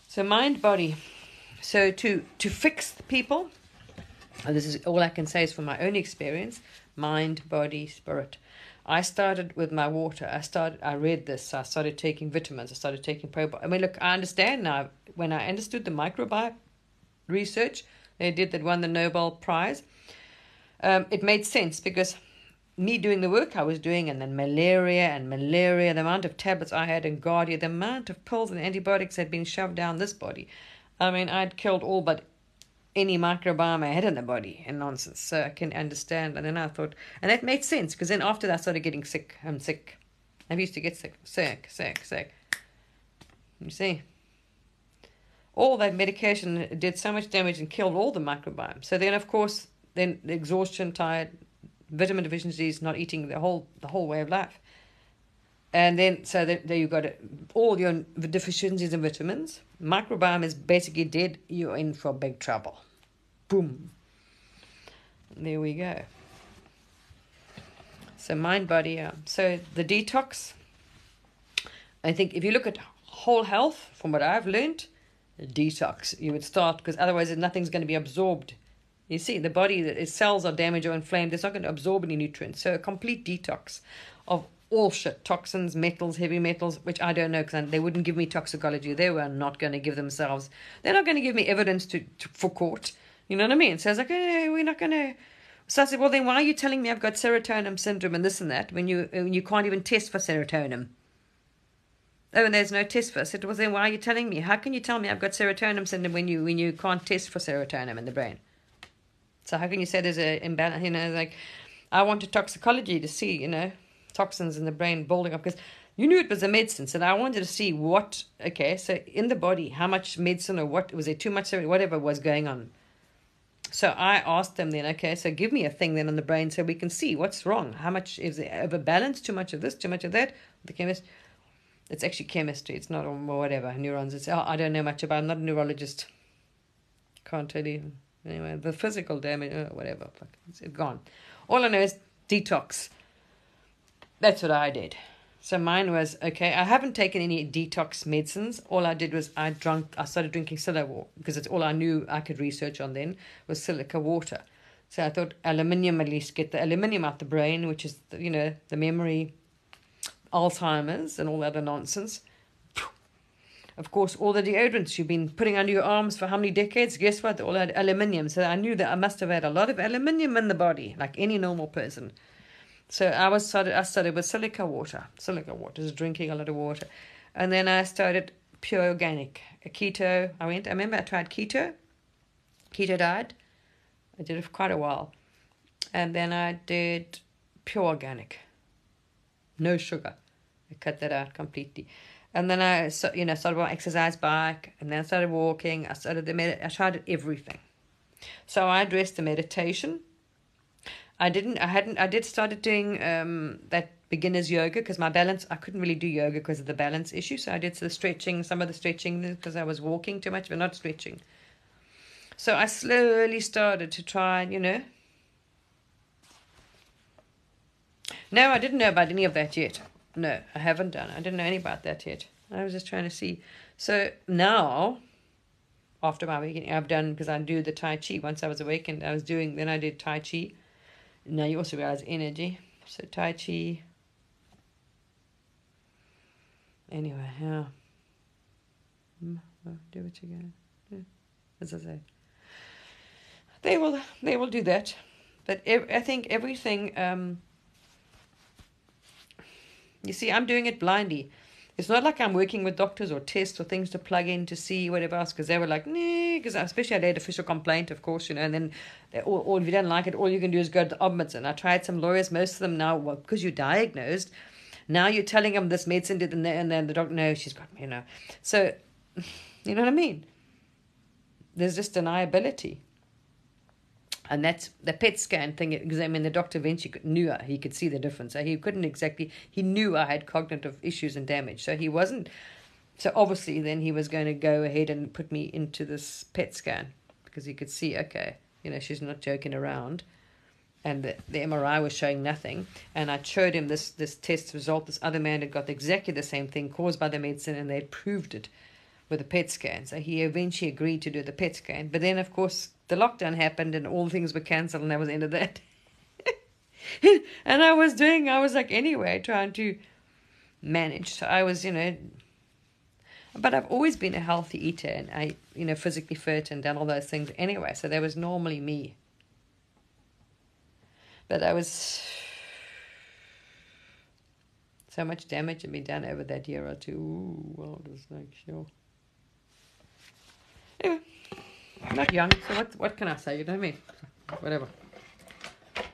So mind, body. So to fix the people, and this is all I can say is from my own experience, mind, body, spirit. I started with my water. I read this. I started taking vitamins. I started taking probiotics. I mean, look, I understand now. When I understood the microbiome research they did that won the Nobel Prize, it made sense because me doing the work I was doing, and then malaria, the amount of tablets I had in Guardia, the amount of pills and antibiotics had been shoved down this body. I mean, I'd killed all but any microbiome I had in the body and nonsense. So I can understand. And then I thought, and that made sense because then after that I started getting sick. I'm sick. I used to get sick. You see? All that medication did so much damage and killed all the microbiome. So then, of course, then the exhaustion, tired, vitamin deficiencies, not eating the whole way of life. And then, so there you got all your deficiencies in vitamins. Microbiome is basically dead. You're in for big trouble. Boom. There we go. So mind, body. So the detox. I think if you look at whole health, from what I've learned, detox. You would start, because otherwise nothing's going to be absorbed. You see, the body, its cells are damaged or inflamed. It's not going to absorb any nutrients. So a complete detox of all shit, toxins, metals, heavy metals, which I don't know because they wouldn't give me toxicology. They were not going to give themselves. They're not going to give me evidence for court. You know what I mean? So I was like, hey, we're not going to. So I said, well, then why are you telling me I've got serotonin syndrome and this and that when you can't even test for serotonin? Oh, and there's no test for it. I said, well, then why are you telling me? How can you tell me I've got serotonin syndrome when you can't test for serotonin in the brain? So how can you say there's an imbalance? Like, I wanted toxicology to see, toxins in the brain building up, because you knew it was a medicine. So I wanted to see so in the body, how much medicine or what, was there too much, whatever was going on. So I asked them then, okay, so give me a thing then on the brain so we can see what's wrong. How much is there overbalance, too much of this, too much of that? The chemist, it's actually chemistry. It's not whatever, neurons. I don't know much about it. I'm not a neurologist. Can't tell you. Anyway, the physical damage, whatever, it's gone. All I know is detox. That's what I did. So mine was, okay, I haven't taken any detox medicines. All I did was I started drinking silica water, because it's all I knew I could research on then was silica water. So I thought aluminium, at least get the aluminium out the brain, which is, the memory, Alzheimer's and all that other nonsense. Of course, all the deodorants you've been putting under your arms for how many decades? Guess what? They all had aluminium. So I knew that I must have had a lot of aluminium in the body, like any normal person. So I started with silica water. Silica water is drinking a lot of water. And then I started pure organic. Keto. I remember I tried keto diet. I did it for quite a while. And then I did pure organic. No sugar. I cut that out completely. And then I started my exercise bike, and then I started walking. I tried everything. So I addressed the meditation. I started doing that beginner's yoga, because my balance, I couldn't really do yoga because of the balance issue. So I did some of the stretching because I was walking too much, but not stretching. So I slowly started to try, No, I didn't know about any of that yet. No, I haven't done. I didn't know any about that yet. I was just trying to see. So now, after my awakening, I've done, because I do the Tai Chi. Once I was awakened, then I did Tai Chi. Now you also realize energy. So Tai Chi, Anyway, yeah. Well, do what you can. Yeah. As I say, they will do that. But I think everything. You see, I'm doing it blindly. It's not like I'm working with doctors or tests or things to plug in to see whatever else, because they were like, nah, because especially I had official complaint, of course, you know, and then or if you don't like it, all you can do is go to the ombudsman. I tried some lawyers, most of them now, well, because you're diagnosed, now you're telling them this medicine did, and then the doctor, no, she's got, you know. So, you know what I mean? There's just deniability. And that's the PET scan thing. Because I mean, the doctor eventually knew he could see the difference. So he couldn't exactly. He knew I had cognitive issues and damage. So he wasn't. So obviously, then he was going to go ahead and put me into this PET scan because he could see. Okay, you know, she's not joking around. And the MRI was showing nothing. And I showed him this test result. This other man had got exactly the same thing caused by the medicine, and they had proved it with a PET scan. So he eventually agreed to do the PET scan. But then, of course, the lockdown happened and all things were cancelled, and that was the end of that. And I was like, anyway, trying to manage. So I was, you know, but I've always been a healthy eater, and I, you know, physically fit and done all those things anyway. So that was normally me. But I was, so much damage had been done over that year or two. Ooh, well, it was like, sure. Anyway, I'm not young, so what can I say? You know what I mean? Whatever.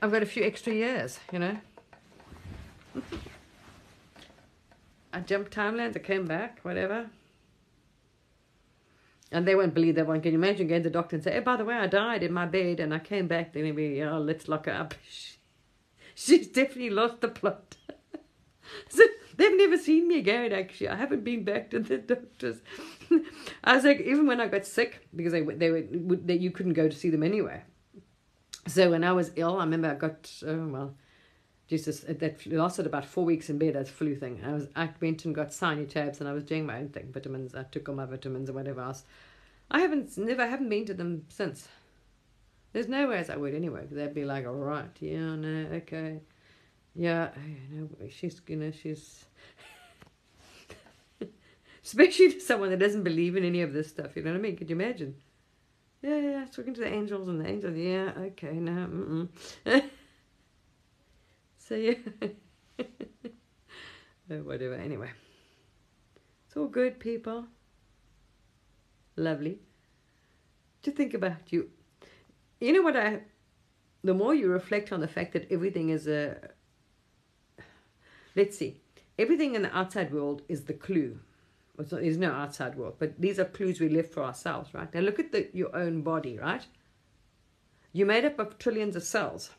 I've got a few extra years, you know. I jumped timelines, I came back, whatever. And they won't believe that one. Can you imagine going to the doctor and say, hey, by the way, I died in my bed and I came back. Then maybe, oh, let's lock her up. She's definitely lost the plot. So they've never seen me again, actually. I haven't been back to the doctors. I was like, even when I got sick, because you couldn't go to see them anyway. So when I was ill, I remember I got, Jesus, that lasted about 4 weeks in bed, that flu thing. I went and got sinus tabs, and I was doing my own thing, vitamins. I took all my vitamins and whatever else. I haven't been to them since. There's no way as I would anyway, because they'd be like, all right, yeah, no, okay. Yeah, you know, she's especially to someone that doesn't believe in any of this stuff, you know what I mean? Could you imagine? Yeah, talking to the angels, and the angels, yeah, okay, no, So, yeah. Whatever, anyway. It's all good, people. Lovely. To think about you. You know what the more you reflect on the fact that everything is let's see, everything in the outside world is the clue. There's no outside world, but these are clues we left for ourselves, right? Now look at your own body, right? You're made up of trillions of cells,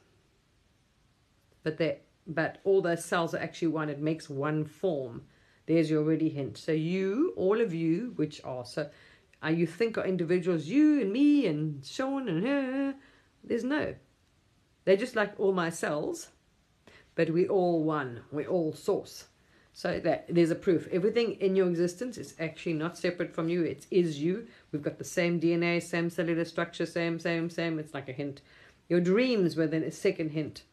but all those cells are actually one. It makes one form. There's your already hint. So you, all of you, which are you think are individuals, you and me and Sean and her. There's no. They're just like all my cells, but we all one. We're all source. So that there's a proof. Everything in your existence is actually not separate from you. It is you. We've got the same DNA, same cellular structure, same. It's like a hint. Your dreams were then a second hint.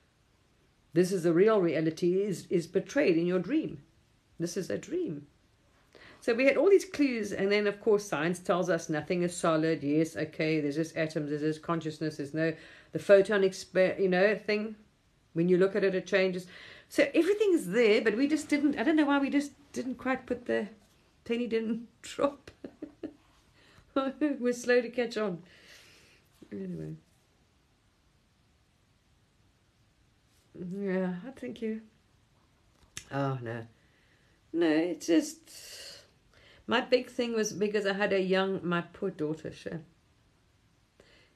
This is the real reality is portrayed in your dream. This is a dream. So we had all these clues, and then of course science tells us nothing is solid. Yes, okay, there's just atoms, there's just consciousness, there's no the photon thing. When you look at it, it changes. So everything is there, but we just didn't. I don't know why we just didn't quite put the penny didn't drop. We're slow to catch on. Anyway. Yeah, thank you. Oh, no, it's just, my big thing was because I had my poor daughter, sure.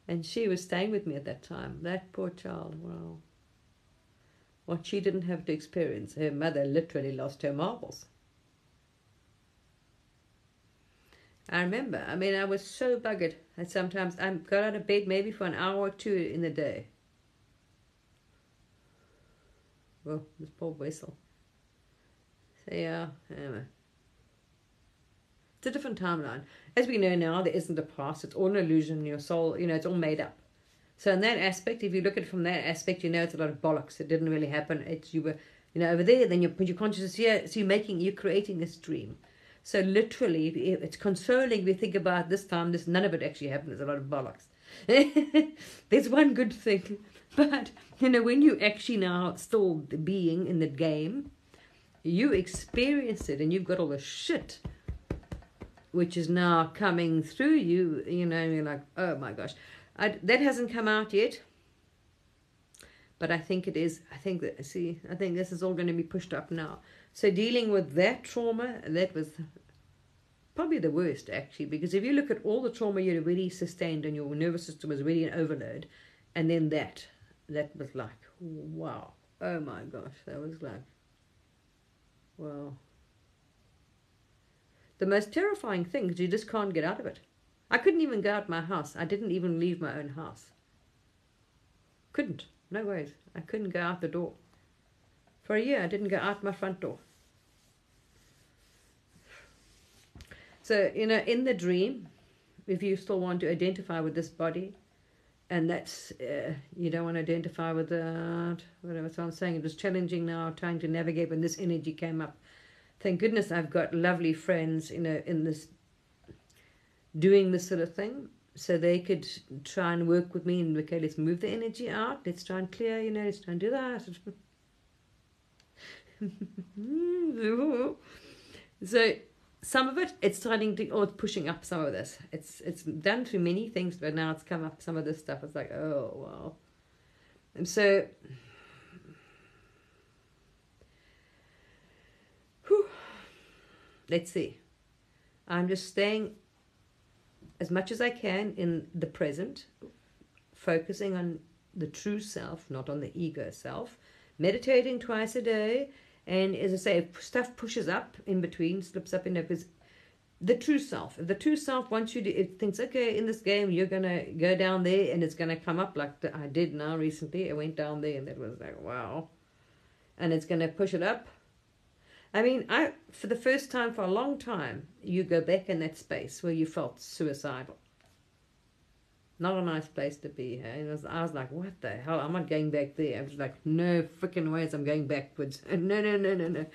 And she was staying with me at that time. That poor child, wow. What she didn't have to experience. Her mother literally lost her marbles. I remember, I was so buggered that sometimes I got out of bed maybe for an hour or two in the day. Well, this poor vessel. So yeah, anyway. It's a different timeline. As we know now, there isn't a past. It's all an illusion. Your soul, it's all made up. So in that aspect, if you look at it from that aspect, it's a lot of bollocks. It didn't really happen. over there, then you put your consciousness here, so you're creating this dream. So literally, it's consoling. We think about this time, none of it actually happened. There's a lot of bollocks. There's one good thing, but when you actually now still being in the game, you experience it, and you've got all the shit which is now coming through you. You're like, oh my gosh, that hasn't come out yet. But I think it is. I think this is all going to be pushed up now. So dealing with that trauma, that was probably the worst, actually, because if you look at all the trauma you'd already sustained and your nervous system was already in overload, and then that was like, wow, oh my gosh, that was like, wow. The most terrifying thing is you just can't get out of it. I couldn't even go out my house. I didn't even leave my own house. Couldn't. No ways. I couldn't go out the door. For a year, I didn't go out my front door. So, in the dream, if you still want to identify with this body, and that's, you don't want to identify with that, whatever I'm saying, it was challenging now, trying to navigate when this energy came up. Thank goodness I've got lovely friends, in this, doing this sort of thing. So they could try and work with me and, okay, let's move the energy out. Let's try and clear, let's try and do that. So some of it, it's starting to, it's pushing up some of this. It's done through many things, but now it's come up some of this stuff. It's like, oh, wow. And so, let's see. I'm just staying as much as I can in the present, focusing on the true self, not on the ego self, meditating twice a day, and as I say, if stuff pushes up in between, slips up in there, because the true self, if the true self wants you to, it thinks, okay, in this game, you're going to go down there, and it's going to come up like I did now recently. I went down there, and that was like, wow. And it's going to push it up. I mean, for the first time for a long time, you go back in that space where you felt suicidal. Not a nice place to be. I was like, what the hell? I'm not going back there. I was like, no freaking ways I'm going backwards. No.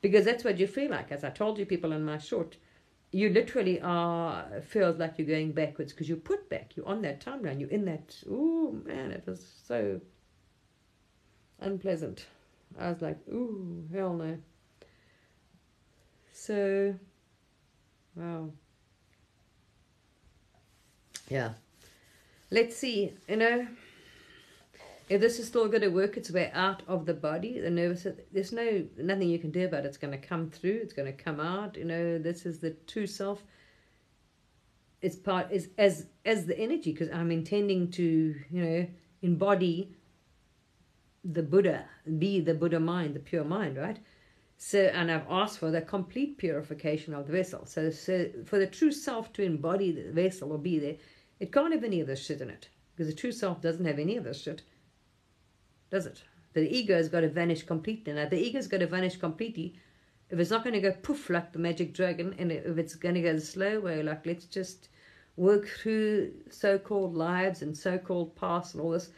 Because that's what you feel like. As I told you people in my short, you literally feels like you're going backwards because you're put back. You're on that timeline. You're in that, ooh, man, it was so unpleasant. I was like, ooh, hell no. So, wow. Yeah. Let's see, if this is still going to work its way out of the body, the nervous system, there's nothing you can do about it. It's going to come through, it's going to come out, this is the true self. It's part, is as the energy, because I'm intending to, embody the Buddha, be the Buddha mind, the pure mind, right? So, and I've asked for the complete purification of the vessel. So for the true self to embody the vessel or be there, it can't have any of this shit in it. Because the true self doesn't have any of this shit. Does it? The ego has got to vanish completely. Now, the ego's got to vanish completely. If it's not going to go poof like the magic dragon, and if it's going to go the slow way, like let's just work through so-called lives and so-called past and all this,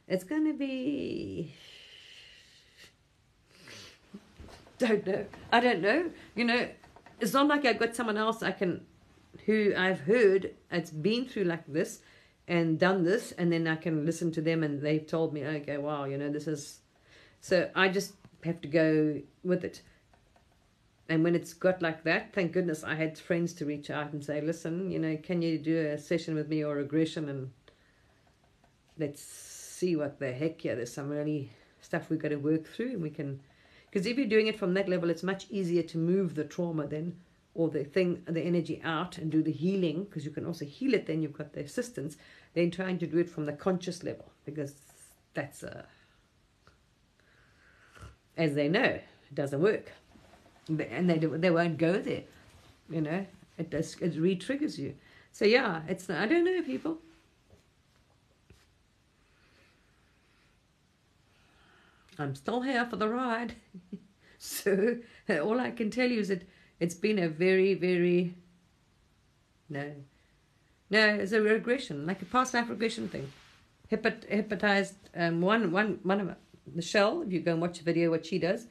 it's going to be... I don't know. It's not like I've got someone else who I've heard it's been through like this and done this, and then I can listen to them and they've told me, okay, wow, this is... So I just have to go with it. And when it's got like that, thank goodness I had friends to reach out and say, listen, can you do a session with me or regression, and let's see what the heck, there's some really stuff we've got to work through, and we can... Because if you're doing it from that level, it's much easier to move the trauma then, or the energy out and do the healing, because you can also heal it then, you've got the assistance, than trying to do it from the conscious level, because that's, as they know, it doesn't work. And they won't go there, it re-triggers you. So yeah, I don't know, people. I'm still here for the ride. So all I can tell you is that it's been a very, very... No, it's a regression, like a past life regression thing. Hypnotized, one of the shell. If you go and watch a video, what she does.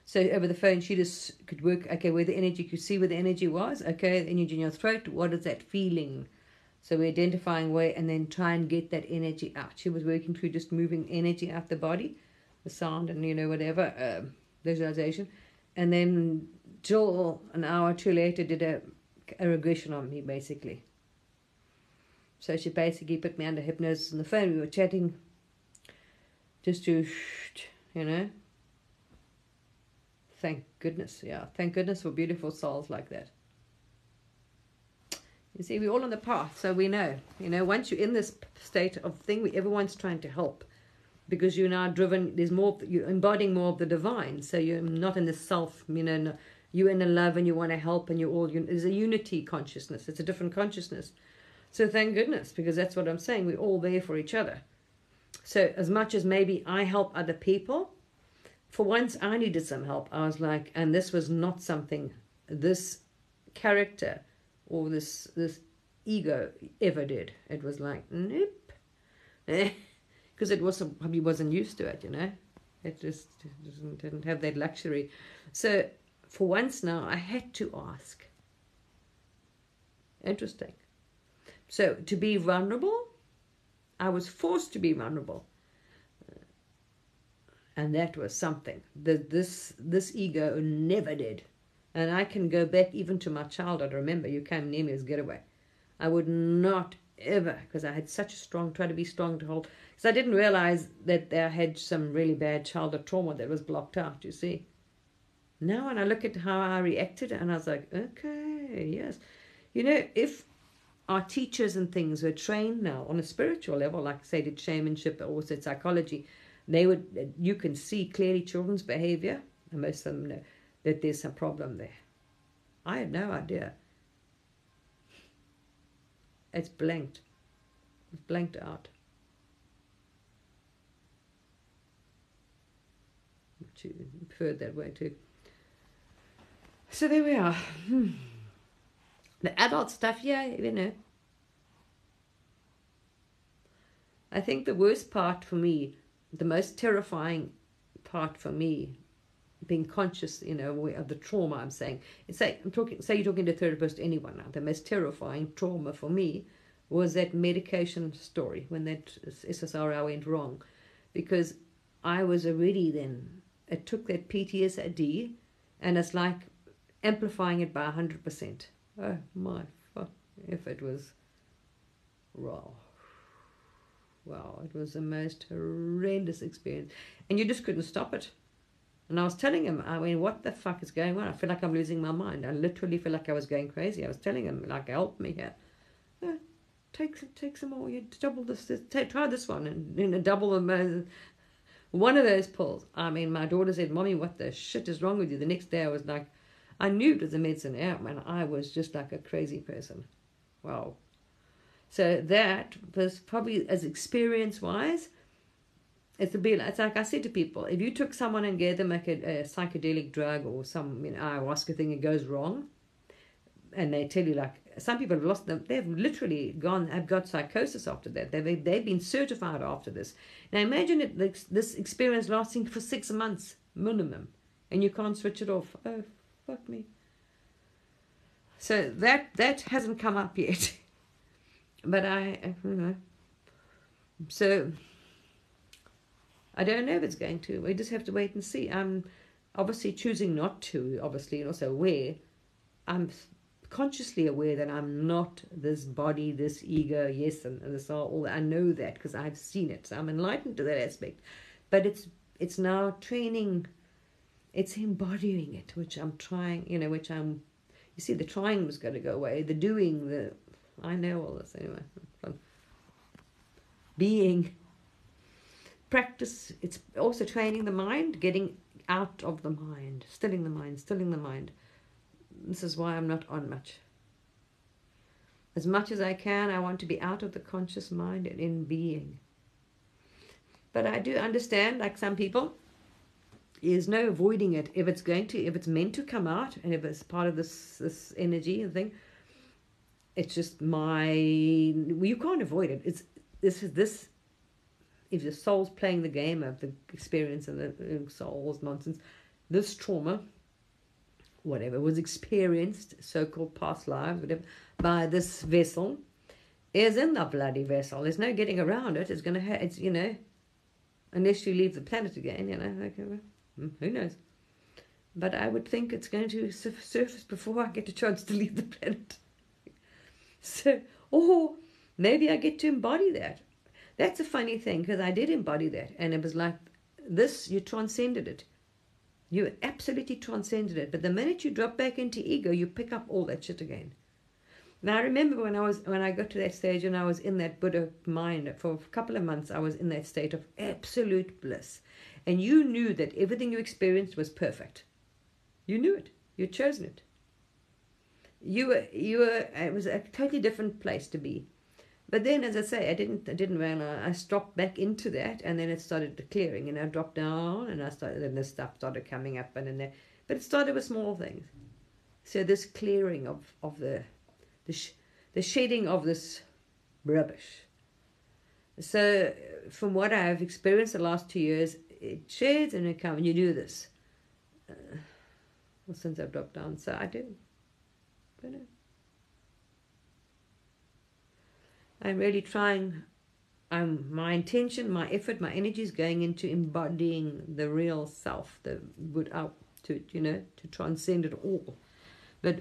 So over the phone, she just could work, okay, where the energy, you could see where the energy was. Okay, the energy in your throat, what is that feeling? So we're identifying where, and then try and get that energy out. She was working through just moving energy out the body, the sound and, whatever, visualization. And then Jill, an hour or two later, did a regression on me, basically. So she basically put me under hypnosis on the phone. We were chatting just to, thank goodness, yeah. Thank goodness for beautiful souls like that. You see, we're all on the path, so we know. Once you're in this state of thing, everyone's trying to help. Because you're now driven, you're embodying more of the divine. So you're not in the self, you're in the love and you want to help and there's a unity consciousness. It's a different consciousness. So thank goodness, because that's what I'm saying. We're all there for each other. So as much as maybe I help other people, for once I needed some help. I was like, and this was not something this character or this ego ever did. It was like, nope. Because it probably wasn't used to it, It just didn't have that luxury. So for once now, I had to ask. Interesting. So to be vulnerable, I was forced to be vulnerable. And that was something that this ego never did. And I can go back even to my childhood. Remember, you came near me as getaway. I would not ever, because I had such a try to be strong to hold. Because I didn't realize that I had some really bad childhood trauma that was blocked out, you see. Now when I look at how I reacted, and I was like, okay, yes. If our teachers and things were trained now on a spiritual level, like say did shamanship or also psychology, you can see clearly children's behavior, and most of them know that there's some problem there. I had no idea. It's blanked. It's blanked out. To prefer it that way too. So there we are. The adult stuff, yeah, I think the worst part for me, the most terrifying part for me, being conscious, of the trauma I'm saying. Say you're talking to a therapist, anyone now. The most terrifying trauma for me was that medication story when that SSRI went wrong, because I was already then. It took that PTSD, and it's like amplifying it by 100%. Oh my fuck! If it was, wow, it was the most horrendous experience, and you just couldn't stop it. And I was telling him, what the fuck is going on? I feel like I'm losing my mind. I literally feel like I was going crazy. I was telling him, like, help me here. Take some more. You double this. Try this one, and double them. One of those pills. My daughter said, "Mommy, what the shit is wrong with you?" The next day, I was like, I knew it was a medicine out, man. I was just like a crazy person. Wow. So that was probably, as experience-wise, it's like I said to people, if you took someone and gave them like a psychedelic drug or some ayahuasca thing, it goes wrong, and they tell you, like, some people have lost them, they've literally have got psychosis after that. They've been certified after this. Now imagine this experience lasting for 6 months minimum, and you can't switch it off. Oh, fuck me. So that hasn't come up yet. But so I don't know if it's going to. We just have to wait and see. I'm obviously choosing not to, obviously, and also aware. I'm consciously aware that I'm not this body, this ego, yes, and this all. I know that because I've seen it. So I'm enlightened to that aspect. But it's now training. It's embodying it, which I'm trying. You see, the trying was going to go away. The doing, I know all this anyway. Fun. Being. Practice, it's also training the mind, getting out of the mind, stilling the mind. This is why I'm not on much. As much as I can, I want to be out of the conscious mind and in being. But I do understand, like some people, there's no avoiding it. If it's meant to come out, and if it's part of this energy and thing, it's just you can't avoid it. This if the soul's playing the game of the experience and the soul's nonsense, this trauma, whatever was experienced, so-called past lives, whatever, by this vessel, is in the bloody vessel. There's no getting around it. It's going to it's, unless you leave the planet again, okay, well, who knows. But I would think it's going to surface before I get a chance to leave the planet. So, or maybe I get to embody that. That's a funny thing, because I did embody that, and it was like this, you transcended it. You absolutely transcended it. But the minute you drop back into ego, you pick up all that shit again. Now I remember when I got to that stage and I was in that Buddha mind for a couple of months, I was in that state of absolute bliss. And you knew that everything you experienced was perfect. You knew it. You'd chosen it. It was a totally different place to be. But then, as I say, I didn't realize. I dropped back into that, and then it started clearing, and I dropped down, and then this stuff started coming up, but it started with small things. So this clearing of the shedding of this rubbish. So from what I've experienced the last 2 years, it sheds and it comes, and you do this. Well, since I've dropped down, so I do. But I'm really trying. My intention, my effort, my energy is going into embodying the real self, the good out to transcend it all. But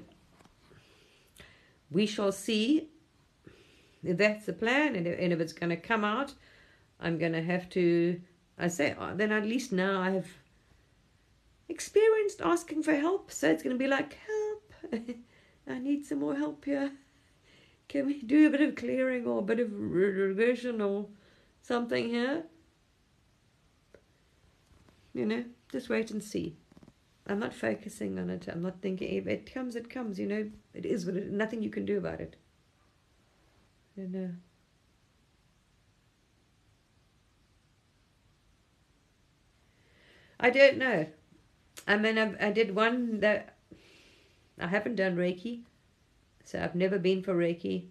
we shall see if that's the plan, and if it's going to come out. I'm going to have to. Then at least now I have experienced asking for help, so it's going to be like, help. I need some more help here. Can we do a bit of clearing or a bit of regression or something here? Just wait and see. I'm not focusing on it. I'm not thinking, if it comes, it comes. It is what it is. Nothing you can do about it. I don't know. I mean, I did one that I haven't done Reiki, so I've never been for Reiki.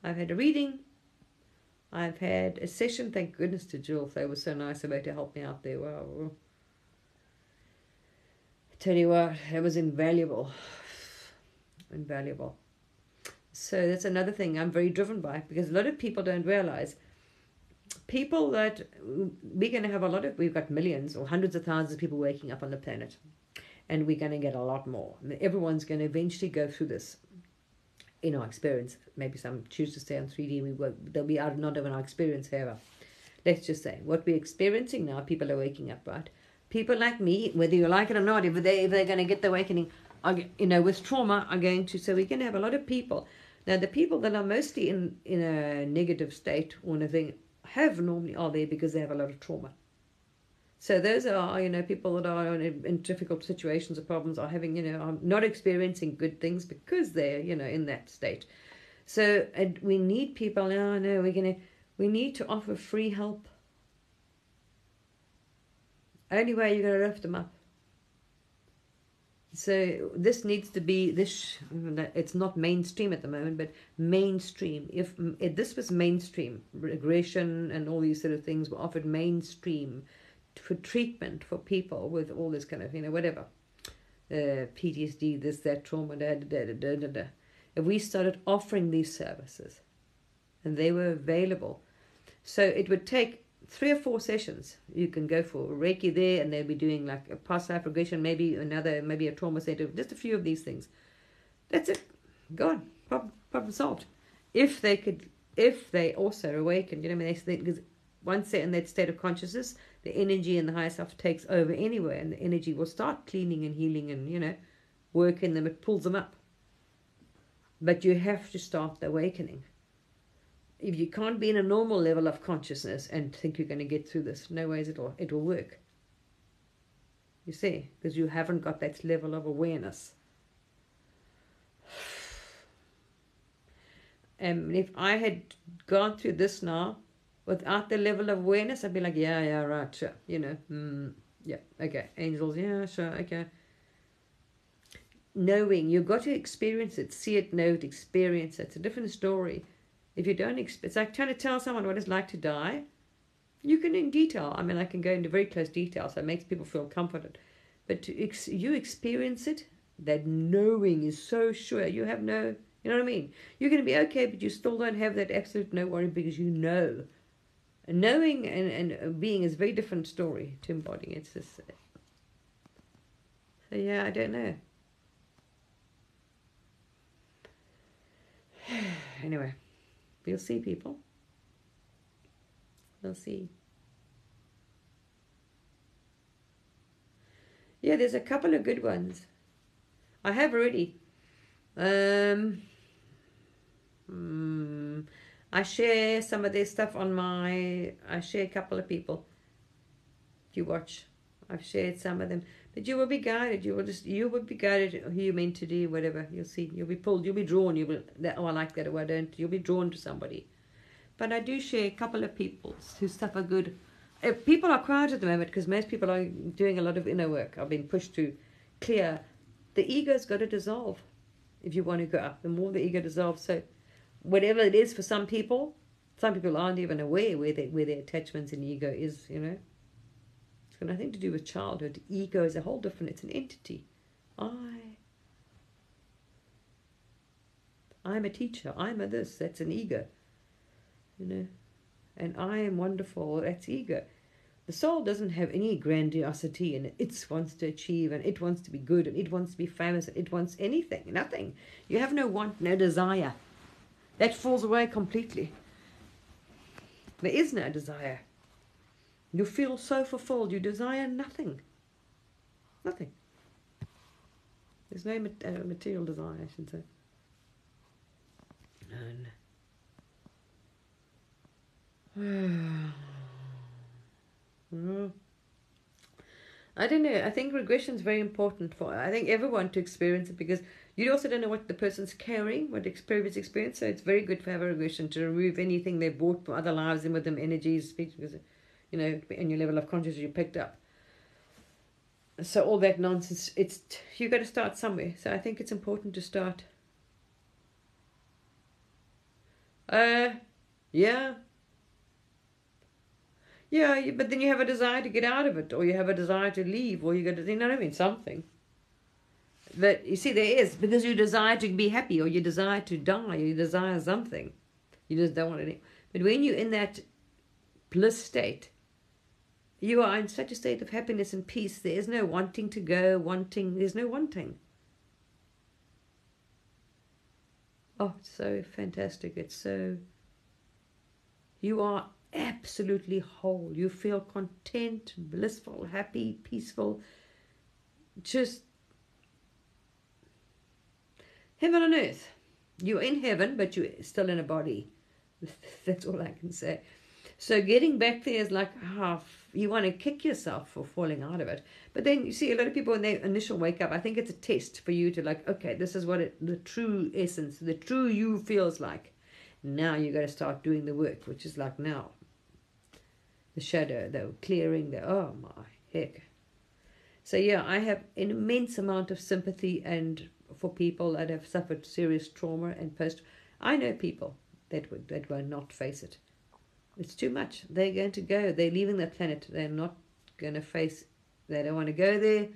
I've had a reading. I've had a session. Thank goodness to Jules. They were so nice about to help me out there. Wow. I tell you what, it was invaluable. Invaluable. So that's another thing I'm very driven by, because a lot of people don't realize. People that we're going to have we've got millions or hundreds of thousands of people waking up on the planet, and we're going to get a lot more. Everyone's going to eventually go through this in our experience. Maybe some choose to stay on 3D. They'll be out not of our experience forever. Let's just say what we're experiencing now, people are waking up, right? People like me, whether you like it or not, if they're going to get the awakening, with trauma, are going to. So we're going to have a lot of people. Now, the people that are mostly in a negative state or anything normally are there because they have a lot of trauma. So those are, people that are in difficult situations or problems, are having, are not experiencing good things because they're, in that state. So we need people now. We need to offer free help. Only way you're going to lift them up. So this needs to be it's not mainstream at the moment, but mainstream. If this was mainstream, regression and all these sort of things were offered mainstream for treatment for people with all this kind of, whatever, PTSD, this, that, trauma, da. If we started offering these services and they were available, so it would take 3 or 4 sessions. You can go for Reiki there, and they'll be doing like a past life regression, maybe a trauma center, just a few of these things. That's it. Gone. Problem solved. If they also awaken, because once they're in that state of consciousness, the energy and the higher self takes over anyway, and the energy will start cleaning and healing and, working them. It pulls them up. But you have to start the awakening. If you can't be in a normal level of consciousness and think you're going to get through this, no ways it will work. You see, because you haven't got that level of awareness. And if I had gone through this now without the level of awareness, I'd be like, yeah, right, sure, yeah, okay, angels, yeah, sure, okay. Knowing, you've got to experience it, see it, know it, experience it. It's a different story. If you don't, it's like trying to tell someone what it's like to die. You can in detail. I mean, I can go into very close detail, so it makes people feel comforted. But you experience it, that knowing is so sure. You have no, you know what I mean? You're going to be okay, but you still don't have that absolute no worry because you know. And knowing and being is a very different story to embodying. It's just, so yeah, I don't know. Anyway, we'll see, people. We'll see. Yeah, there's a couple of good ones. I have already. I share some of their stuff on I share a couple of people. You watch. I've shared some of them. But you will be guided. You will be guided who you're meant to do, whatever. You'll see. You'll be pulled. You'll be drawn. Oh, I like that, or I don't. You'll be drawn to somebody. But I do share a couple of people whose stuff are good. People are quiet at the moment because most people are doing a lot of inner work. I've been pushed to clear. The ego's got to dissolve if you want to go up. The more the ego dissolves, so whatever it is for some people aren't even aware where their attachments and ego is. You know, it's got nothing to do with childhood. Ego is a whole different. It's an entity. I'm a teacher. I'm a this. That's an ego. You know, and I am wonderful. That's ego. The soul doesn't have any grandiosity, and it wants to achieve, and it wants to be good, and it wants to be famous, and it wants anything, nothing. You have no want, no desire. That falls away completely. There is no desire. You feel so fulfilled. You desire nothing. Nothing. There's no material desire, I should say. None. I don't know. I think regression is very important I think everyone to experience it, because you also don't know what the person's carrying, what experience. So it's very good to have a regression to remove anything they brought from other lives in with them, energies, because you know, and your level of consciousness you picked up. So all that nonsense, you got to start somewhere. So I think it's important to start. Yeah. Yeah, but then you have a desire to get out of it, or you have a desire to leave, or you got to, you know what I mean, something. But you see, there is, because you desire to be happy, or you desire to die, or you desire something. You just don't want it. But when you're in that bliss state, you are in such a state of happiness and peace. There is no wanting to go, there's no wanting. Oh, it's so fantastic. It's so, you are absolutely whole. You feel content, blissful, happy, peaceful. Just heaven on earth. You're in heaven, but you're still in a body. That's all I can say. So getting back there is like you want to kick yourself for falling out of it. But then you see a lot of people in their initial wake up, I think it's a test for you to like, okay, this is what the true essence, the true you feels like. Now you got to start doing the work, which is like now. The shadow, the clearing, oh my heck. So yeah, I have an immense amount of sympathy and for people that have suffered serious trauma and post. I know people that will not face it. It's too much. They're going to go. They're leaving the planet. They're not going to face. They don't want to go there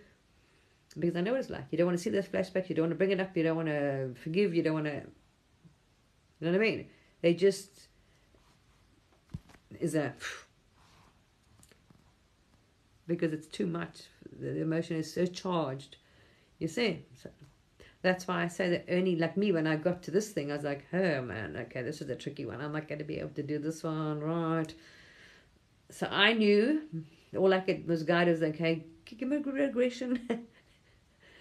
because I know what it's like. You don't want to see those flashbacks. You don't want to bring it up. You don't want to forgive. You don't want to. You know what I mean? They just because it's too much. The emotion is so charged. You see? So that's why I say that only like me, when I got to this thing, I was like, oh man, okay, this is a tricky one. I'm not going to be able to do this one, right? So I knew, all I could was guide was, okay, give me a regression.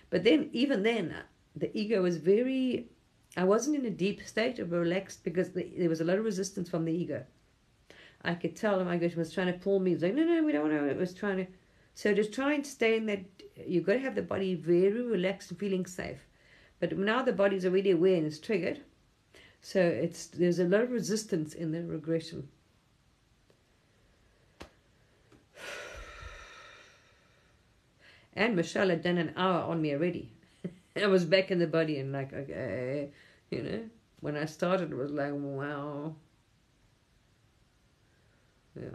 But then, even then, the ego was I wasn't in a deep state of relaxed because there was a lot of resistance from the ego. I could tell my ego was trying to pull me. It was like, no, we don't want to. It was trying to. So to try and stay in that, you've got to have the body very relaxed and feeling safe. But now the body's already aware and it's triggered. So there's a lot of resistance in the regression. And Michelle had done an hour on me already. I was back in the body and like, okay, you know. When I started, it was like, wow. Yeah.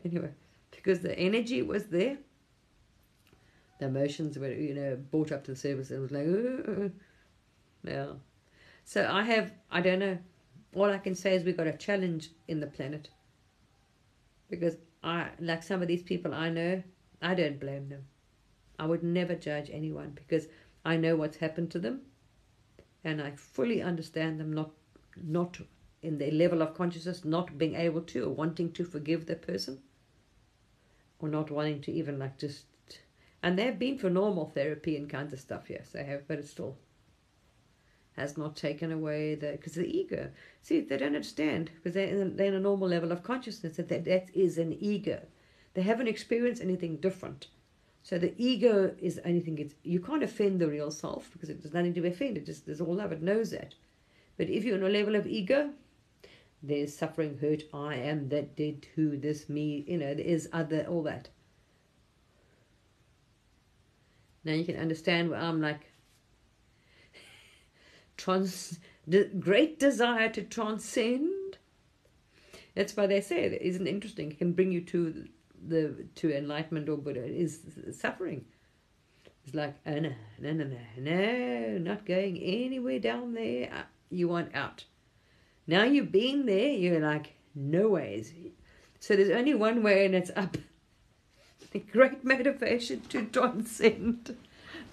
Anyway, because the energy was there, the emotions were, brought up to the surface. It was like, yeah. So I don't know. All I can say is we got a challenge in the planet. Because like some of these people I know, I don't blame them. I would never judge anyone because I know what's happened to them, and I fully understand them not in their level of consciousness, not being able to or wanting to forgive the person, or not wanting to even and they've been for normal therapy and kinds of stuff, yes, they have, but it still has not taken away because the ego. See, they don't understand because they're in a normal level of consciousness that is an ego. They haven't experienced anything different. So the ego is anything. You can't offend the real self because there's nothing to be offended. There's all love. It knows that. But if you're in a level of ego, there's suffering, hurt. I am that, did, who, this, me. There is other, all that. Now you can understand where I'm like, the great desire to transcend. That's why they say it isn't interesting. It can bring you to enlightenment or Buddha. It is suffering. It's like, oh, no, not going anywhere down there. You want out. Now you've been there, you're like, no ways. So there's only one way, and it's up. The great motivation to transcend,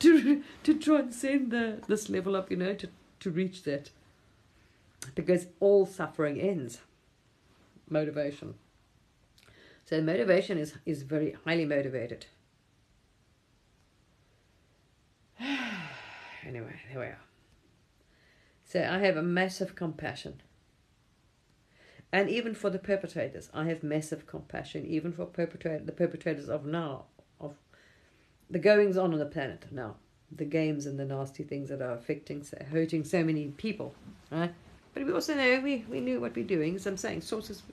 to transcend this level up, to reach that. Because all suffering ends. Motivation. So motivation is very highly motivated. Anyway, there we are. So I have a massive compassion. And even for the perpetrators, I have massive compassion, even for the perpetrators of now, of the goings on the planet now, the games and the nasty things that are hurting so many people, right? But we also know we knew what we're doing. So I'm saying sources,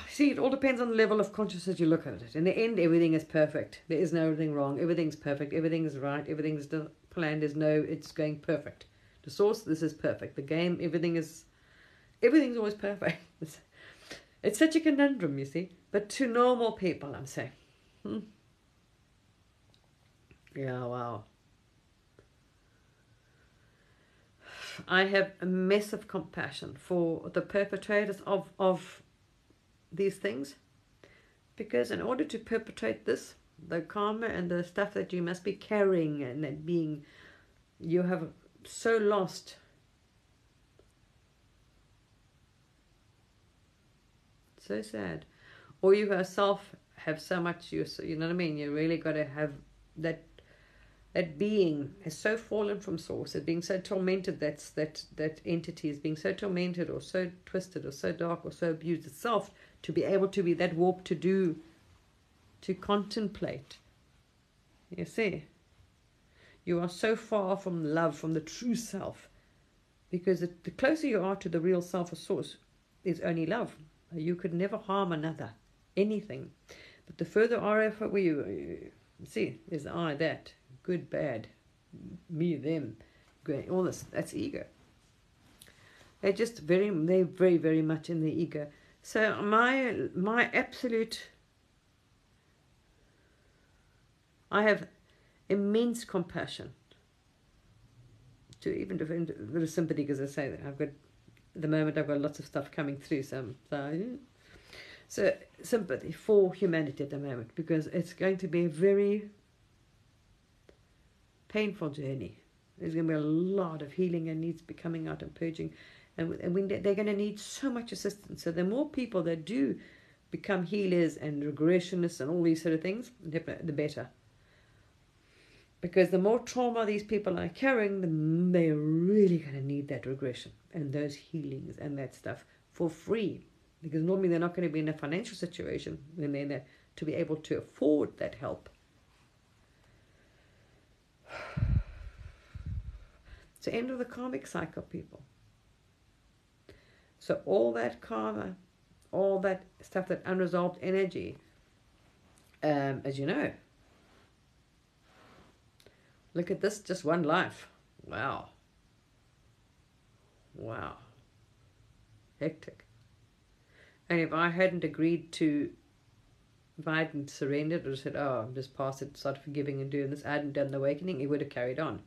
see, it all depends on the level of consciousness you look at it. In the end, everything is perfect. There is nothing wrong. Everything's perfect. Everything is right. Everything's planned. It's going perfect. The source, this is perfect. The game, everything's always perfect. It's such a conundrum, you see. But to normal people, I'm saying. Yeah, wow. I have a massive compassion for the perpetrators of these things. Because in order to perpetrate this, the karma and the stuff that you must be carrying and that you have so lost. So sad. Or you yourself have so much, you know what I mean? You really got to have that being has so fallen from source, it being so tormented, that entity is being so tormented or so twisted or so dark or so abused itself, to be able to be that warped to contemplate. You see? You are so far from love, from the true self. Because the closer you are to the real self or source is only love. You could never harm another, anything. But the further RF you see, there's I, that, good, bad, me, them, all this, that's ego. They're very, very much in the ego. So my absolute, I have immense compassion to even defend a bit of sympathy, because I say that at the moment I've got lots of stuff coming through, so sympathy for humanity at the moment, because it's going to be a very painful journey. There's going to be a lot of healing and needs to be coming out and purging, and they're going to need so much assistance. So the more people that do become healers and regressionists and all these sort of things, the better. Because the more trauma these people are carrying, they're really going to need that regression and those healings and that stuff for free. Because normally they're not going to be in a financial situation when they're there to be able to afford that help. It's the end of the karmic cycle, people. So all that karma, all that stuff, that unresolved energy, as you know, look at this, just one life. Wow. hectic. And if I hadn't agreed to, if I hadn't surrendered or said, oh, I'm just past it, start forgiving and doing this, I hadn't done the awakening, it would have carried on.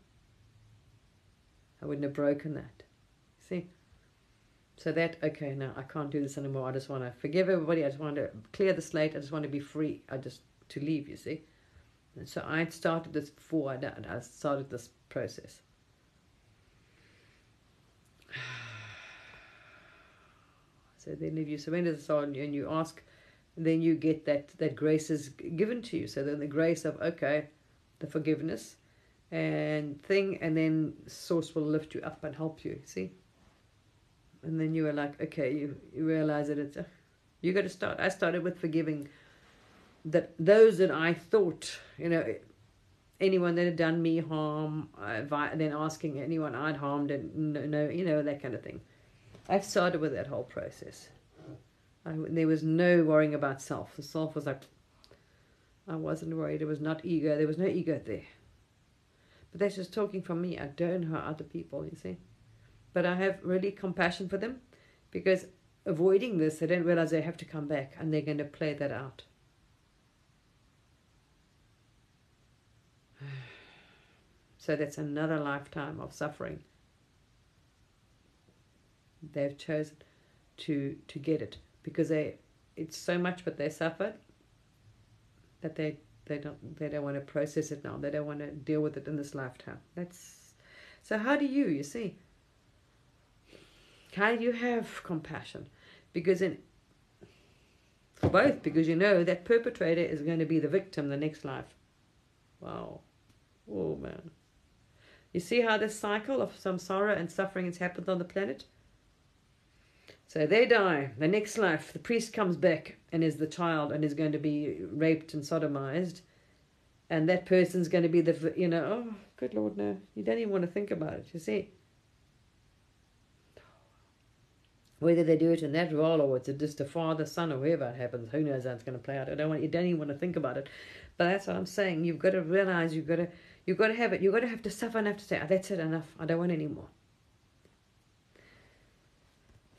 I wouldn't have broken that. See? So that, okay, no, I can't do this anymore. I just want to forgive everybody. I just want to clear the slate. I just want to be free. To leave, you see. And so I had started this before I started this process. So then if you surrender this on and you ask, then you get that grace is given to you. So then the grace of, okay, the forgiveness and thing, and then Source will lift you up and help you, see? And then you are like, okay, you realize that it's, you got to start. I started with forgiving that those that I thought, anyone that had done me harm, then asking anyone I'd harmed, and no, that kind of thing. I started with that whole process. There was no worrying about self. The self was like, I wasn't worried. It was not ego. There was no ego there. But that's just talking from me. I don't know other people, you see. But I have really compassion for them, because avoiding this, they don't realize they have to come back, and they're going to play that out. So that's another lifetime of suffering. They've chosen to get it, because it's so much what they suffered that they don't want to process it now. They don't want to deal with it in this lifetime. So how do you see? How do you have compassion? Because both, because that perpetrator is going to be the victim the next life. Wow. Oh man. You see how this cycle of samsara and suffering has happened on the planet? So they die. The next life, the priest comes back and is the child and is going to be raped and sodomized. And that person's going to be oh, good Lord, no. You don't even want to think about it, you see. Whether they do it in that role or it's just a father, son, or whoever it happens, who knows how it's going to play out. You don't even want to think about it. But that's what I'm saying. You've got to realize you've got to have it. You've got to have to suffer enough to say, oh, that's it, enough. I don't want any more.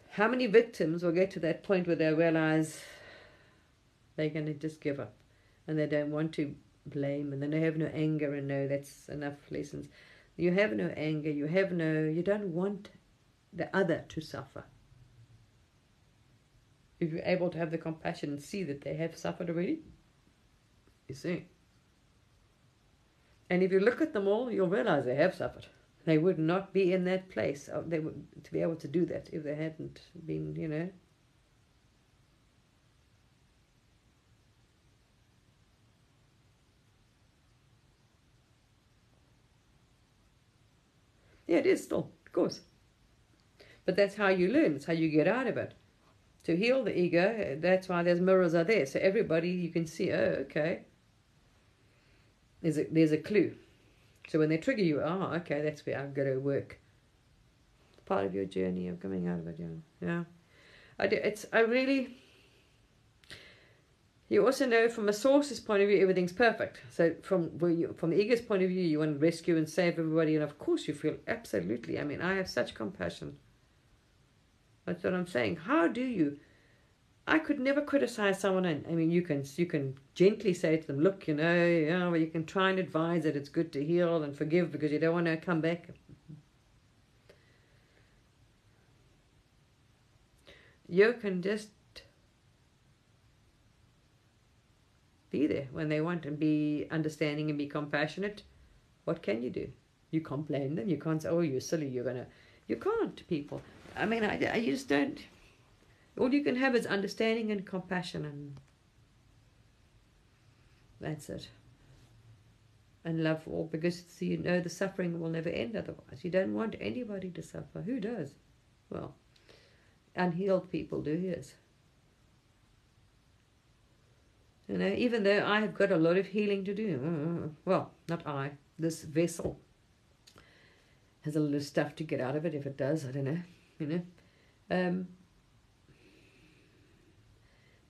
How many victims will get to that point where they realize they're going to just give up and they don't want to blame and then they have no anger and no, that's enough lessons. You have no anger. You don't want the other to suffer. If you're able to have the compassion and see that they have suffered already, you see. And if you look at them all, you'll realize they have suffered. They would not be in that place. They would to be able to do that if they hadn't been, Yeah, it is still, of course. But that's how you learn. It's how you get out of it. To heal the ego, that's why there's mirrors are there. So everybody, you can see, oh, okay. There's a clue. So when they trigger you, okay, that's where I've got to work. It's part of your journey of coming out of it, yeah. You also know from a source's point of view, everything's perfect. So from the ego's point of view, you want to rescue and save everybody, and of course you feel absolutely. I mean, I have such compassion. That's what I'm saying. How do you? I could never criticize someone. I mean, you can gently say to them, look, well, you can try and advise that it's good to heal and forgive because you don't want to come back. You can just be there when they want and be understanding and be compassionate. What can you do? You can't blame them. You can't say, oh, you're silly. You can't, people. I mean, I just don't. All you can have is understanding and compassion, and that's it. And love for all, because the suffering will never end otherwise. You don't want anybody to suffer. Who does? Well, unhealed people do, yes. Even though I have got a lot of healing to do. Well, not I. This vessel has a lot of stuff to get out of it. If it does, I don't know.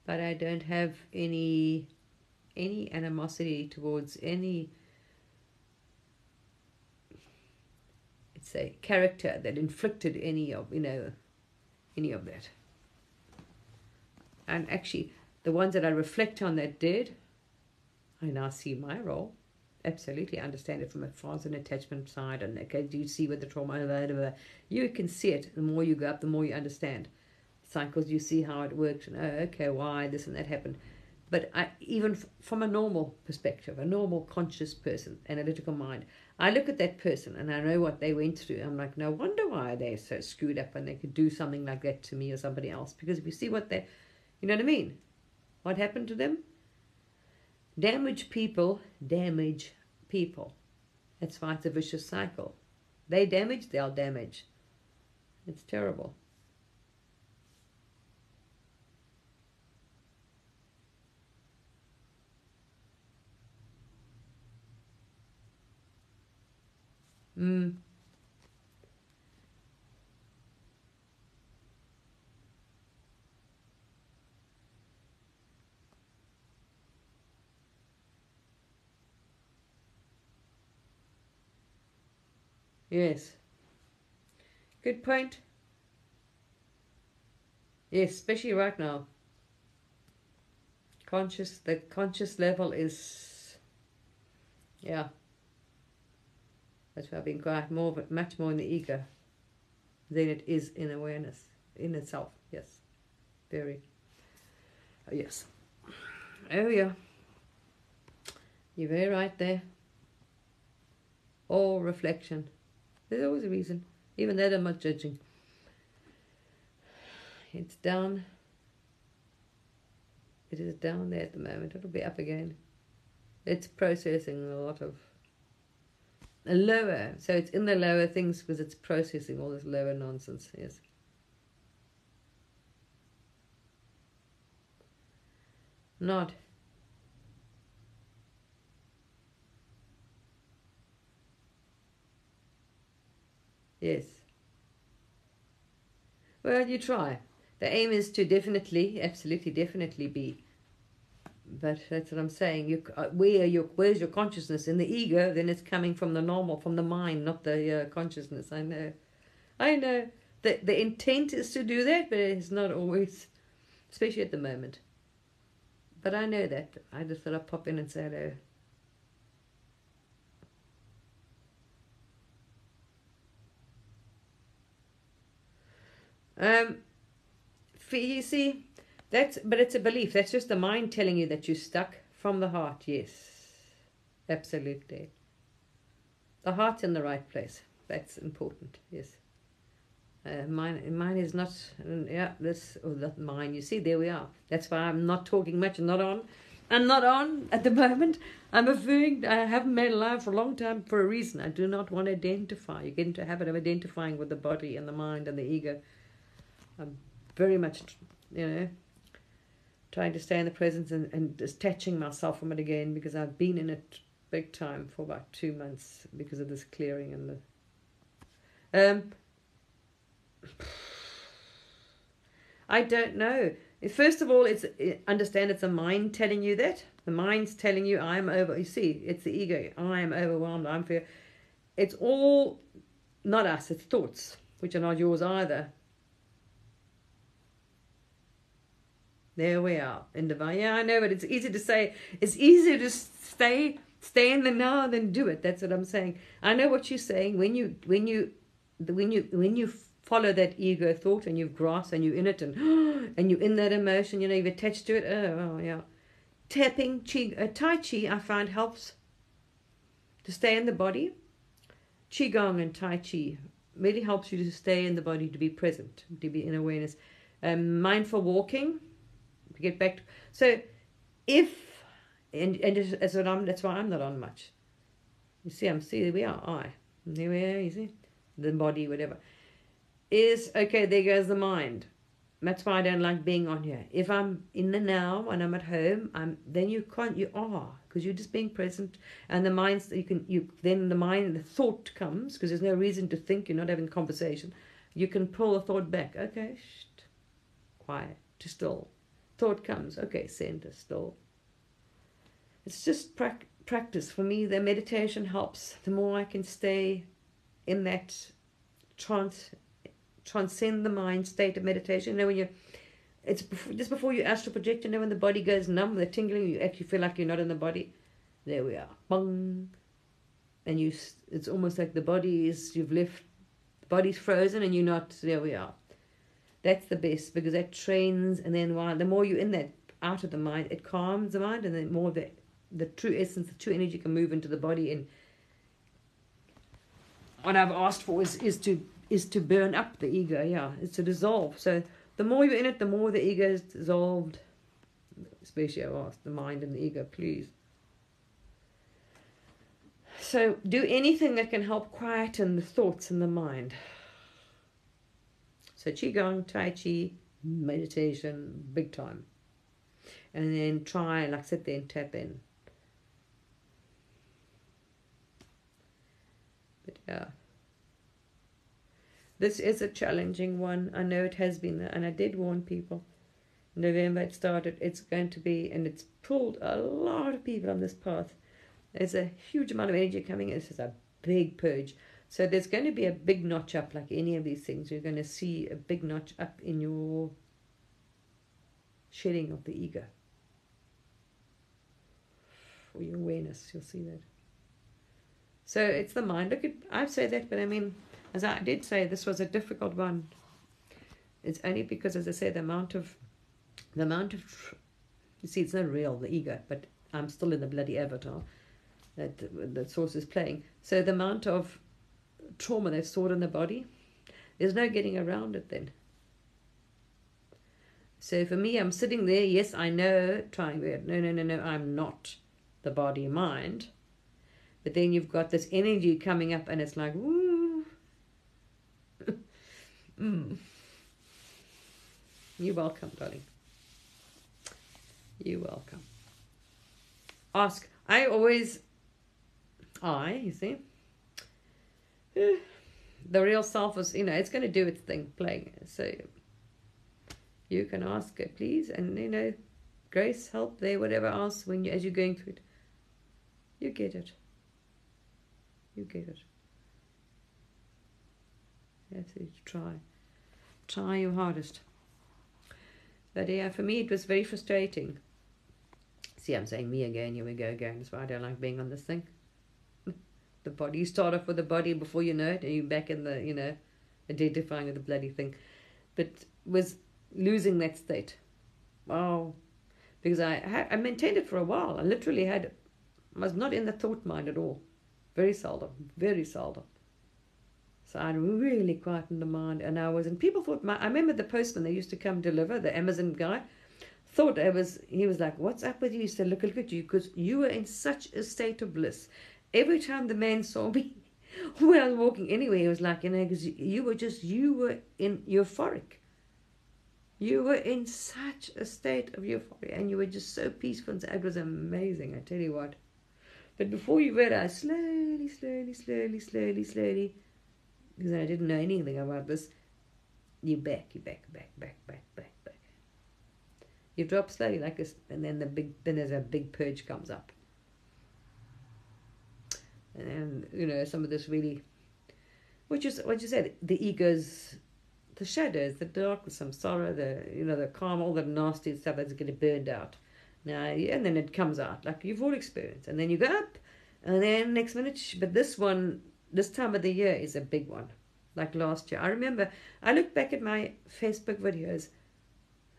But I don't have any animosity towards any, let's say, character that inflicted any of, any of that. And actually, the ones that I reflect on that did, I now see my role. Absolutely understand it from a fast and attachment side. And okay, do you see what the trauma, you can see it. The more you go up, the more you understand cycles. You see how it works, and okay, why this and that happened. But even from a normal perspective, a normal conscious person, analytical mind, I look at that person and I know what they went through. I'm like, no wonder why they're so screwed up and they could do something like that to me or somebody else. Because if you see what they, you know what I mean? What happened to them? Damage people damage people. That's why it's a vicious cycle. They damage, they'll damage. It's terrible. Yes. Good point. Yes, especially right now. The conscious level is, yeah. That's why I've been quite much more in the ego than it is in awareness in itself. Yes, very. Oh, yes. Oh yeah. You're very right there. All reflection. There's always a reason. Even that I'm not judging. It's down. It is down there at the moment. It'll be up again. It's processing a lot of lower. So it's in the lower things because it's processing all this lower nonsense. Yes. Not. Yes. Well, you try. The aim is to definitely, absolutely, definitely be. But that's what I'm saying. Where's your consciousness? In the ego, then it's coming from the normal, from the mind, not the consciousness. I know. The intent is to do that, but it's not always, especially at the moment. But I know that. I just thought I'd pop in and say hello. You see, but it's a belief. That's just the mind telling you that you're stuck. From the heart, yes, absolutely. The heart's in the right place. That's important. Yes. Mine is not. That mine. You see, there we are. That's why I'm not talking much. I'm not on at the moment. I haven't made a life for a long time for a reason. I do not want to identify. You get into a habit of identifying with the body and the mind and the ego. I'm very much, trying to stay in the presence and detaching myself from it again, because I've been in it big time for about 2 months because of this clearing and the. I don't know. First of all, understand it's a mind telling you that. The mind's telling you I'm over. You see, it's the ego. I am overwhelmed. I'm fear. It's all not us. It's thoughts, which are not yours either. There we are. In divine. Yeah, I know, but it's easy to say. It's easier to stay in the now than do it. That's what I'm saying. I know what you're saying. When you follow that ego thought and you've grasped and you're in it and you're in that emotion, you've attached to it. Oh yeah. Tapping Tai Chi I find helps to stay in the body. Qigong and Tai Chi really helps you to stay in the body, to be present, to be in awareness. Mindful walking. Get back to, so if that's why I'm not on much. You see, there we are. There we are. You see, the body, whatever is okay. There goes the mind. That's why I don't like being on here. If I'm in the now and I'm at home, then you can't. You are, because you're just being present, and the mind's then the mind, the thought comes, because there's no reason to think. You're not having a conversation. You can pull the thought back. Okay, quiet, to still. Thought comes, okay, center, still. It's just practice. For me, the meditation helps. The more I can stay in that trance transcend the mind state of meditation. When it's just before you astral project, when the body goes numb, the tingling, you actually feel like you're not in the body. There we are, bong, and it's almost like the body's frozen, and you're not. There we are. That's the best, because that trains, and then the more you're in that out of the mind, it calms the mind, and then more of the true essence, the true energy can move into the body. And what I've asked for is to burn up the ego. Yeah, it's to dissolve. So the more you're in it, the more the ego is dissolved. Especially I've asked the mind and the ego, please. So do anything that can help quieten the thoughts in the mind. So Qigong, Tai Chi, meditation, big time. And then try, like, sit there and tap in. But yeah. This is a challenging one. I know it has been, and I did warn people. November it started. It's going to be, and it's pulled a lot of people on this path. There's a huge amount of energy coming in. This is a big purge. So there's going to be a big notch up, like any of these things. You're going to see a big notch up in your shedding of the ego. For your awareness, you'll see that. So it's the mind. Look, I say that, but I mean, as I did say, this was a difficult one. It's only because, as I said, the amount of, you see, it's not real, the ego, but I'm still in the bloody avatar that the source is playing. So the amount of trauma they've stored in the body, there's no getting around it then. So for me, I'm sitting there, yes, I know, trying weird. No, I'm not the body mind. But then you've got this energy coming up, and it's like, woo. You're welcome, darling. You're welcome. Ask. You see, the real self is, it's going to do its thing, playing. So you can ask it, please, and grace, help there, whatever else, as you're going through it, you get it. You get it. You have to try your hardest. But yeah, for me it was very frustrating. See, I'm saying me again. Here we go again. That's why I don't like being on this thing. The body. You start off with the body, before you know it, and you're back in the, identifying with the bloody thing. But was losing that state. Wow. Because I maintained it for a while. I literally was not in the thought mind at all. Very seldom. Very seldom. So I really quietened the mind. And people thought, I remember the postman that used to come deliver, the Amazon guy, thought he was like, what's up with you? He said, look at you, because you were in such a state of bliss. Every time the man saw me, when I was walking anywhere, he was like, because you were in euphoric. You were in such a state of euphoria, and you were just so peaceful. And it was amazing, I tell you what. But before you realize, slowly, because I didn't know anything about this, you're back. You drop slowly like this, and then there's a big purge comes up. And then, some of this really, which is what you said, the ego's, the shadows, the dark, some sorrow, the calm, all the nasty stuff that's getting burned out. Now, and then it comes out, like you've all experienced. And then you go up, and then next minute, but this time of the year is a big one. Like last year. I remember, I look back at my Facebook videos.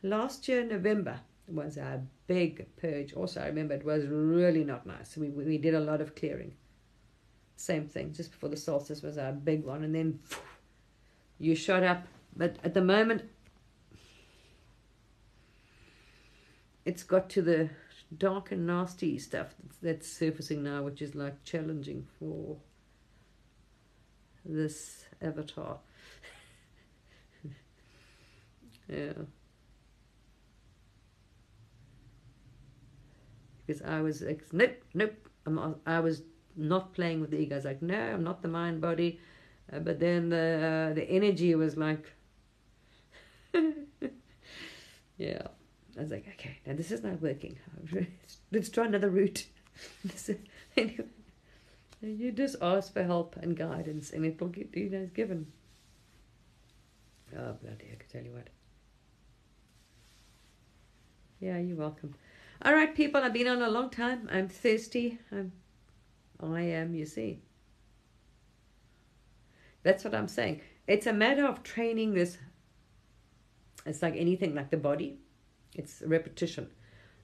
Last year, November, was a big purge. Also, I remember it was really not nice. We did a lot of clearing. Same thing, just before the solstice was a big one. And then you shot up. But at the moment, it's got to the dark and nasty stuff that's surfacing now, which is like challenging for this avatar. Yeah. Because I was like, nope. I was not playing with the ego. I was like, no, I'm not the mind body. But then the energy was like, yeah. I was like, okay, now this is not working. Let's try another route. Anyway, you just ask for help and guidance, and it will get, it's given. Oh, bloody, I can tell you what. Yeah, you're welcome. All right, people, I've been on a long time. I'm thirsty. I am, you see. That's what I'm saying. It's a matter of training this. It's like anything, like the body. It's repetition.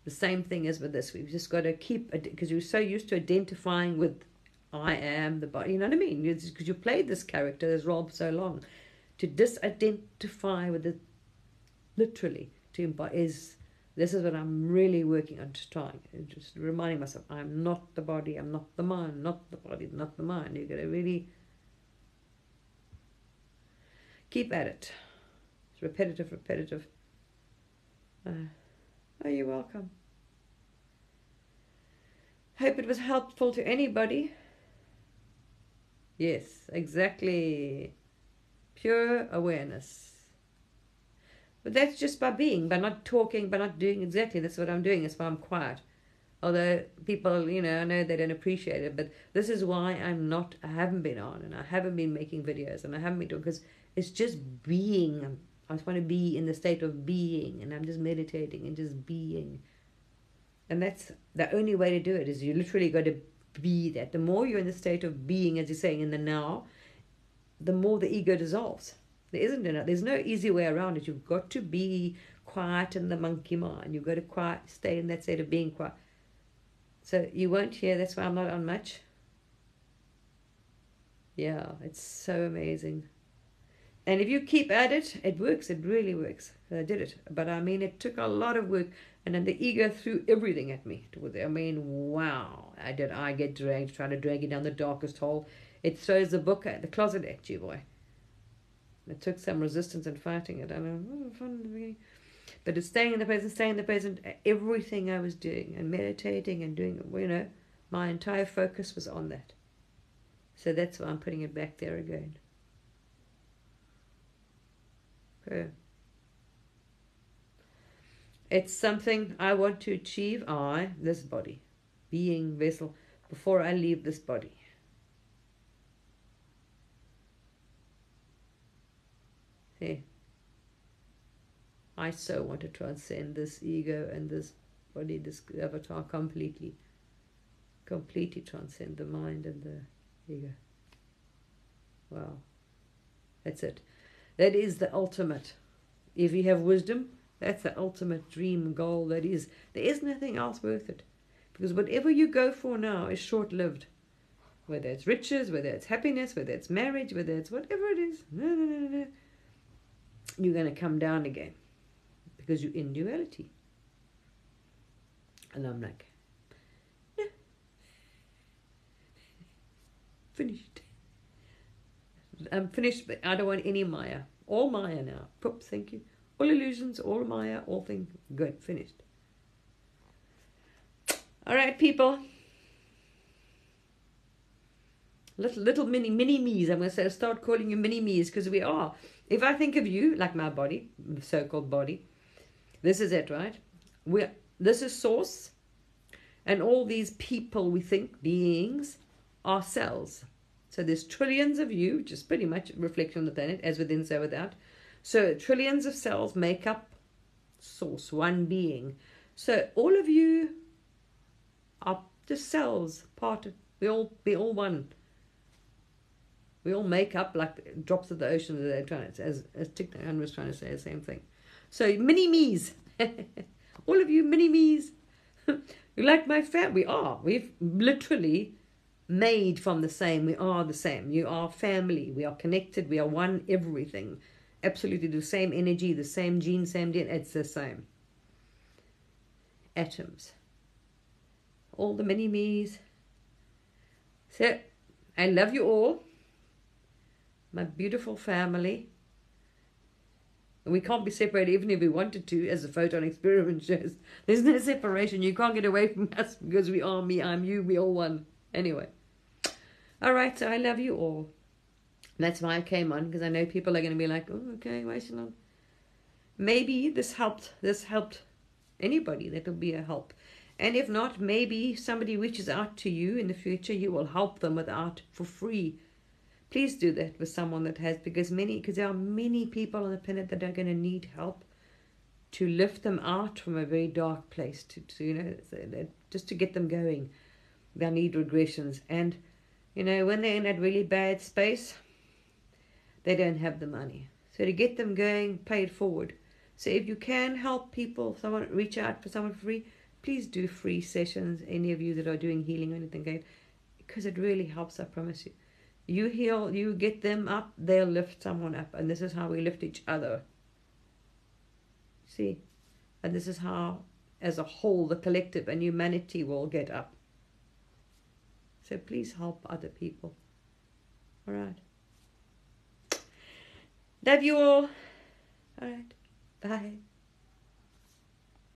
The same thing as with this. We've just got to keep, because you're so used to identifying with I am the body. You know what I mean? Because you played this character, this role for so long. To disidentify with it, literally, to embody is. This is what I'm really working on, just trying, just reminding myself, I'm not the body, I'm not the mind, not the body, not the mind. You've got to really keep at it. It's repetitive. Oh, you're welcome. Hope it was helpful to anybody. Yes, exactly. Pure awareness. But that's just by being, by not talking, by not doing exactly. That's what I'm doing. That's why I'm quiet. Although people, I know they don't appreciate it. But this is why I haven't been on, and I haven't been making videos, and I haven't been doing, because it's just being. I just want to be in the state of being, and I'm just meditating and just being. And that's the only way to do it, is you literally got to be that. The more you're in the state of being, as you're saying, in the now, the more the ego dissolves. There's no easy way around it. You've got to be quiet in the monkey mind. You've got to stay in that state of being quiet. So you won't hear, that's why I'm not on much. Yeah, it's so amazing. And if you keep at it, it works. It really works. I did it. But I mean, it took a lot of work. And then the ego threw everything at me. I mean, wow. I get dragged, trying to drag you down the darkest hole. It throws the book at the closet at you, boy. It took some resistance and fighting it. I know, fun in the beginning. But it's staying in the present. Everything I was doing and meditating and doing, my entire focus was on that. So that's why I'm putting it back there again. Okay. It's something I want to achieve, this body, being vessel, before I leave this body. Hey, I so want to transcend this ego and this body, this avatar completely transcend the mind and the ego. Wow, that's it. That is the ultimate. If you have wisdom, that's the ultimate dream goal. There is nothing else worth it, because whatever you go for now is short-lived. Whether it's riches, whether it's happiness, whether it's marriage, whether it's whatever it is, no. You're going to come down again, because you're in duality. And I'm like, no, finished. I'm finished, but I don't want any Maya. All Maya now. Poops, thank you. All illusions, all Maya, all things. Good, finished. All right, people. Little mini me's. I'm going to start calling you mini me's, because we are. If I think of you like my body, so-called body, this is it, right? This is source, and all these people we think, beings, are cells. So there's trillions of you, which is pretty much a reflection on the planet, as within, so without. So trillions of cells make up source, one being. So all of you are just cells, we all one. We all make up like drops of the ocean. They're trying to, as Thich Nhat Hanh was trying to say the same thing. So mini me's, all of you mini me's. You like my family? We are. We've literally made from the same. We are the same. You are family. We are connected. We are one. Everything, absolutely the same energy, the same gene, same DNA. It's the same. Atoms. All the mini me's. So I love you all. My beautiful family. We can't be separated even if we wanted to, as the photon experiment shows. There's no separation. You can't get away from us, because we are me, I'm you, we all one. Anyway. All right, so I love you all. That's why I came on, because I know people are going to be like, oh, okay, why should I? Maybe this helped anybody. That'll be a help. And if not, maybe somebody reaches out to you in the future. You will help them with art for free. Please do that with someone that has, because there are many people on the planet that are going to need help to lift them out from a very dark place, just to get them going. They'll need regressions. And, when they're in that really bad space, they don't have the money. So to get them going, pay it forward. So if you can help people, someone reach out for someone free, please do free sessions, any of you that are doing healing or anything, because it really helps, I promise you. You heal, you get them up, they'll lift someone up. And this is how we lift each other. See? And this is how, as a whole, the collective and humanity will get up. So please help other people. All right. Love you all. All right. Bye.